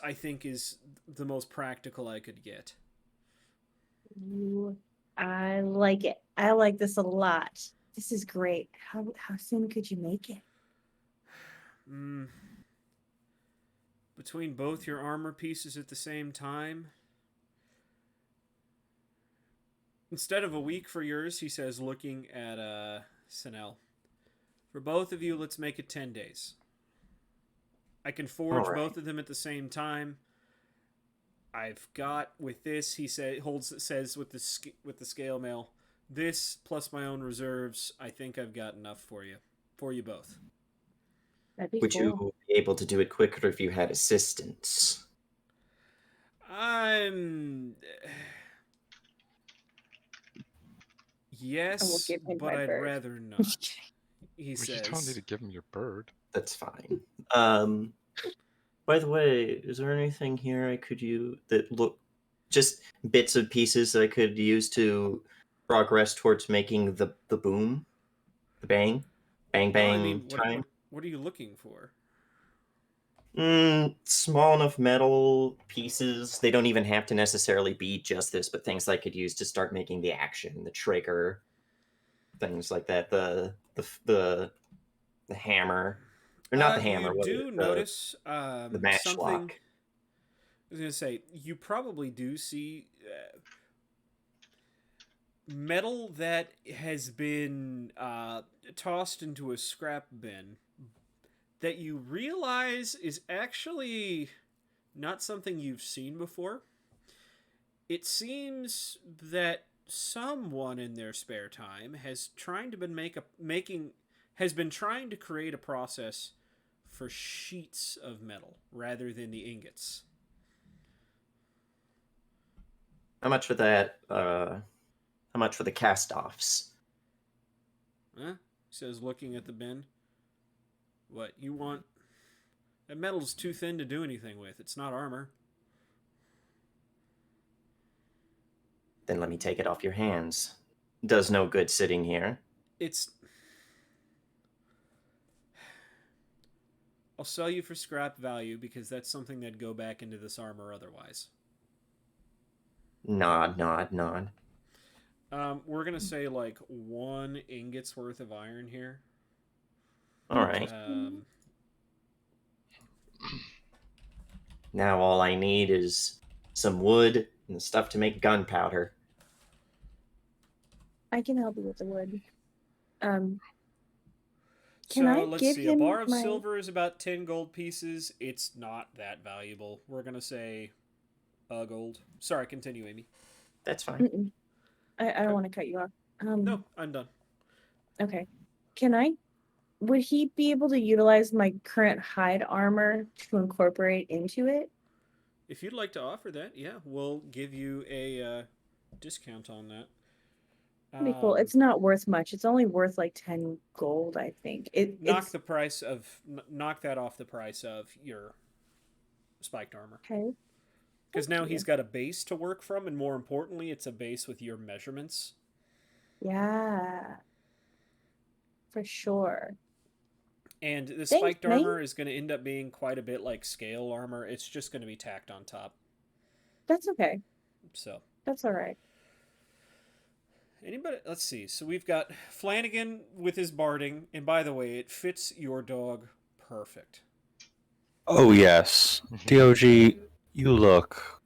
I think is the most practical I could get. Ooh, I like it. I like this a lot. This is great. How soon could you make it? Between both your armor pieces at the same time, instead of a week for yours, he says, looking at Sinel, for both of you, let's make it 10 days. I can forge both of them at the same time. I've got with this, he says with the scale mail, this plus my own reserves, I think I've got enough for you both. That'd be Would cool. you be able to do it quicker if you had assistance? Yes, give him but my I'd bird. rather not. He you says. just don't need to give him your bird. That's fine. By the way, is there anything here I could use that look just bits of pieces that I could use to progress towards making the boom, the bang, bang Well, I bang mean, time? what are you looking for? Small enough metal pieces. They don't even have to necessarily be just this, but things I could use to start making the action, the trigger, things like that. The hammer, or not the hammer. You What is do it? notice The something. matchlock. I was gonna say you probably do see metal that has been tossed into a scrap bin that you realize is actually not something you've seen before. It seems that someone in their spare time has been trying to create a process for sheets of metal rather than the ingots. How much for that? How much for the cast-offs? Huh? Says, looking at the bin. What, you want? That metal's too thin to do anything with. It's not armor. Then let me take it off your hands. Does no good sitting here. I'll sell you for scrap value because that's something that'd go back into this armor otherwise. Nod, nod, nod. We're gonna say like 1 ingot's worth of iron here. All right. Now all I need is some wood and the stuff to make gunpowder. I can help you with the wood. Can So I let's give see. A him bar of my- silver is about 10 gold pieces. It's not that valuable. We're going to say gold. Sorry, continue, Amy. That's fine. Mm-mm. I don't want to cut you off. No, I'm done. Okay. Can I? Would he be able to utilize my current hide armor to incorporate into it? If you'd like to offer that, yeah, we'll give you a discount on that. That'd be cool. It's not worth much. It's only worth like 10 gold, I think. Knock that off the price of your spiked armor. Okay. Because Thank now you. he's got a base to work from, and more importantly, it's a base with your measurements. Yeah. For sure. And the Thanks, spiked mate. armor is going to end up being quite a bit like scale armor. It's just going to be tacked on top. That's okay. So, That's all right. anybody? Let's see. So we've got Flanagan with his barding, and by the way, it fits your dog perfect. Oh yes, Dog, you look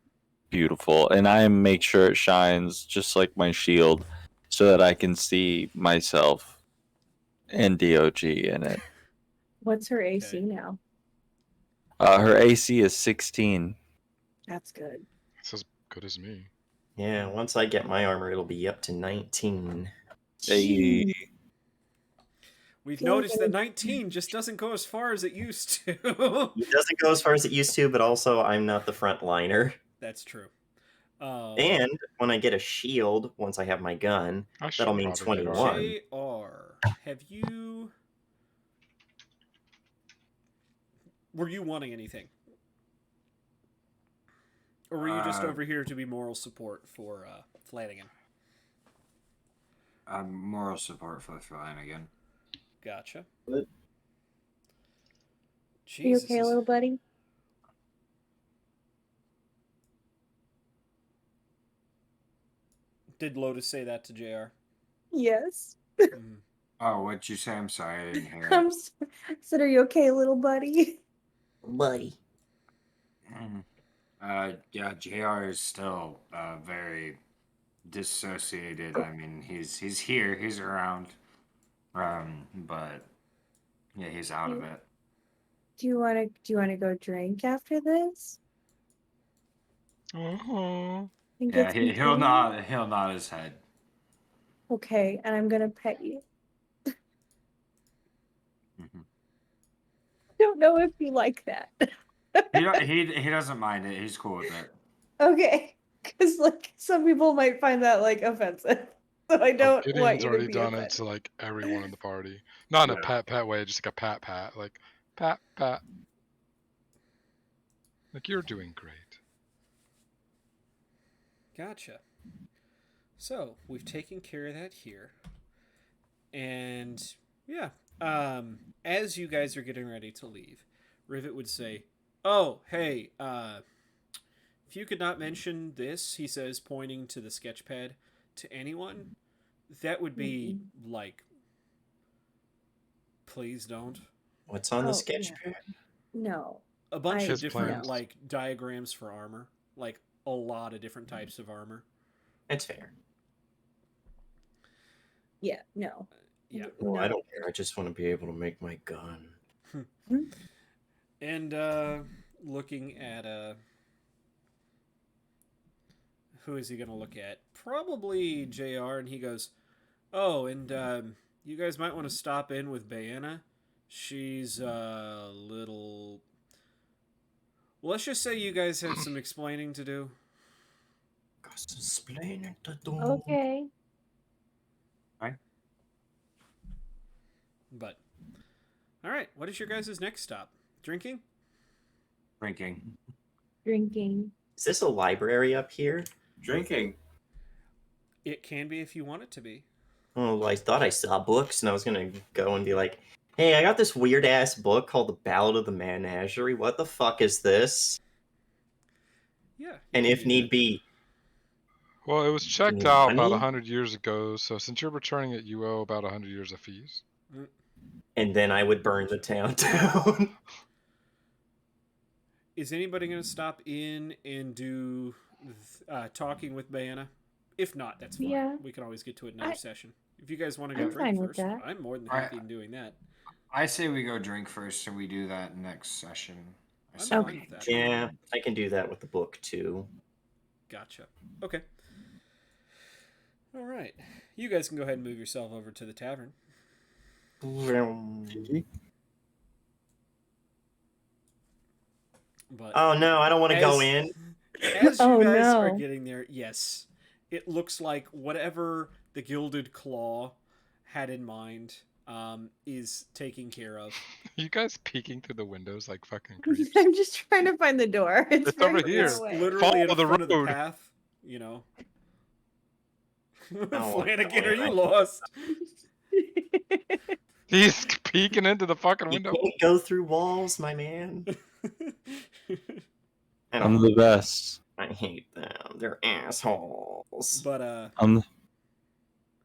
beautiful, and I make sure it shines just like my shield, so that I can see myself and Dog in it. What's her AC Okay. now? Her AC is 16. That's good. It's as good as me. Yeah, once I get my armor, it'll be up to 19. Hey. We've Feel like noticed I that would- 19 just doesn't go as far as it used to. It doesn't go as far as it used to, but also I'm not the front liner. That's true. And when I get a shield, once I have my gun, I should that'll mean probably get 21. JR, were you wanting anything? Or were you just over here to be moral support for Flanagan? Moral support for Flanagan. Gotcha. Good. Are you Jesus. okay, little buddy? Did Lotus say that to JR? Yes. Mhm. Oh, what'd you say? I'm sorry, I didn't hear it. I said, are you okay, little buddy? Buddy. Yeah, JR is still very dissociated. I mean, he's here, he's around, but yeah, he's out of it. Do you want to go drink after this? Oh, And Yeah, get some he'll candy? nod his head. Okay, and I'm gonna pet you. Mhm. Don't know if you like that. He doesn't mind it. He's cool with it. Okay, because like some people might find that like offensive, so I don't want Gideon's you to already be done offended. it to like everyone in the party. Not in a Yeah. pat way, just like a pat, like pat. Like you're doing great. Gotcha. So we've taken care of that here, and yeah, as you guys are getting ready to leave, Rivet would say, "Oh, hey, if you could not mention this," he says, pointing to the sketch pad, "to anyone, that would be like, please don't." What's on the Oh, sketch yeah. pad? No. A bunch I- of different plans. like diagrams for armor, like a lot of different types of armor. That's fair. Yeah, no. Yeah. Well, I No. don't care. I just want to be able to make my gun. And looking at who is he gonna look at? Probably JR, and he goes, "Oh, and you guys might want to stop in with Bayana. She's a little. Well, let's just say you guys have some explaining to do." Okay. But all right, what is your guys' next stop? Drinking? Drinking. Drinking. Is this a library up here? Drinking. It can be if you want it to be. Oh, I thought I saw books, and I was gonna go and be like, "Hey, I got this weird ass book called The Ballad of the Managery. What the fuck is this?" Yeah. you And can if do need that. be, Well, it was checked need out about money? 100 years ago, so since you're returning it, you owe about 100 years of fees. and then I would burn the town down. Is anybody going to stop in and do talking with Bayana? If not, that's fine. Yeah. We can always get to it another I- session. If you guys want to go I'm drink fine with first, that. I'm more than I- happy in doing that. I say we go drink first, and we do that next session. I'm Okay. fine with that. Yeah, I can do that with the book too. Gotcha. Okay. All right. You guys can go ahead and move yourself over to the tavern. But Oh no, I don't want to go As- in. as you Oh, guys are no. getting there, yes, it looks like whatever the Gilded Claw had in mind is taken care of. You guys peeking through the windows like fucking creeps. I'm just trying to find the door. It's, It's very over far here. It's away. literally in Follow the front of the road. path, you know. Oh, Flanagan, are you okay. lost? He's peeking into the fucking You window. can't go through walls, my man. I I'm don't. the best. I hate them. They're assholes. But I'm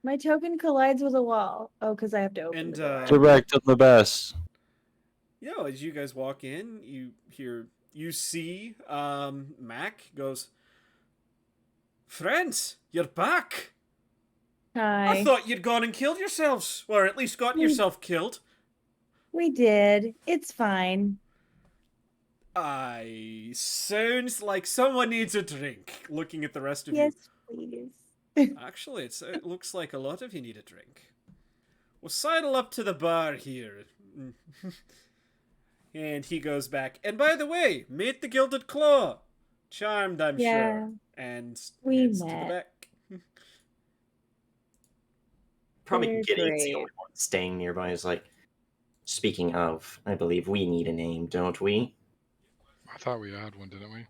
My token collides with a wall. Oh, because I have to open And, the door. correct. I'm the best. as you guys walk in, you see Mac goes, "Friends, you're back. Hi. I thought you'd gone and killed yourselves, or at least gotten We- yourself killed." We did. It's fine. Sounds like someone needs a drink. Looking at the rest of Yes, please. you. Actually, it looks like a lot of you need a drink. Well, sidle up to the bar here. And he goes back. And by the way, meet the Gilded Claw. Charmed, I'm Yeah, sure. And we heads to the met. back. Probably They're Gideon's the great. only one staying nearby. Is like, speaking of, I believe we need a name, don't we? I thought we had one, didn't we?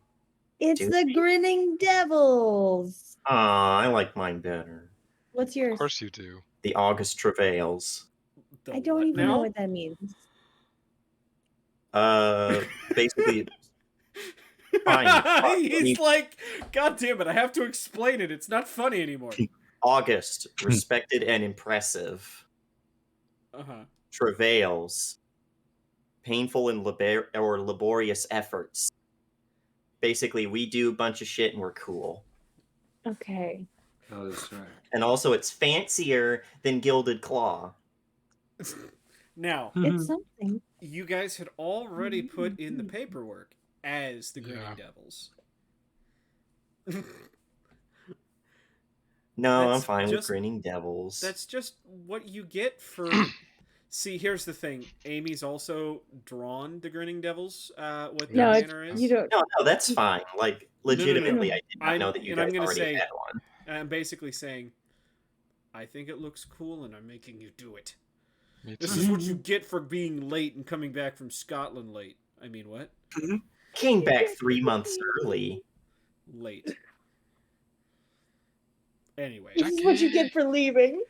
It's Do the Grinning Devils. I like mine better. What's Of yours? course you do. The August Travails. The I don't what even now? know what that means. Basically, fine. He's like, God damn it, I have to explain it. It's not funny anymore. August, respected and impressive. Uh-huh. Travails, painful and laborious efforts. Basically, we do a bunch of shit and we're cool. Okay. Oh, that's right. And also, it's fancier than Gilded Claw. Now, It's something. you guys had already put in the paperwork as the Grinning Yeah. Devils. No, I'm That's fine with just- Grinning Devils. That's just what you get for... See, here's the thing. Amy's also drawn the Grinning Devils, what No, their it's, banner is. you don't. No, that's fine. Like, legitimately, I did not I'm- know that you and I'm guys gonna already say- had one. I'm basically saying, I think it looks cool and I'm making you do it. Me This too. is what you get for being late and coming back from Scotland late. I mean, what? Came back 3 months early. Late. Anyway, This is what you get for leaving.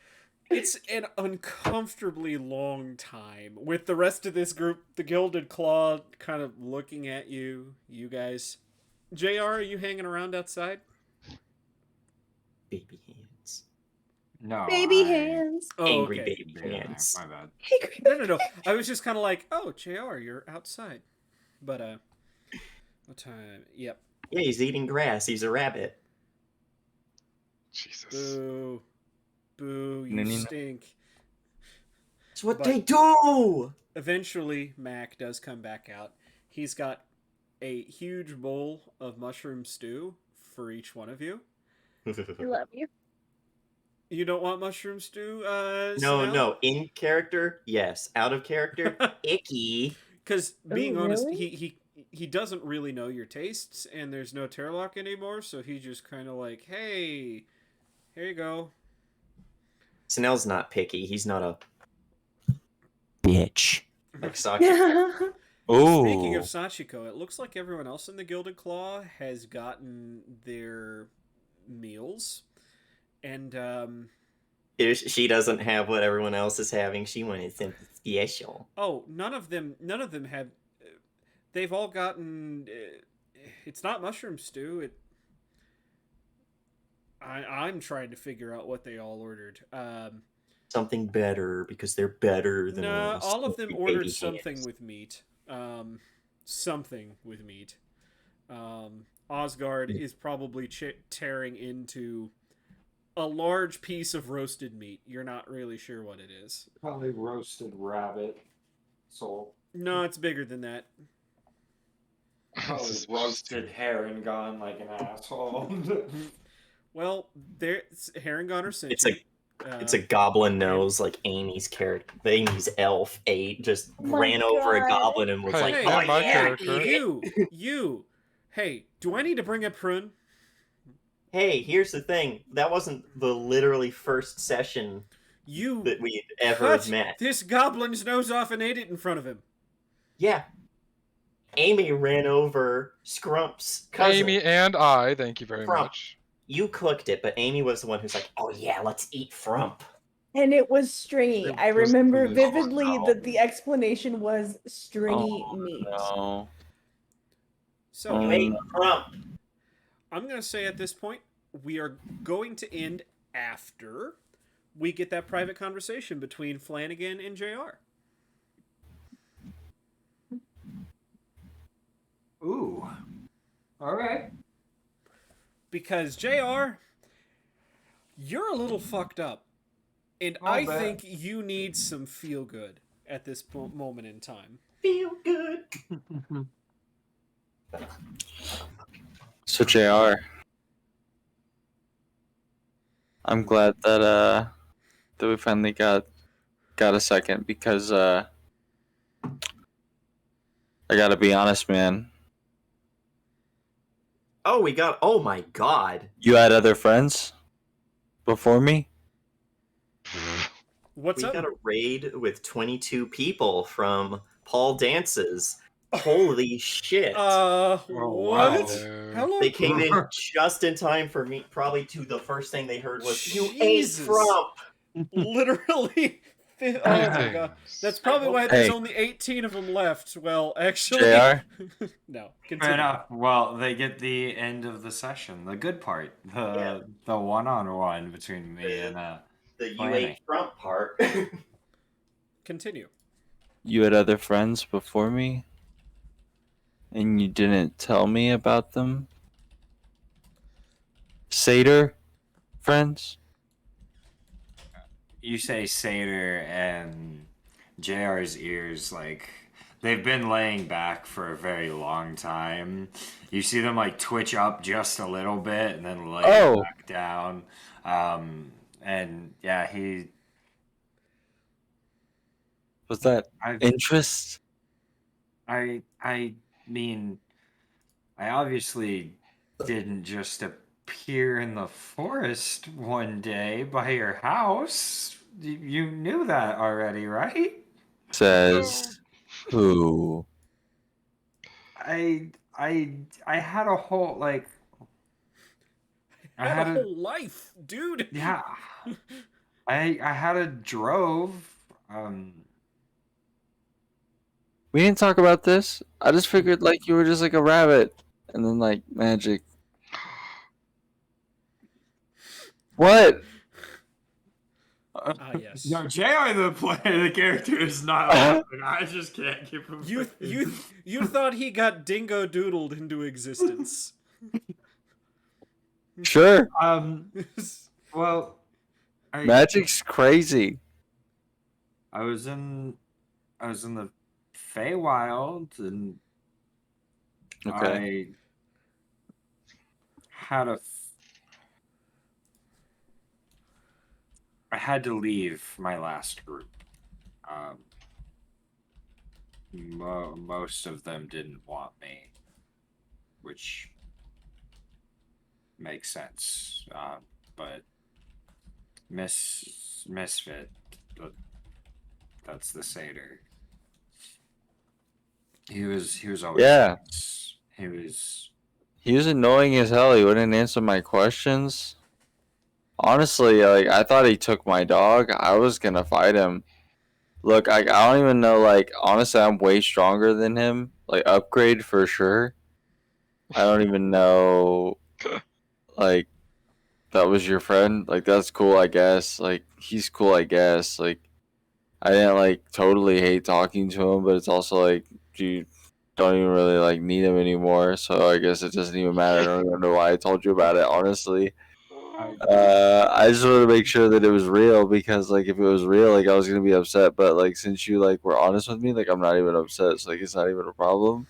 it's an uncomfortably long time with the rest of this group, the Gilded Claw, kind of looking at you, you guys. JR, are you hanging around outside? Baby hands. No. Baby I- hands. Oh, Angry okay. baby Yeah, hands. my bad. No. I was just kind of like, oh, JR, you're outside. But, what time? Yep. Yeah, he's eating grass. He's a rabbit. Jesus. Boo. Boo, you Nini. stink. It's what But- they do! Eventually, Mac does come back out. He's got a huge bowl of mushroom stew for each one of you. I love you. You don't want mushroom stew, No, Snell? no. In character, yes. Out of character, icky. Because being Oh, honest, really? he doesn't really know your tastes, and there's no Terlock anymore, so he just kind of like, hey, here you go. Snell's not picky. He's not a bitch. Like Saki. Oh, Speaking of Sachiko, it looks like everyone else in the Gilded Claw has gotten their meals, and She doesn't have what everyone else is having. She wanted something special. oh, none of them have. They've all gotten. It's not mushroom stew. I'm trying to figure out what they all ordered. Something better because they're better than No, us. all of them Baby ordered hands. something with meat. Something with meat. Osgard is probably tearing into a large piece of roasted meat. You're not really sure what it is. Probably roasted rabbit. soul. No, it's bigger than that. Probably This is roasted Herringon like an asshole. Well, there's Herringon are It's sentient. It's a goblin nose, like Amy's character. Amy's elf ate, just my ran over a God. goblin and was Hey, like, hey, "Oh and my yeah, character. eat it." you. Hey, do I need to bring up Prune? Hey, here's the thing. That wasn't the literally first session You that we had ever cut met. this goblin's nose off and ate it in front of him. Yeah. Amy ran over Scrump's cousin. Amy and I, thank you very Frump. much. You cooked it, but Amy was the one who's like, "Oh yeah, let's eat Frump." And it was stringy. It I was remember delicious. vividly that the explanation was stringy meat. No. So You ate Frump. I'm going to say at this point, we are going to end after we get that private conversation between Flanagan and JR. Ooh. All right. Because JR, you're a little fucked up. And I'll I bet. think you need some feel good at this moment in time. Feel good. So JR, I'm glad that we finally got a second because I gotta be honest, man. Oh, we got. Oh my god. You had other friends before me? What's We up? got a raid with 22 people from Paul Dance's. Holy shit. What? wow. How long? They came in just in time for me. Probably to the first thing they heard was, "You ate Jesus. Frump." Literally. Oh my god. That's probably why there's Hey. only 18 of them left. Well, actually. JR? No. Fair Continue. enough. Well, they get the end of the session, the good part, the one-on-one between me and The "you Planning. ate Frump" part. Continue. You had other friends before me? And you didn't tell me about them? Satyr friends? You say Satyr and JR's ears, like, they've been laying back for a very long time. You see them, like, twitch up just a little bit and then lay Oh. back down. And, yeah, Was that I interest? I mean, I obviously didn't just appear in the forest one day by your house. You knew that already, right? Says who? I had a whole like I Had a had a whole life, dude. yeah. I had a drove. We didn't talk about this. I just figured like you were just like a rabbit and then like magic. What? Yes. No, JR the character is not laughing. I just can't keep him. You thought he got dingo doodled into existence. Sure. Well, Magic's crazy. I was in the Feywild and Okay. I had to leave my last group. Most of them didn't want me, which makes sense. But Misfit, that's the satyr. He was always Yeah. he was He was annoying as hell. He wouldn't answer my questions. Honestly, like I thought he took my dog. I was gonna fight him. Look, I don't even know. Like honestly, I'm way stronger than him. Like upgrade for sure. I don't even know. Like that was your friend. Like that's cool, I guess. Like he's cool, I guess. Like I didn't like totally hate talking to him, but it's also like you don't even really like need him anymore. So I guess it doesn't even matter. I don't even know why I told you about it, honestly. I just wanted to make sure that it was real because, like, if it was real, like, I was gonna be upset. But like, since you like were honest with me, like, I'm not even upset. So like, it's not even a problem.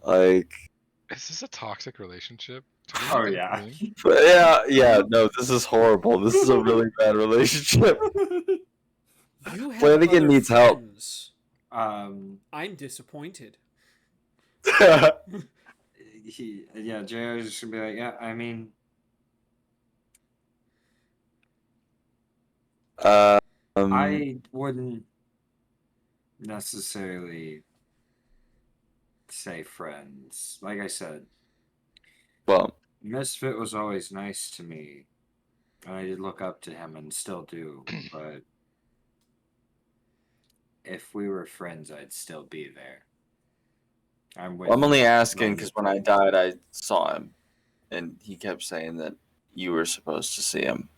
Like, Is this a toxic relationship? Do we Oh need to yeah. leave? but yeah. No, this is horrible. This is a really bad relationship. You have Flanagan other needs help. friends. Um, I'm disappointed. yeah, JR's just gonna be like, yeah, I mean, I wouldn't necessarily say friends. Like I said, well, Misfit was always nice to me, and I did look up to him and still do, but if we were friends, I'd still be there. I'm with I'm only you. asking Love because you. when I died, I saw him, and he kept saying that you were supposed to see him,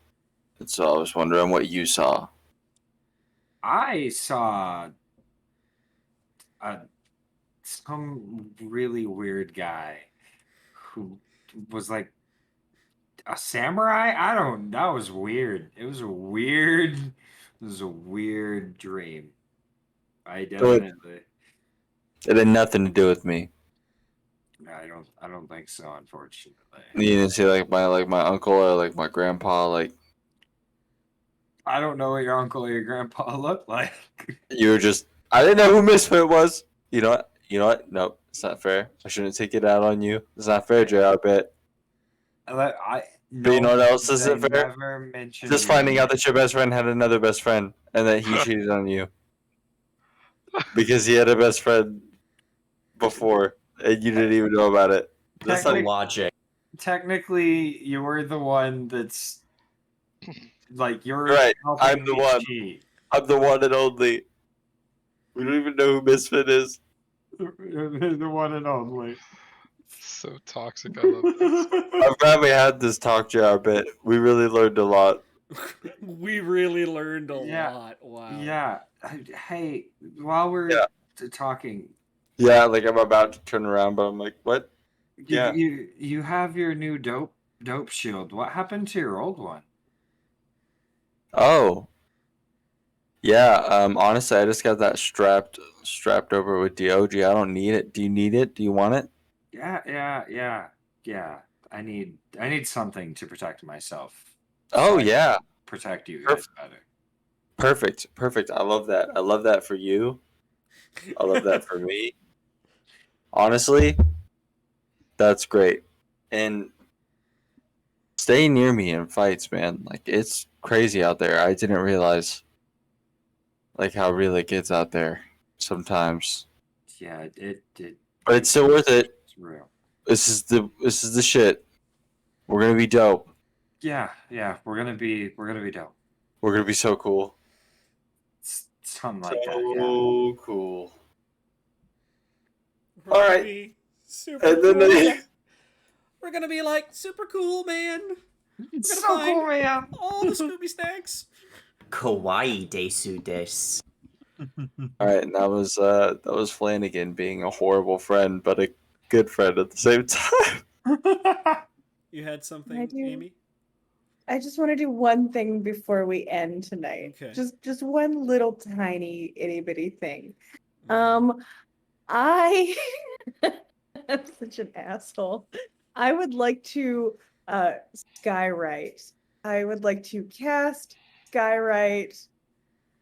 and so I was wondering what you saw. I saw some really weird guy who was like a samurai. I don't. That was weird. It was a weird. It was a weird dream. I Good. definitely. It had nothing to do with me. I don't. I don't think so. Unfortunately. You didn't see like my uncle or like my grandpa. Like, I don't know what your uncle or your grandpa looked like. you were just. I didn't know who Misfit was. You know what? You know what? No, it's not fair. I shouldn't take it out on you. It's not fair, Jay. I bet. But you know what else They isn't fair? never mentioned Just your finding out name. that your best friend had another best friend and that he cheated on you because he had a best friend before and you didn't even know about it. That's the logic. Technically, you were the one that's like you're Right. helping I'm the me one. cheat. I'm the one and only. We don't even know who Misfit is. The one and only. So toxic. I love this. I'm glad we had this talk, JR, but we really learned a lot. We really learned a Yeah. lot. Wow. Yeah. Hey, while we're Yeah. talking, Yeah, like I'm about to turn around, but I'm like, what? Yeah. you have your new dope shield. What happened to your old one? Oh. Yeah, honestly, I just got that strapped over with DOG. I don't need it. Do you need it? Do you want it? Yeah. I need something to protect myself. Oh, I can yeah. protect you guys better. Perfect. I love that. I love that for you. I love that for me. Honestly, that's great. And stay near me in fights, man. Like, it's crazy out there. I didn't realize like how real it gets out there sometimes. Yeah, it But it's still worth it. It's real. This is the shit. We're gonna be dope. Yeah, we're gonna be dope. We're gonna be so cool. Something like that. Yeah. So cool. We're All gonna right. be super And then cool. We're gonna be like super cool, man. It's We're so gonna cool, find man. all the Scooby snacks. Kawaii desu desu. All right, and that was Flanagan being a horrible friend, but a good friend at the same time. You had something, I do. Amy? I just want to do one thing before we end tonight. Okay. Just one little tiny itty bitty thing. Mm-hmm. I I'm such an asshole. I would like to skywrite. I would like to cast skywrite,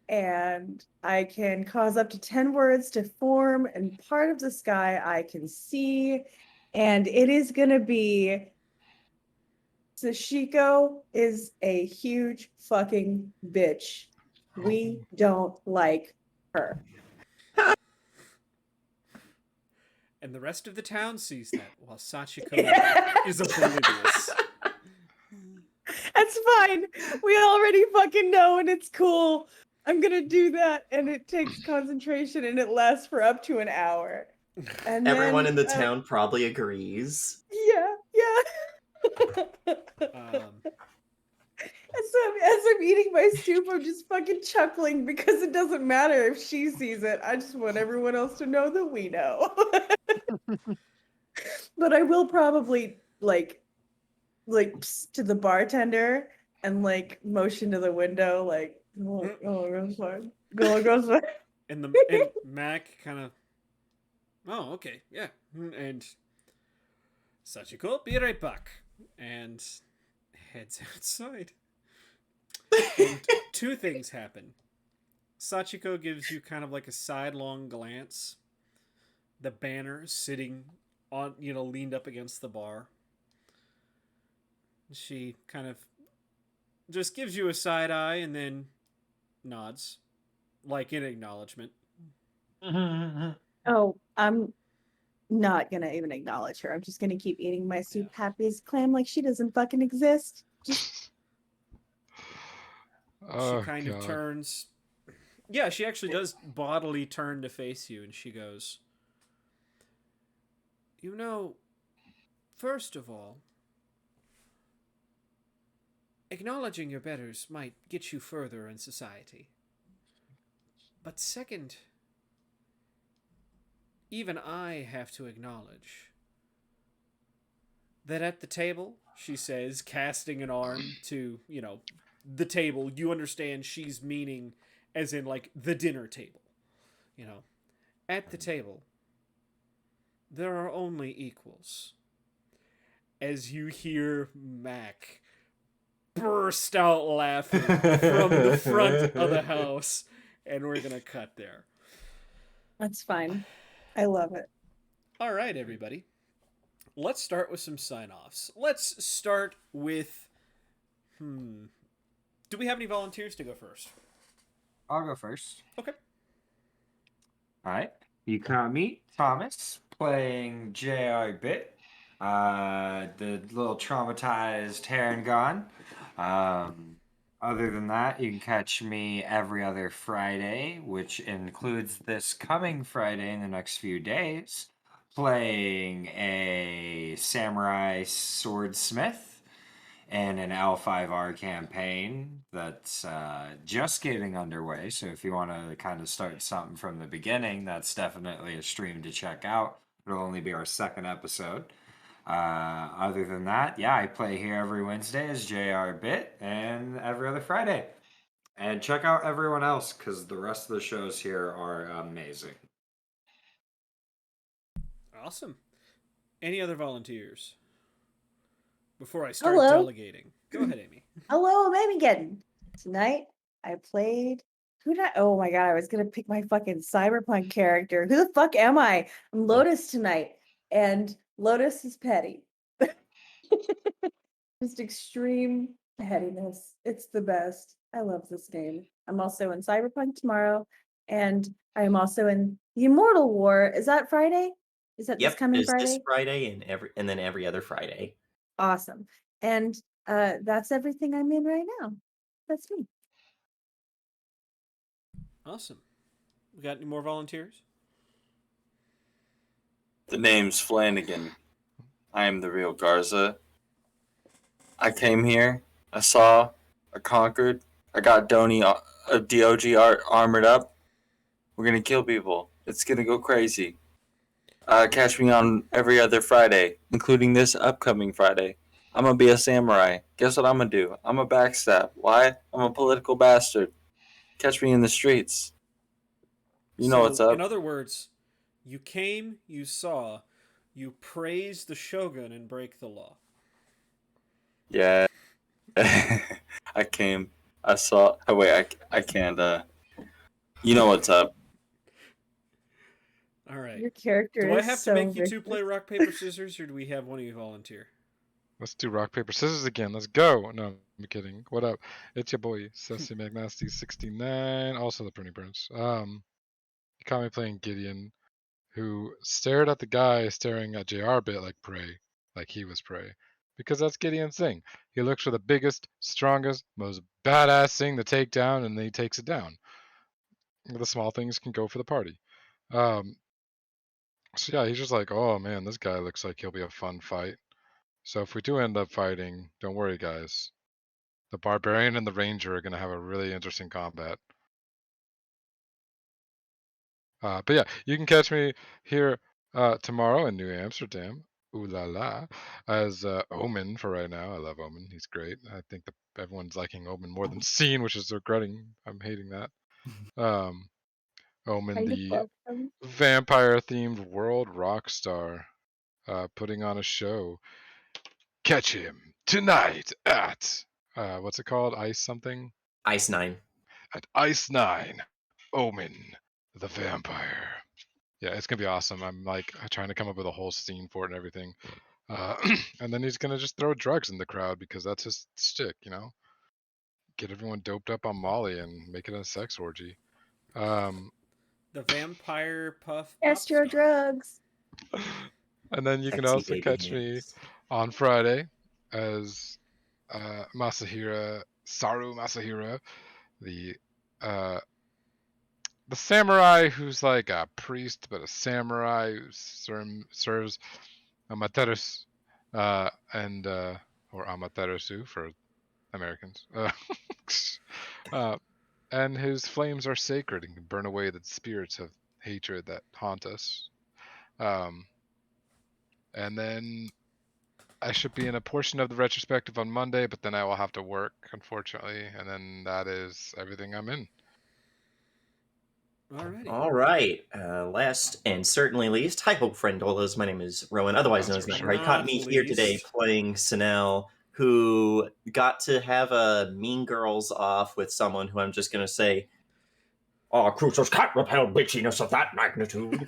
and I can cause up to 10 words to form, and part of the sky I can see, and it is gonna be Sashiko is a huge fucking bitch. We don't like her. And the rest of the town sees that, while Sachiko Yeah. is oblivious. That's fine. We already fucking know, and it's cool. I'm gonna do that, and it takes concentration, and it lasts for up to an hour. And Everyone then, in the town probably agrees. Yeah. As I'm eating my soup, I'm just fucking chuckling because it doesn't matter if she sees it. I just want everyone else to know that we know. But I will probably like like psst, to the bartender and like motion to the window, like go real slow, go slow. And Mac kind of, oh, okay, yeah, and Sachiko, be right back, and heads outside. And two things happen. Sachiko gives you kind of like a sidelong glance. The banner sitting on, leaned up against the bar. She kind of just gives you a side eye and then nods, like in acknowledgement. Oh, I'm not gonna even acknowledge her. I'm just gonna keep eating my soup happy as a clam like she doesn't fucking exist. Just Oh She kind of god. turns. Yeah, she actually does bodily turn to face you, and she goes, first of all, acknowledging your betters might get you further in society. But second, even I have to acknowledge that at the table, she says, casting an arm to, the table, you understand she's meaning as in like the dinner table. At the table, there are only equals. As you hear Mac burst out laughing from the front of the house, and we're gonna cut there. that's fine. I love it. All right, everybody. Let's start with some sign-offs. Let's start with do we have any volunteers to go first? I'll go first. Okay. All right. You caught me, Thomas, playing J.R. Bit, the little traumatized Heron Gone. Other than that, you can catch me every other Friday, which includes this coming Friday in the next few days, playing a samurai swordsmith and an L5R campaign that's just getting underway. So if you want to kind of start something from the beginning, that's definitely a stream to check out. It'll only be our second episode. Other than that, yeah, I play here every Wednesday as JR Bit and every other Friday. And check out everyone else because the rest of the shows here are amazing. Awesome. Any other volunteers? Before I start Hello. delegating. Go ahead, Amy. Hello, I'm Amy again. Tonight I played oh my god, I was gonna pick my fucking cyberpunk character. Who the fuck am I? I'm Lotus tonight. And Lotus is petty. Just extreme pettiness. It's the best. I love this game. I'm also in Cyberpunk tomorrow, and I am also in the Immortal War. Is that Friday? Is that this coming There's Friday? this Friday and then every other Friday. Awesome. And that's everything I'm in right now. That's me. Awesome. We got any more volunteers? The name's Flanagan. I am the real Garza. I came here. I saw. I conquered. I got DOG armored up. We're gonna kill people. It's gonna go crazy. Catch me on every other Friday, including this upcoming Friday. I'm gonna be a samurai. Guess what I'm gonna do? I'm a backstab. Why? I'm a political bastard. Catch me in the streets. You know what's up. In other words, you came, you saw, you praise the shogun and break the law. Yeah. I came. I saw. Oh, wait, I can't. You know what's up. All right. Your character Do I is have so to make you two vicious. play rock, paper, scissors, or do we have one of you volunteer? Let's do rock, paper, scissors again. Let's go. No, I'm kidding. What up? It's your boy, Sassy McNasty 69, also the Pruny Prince. You caught me playing Gideon, who stared at the guy staring at JR Bit like prey, like he was prey. Because that's Gideon's thing. He looks for the biggest, strongest, most badass thing to take down, and then he takes it down. The small things can go for the party. So yeah, he's just like, oh man, this guy looks like he'll be a fun fight. So if we do end up fighting, don't worry, guys. The barbarian and the ranger are going to have a really interesting combat. But yeah, you can catch me here tomorrow in New Amsterdam ooh la la, as Omen for right now. I love Omen. He's great. I think that everyone's liking Omen more than Scene, which is regretting. I'm hating that. Um, Omen, Kind of the love them. vampire-themed world rock star, putting on a show. Catch him tonight at what's it called? Ice something? Ice 9. At Ice 9. Omen, the vampire. Yeah, it's gonna be awesome. I'm like trying to come up with a whole scene for it and everything. Uh, and then he's gonna just throw drugs in the crowd because that's his stick, you know. Get everyone doped up on Molly and make it a sex orgy. Um, The vampire puff pop Test your star. drugs. and then you can Sexy also baby catch me hands. on Friday as Masahira Saru Masahira, the uh, the samurai who's like a priest but a samurai who serves Amaterus and or Amaterasu for Americans. Uh, and his flames are sacred and can burn away the spirits of hatred that haunt us. Um, and then I should be in a portion of the retrospective on Monday, but then I will have to work, unfortunately. And then that is everything I'm in. Alrighty. All right. Last and certainly least, hi, Hope Friendolas. My name is Rowan, otherwise That's known as for Matt. sure. You caught Not me here today least. playing Sanel, who got to have a Mean Girls off with someone who I'm just going to say, "Our cruisers can't repel bitchiness of that magnitude."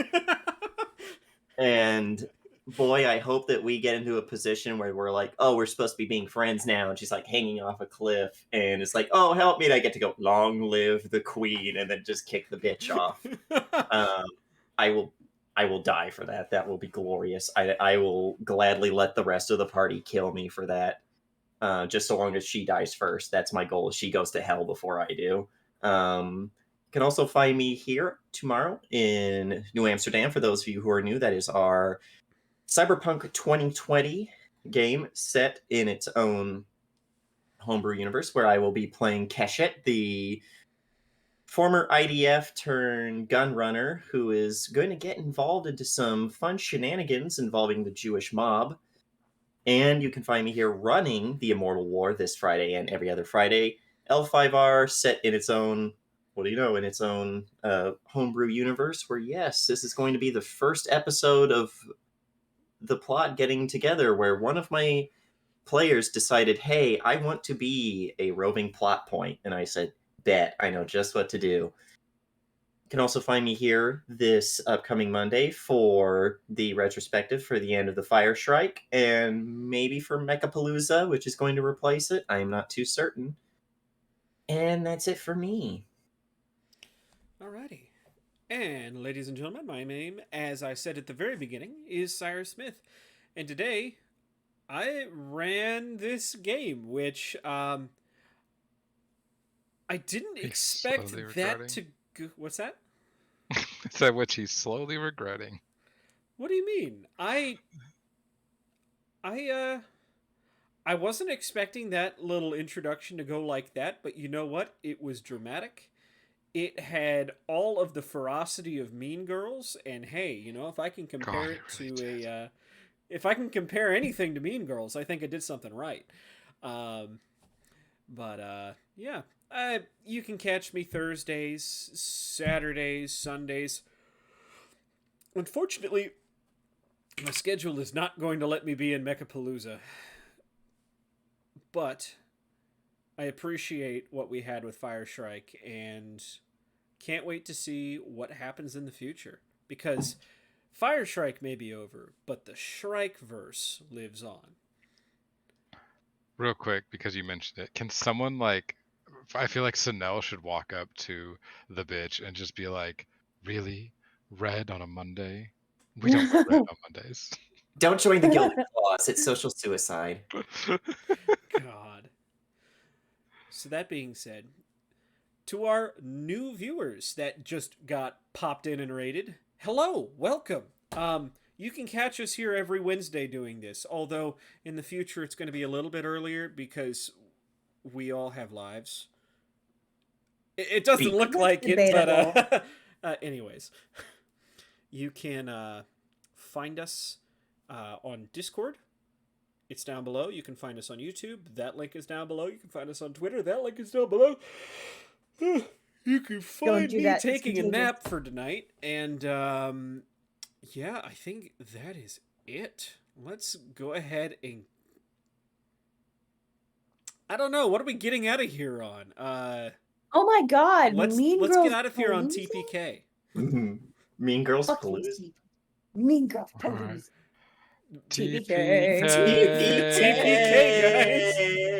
And boy, I hope that we get into a position where we're like, oh, we're supposed to be being friends now. And she's like hanging off a cliff. And it's like, oh, help me. And I get to go, long live the queen. And then just kick the bitch off. Um, I will. I will die for that. That will be glorious. I will gladly let the rest of the party kill me for that. Just so long as she dies first. That's my goal. She goes to hell before I do. You can also find me here tomorrow in New Amsterdam. For those of you who are new, that is our Cyberpunk 2020 game set in its own homebrew universe, where I will be playing Keshet, the former IDF turned gun runner who is going to get involved into some fun shenanigans involving the Jewish mob. And you can find me here running the Immortal War this Friday and every other Friday. L5R set in its own, what do you know, in its own homebrew universe, where yes, this is going to be the first episode of the plot getting together, where one of my players decided, hey, I want to be a roving plot point. And I said, bet, I know just what to do. You can also find me here this upcoming Monday for the retrospective for the end of the Fire Strike, and maybe for Mechapalooza, which is going to replace it. I am not too certain. And that's it for me. Alrighty. And ladies and gentlemen, my name, as I said at the very beginning, is Cyrus Smith. And today, I ran this game, which I didn't He's expect slowly that regretting. to go. What's that? Is that which he's slowly regretting? What do you mean? I wasn't expecting that little introduction to go like that, but you know what? It was dramatic. It had all of the ferocity of Mean Girls, and hey, you know, if I can compare God, it it really to did. if I can compare anything to Mean Girls, I think I did something right. Um, but yeah, you can catch me Thursdays, Saturdays, Sundays. Unfortunately, my schedule is not going to let me be in Mechapalooza, but I appreciate what we had with Fire Strike and can't wait to see what happens in the future. Because Fire Strike may be over, but the Shrike verse lives on. Real quick, because you mentioned it, can someone like? I feel like Sanel should walk up to the bitch and just be like, "Really, red on a Monday? We don't wear red on Mondays." Don't join the Gilded Claws. It's social suicide. God. So that being said, to our new viewers that just got popped in and rated, hello, welcome. You can catch us here every Wednesday doing this, although in the future it's going to be a little bit earlier because we all have lives. It doesn't look That's like it, debatable. but anyways, you can find us on Discord. It's down below. You can find us on YouTube. That link is down below. You can find us on Twitter. That link is down below. You can find do me that. It's taking a contagious. nap for tonight. And yeah, I think that is it. Let's go ahead and... I don't know. What are we getting out of here on? Oh my god, Let's Girls get out of here on Palooza? TPK. Mean Girls Fuck you, Palooza. Steve. Mean Girls All right. Palooza. TPK. TPK. TPK, guys.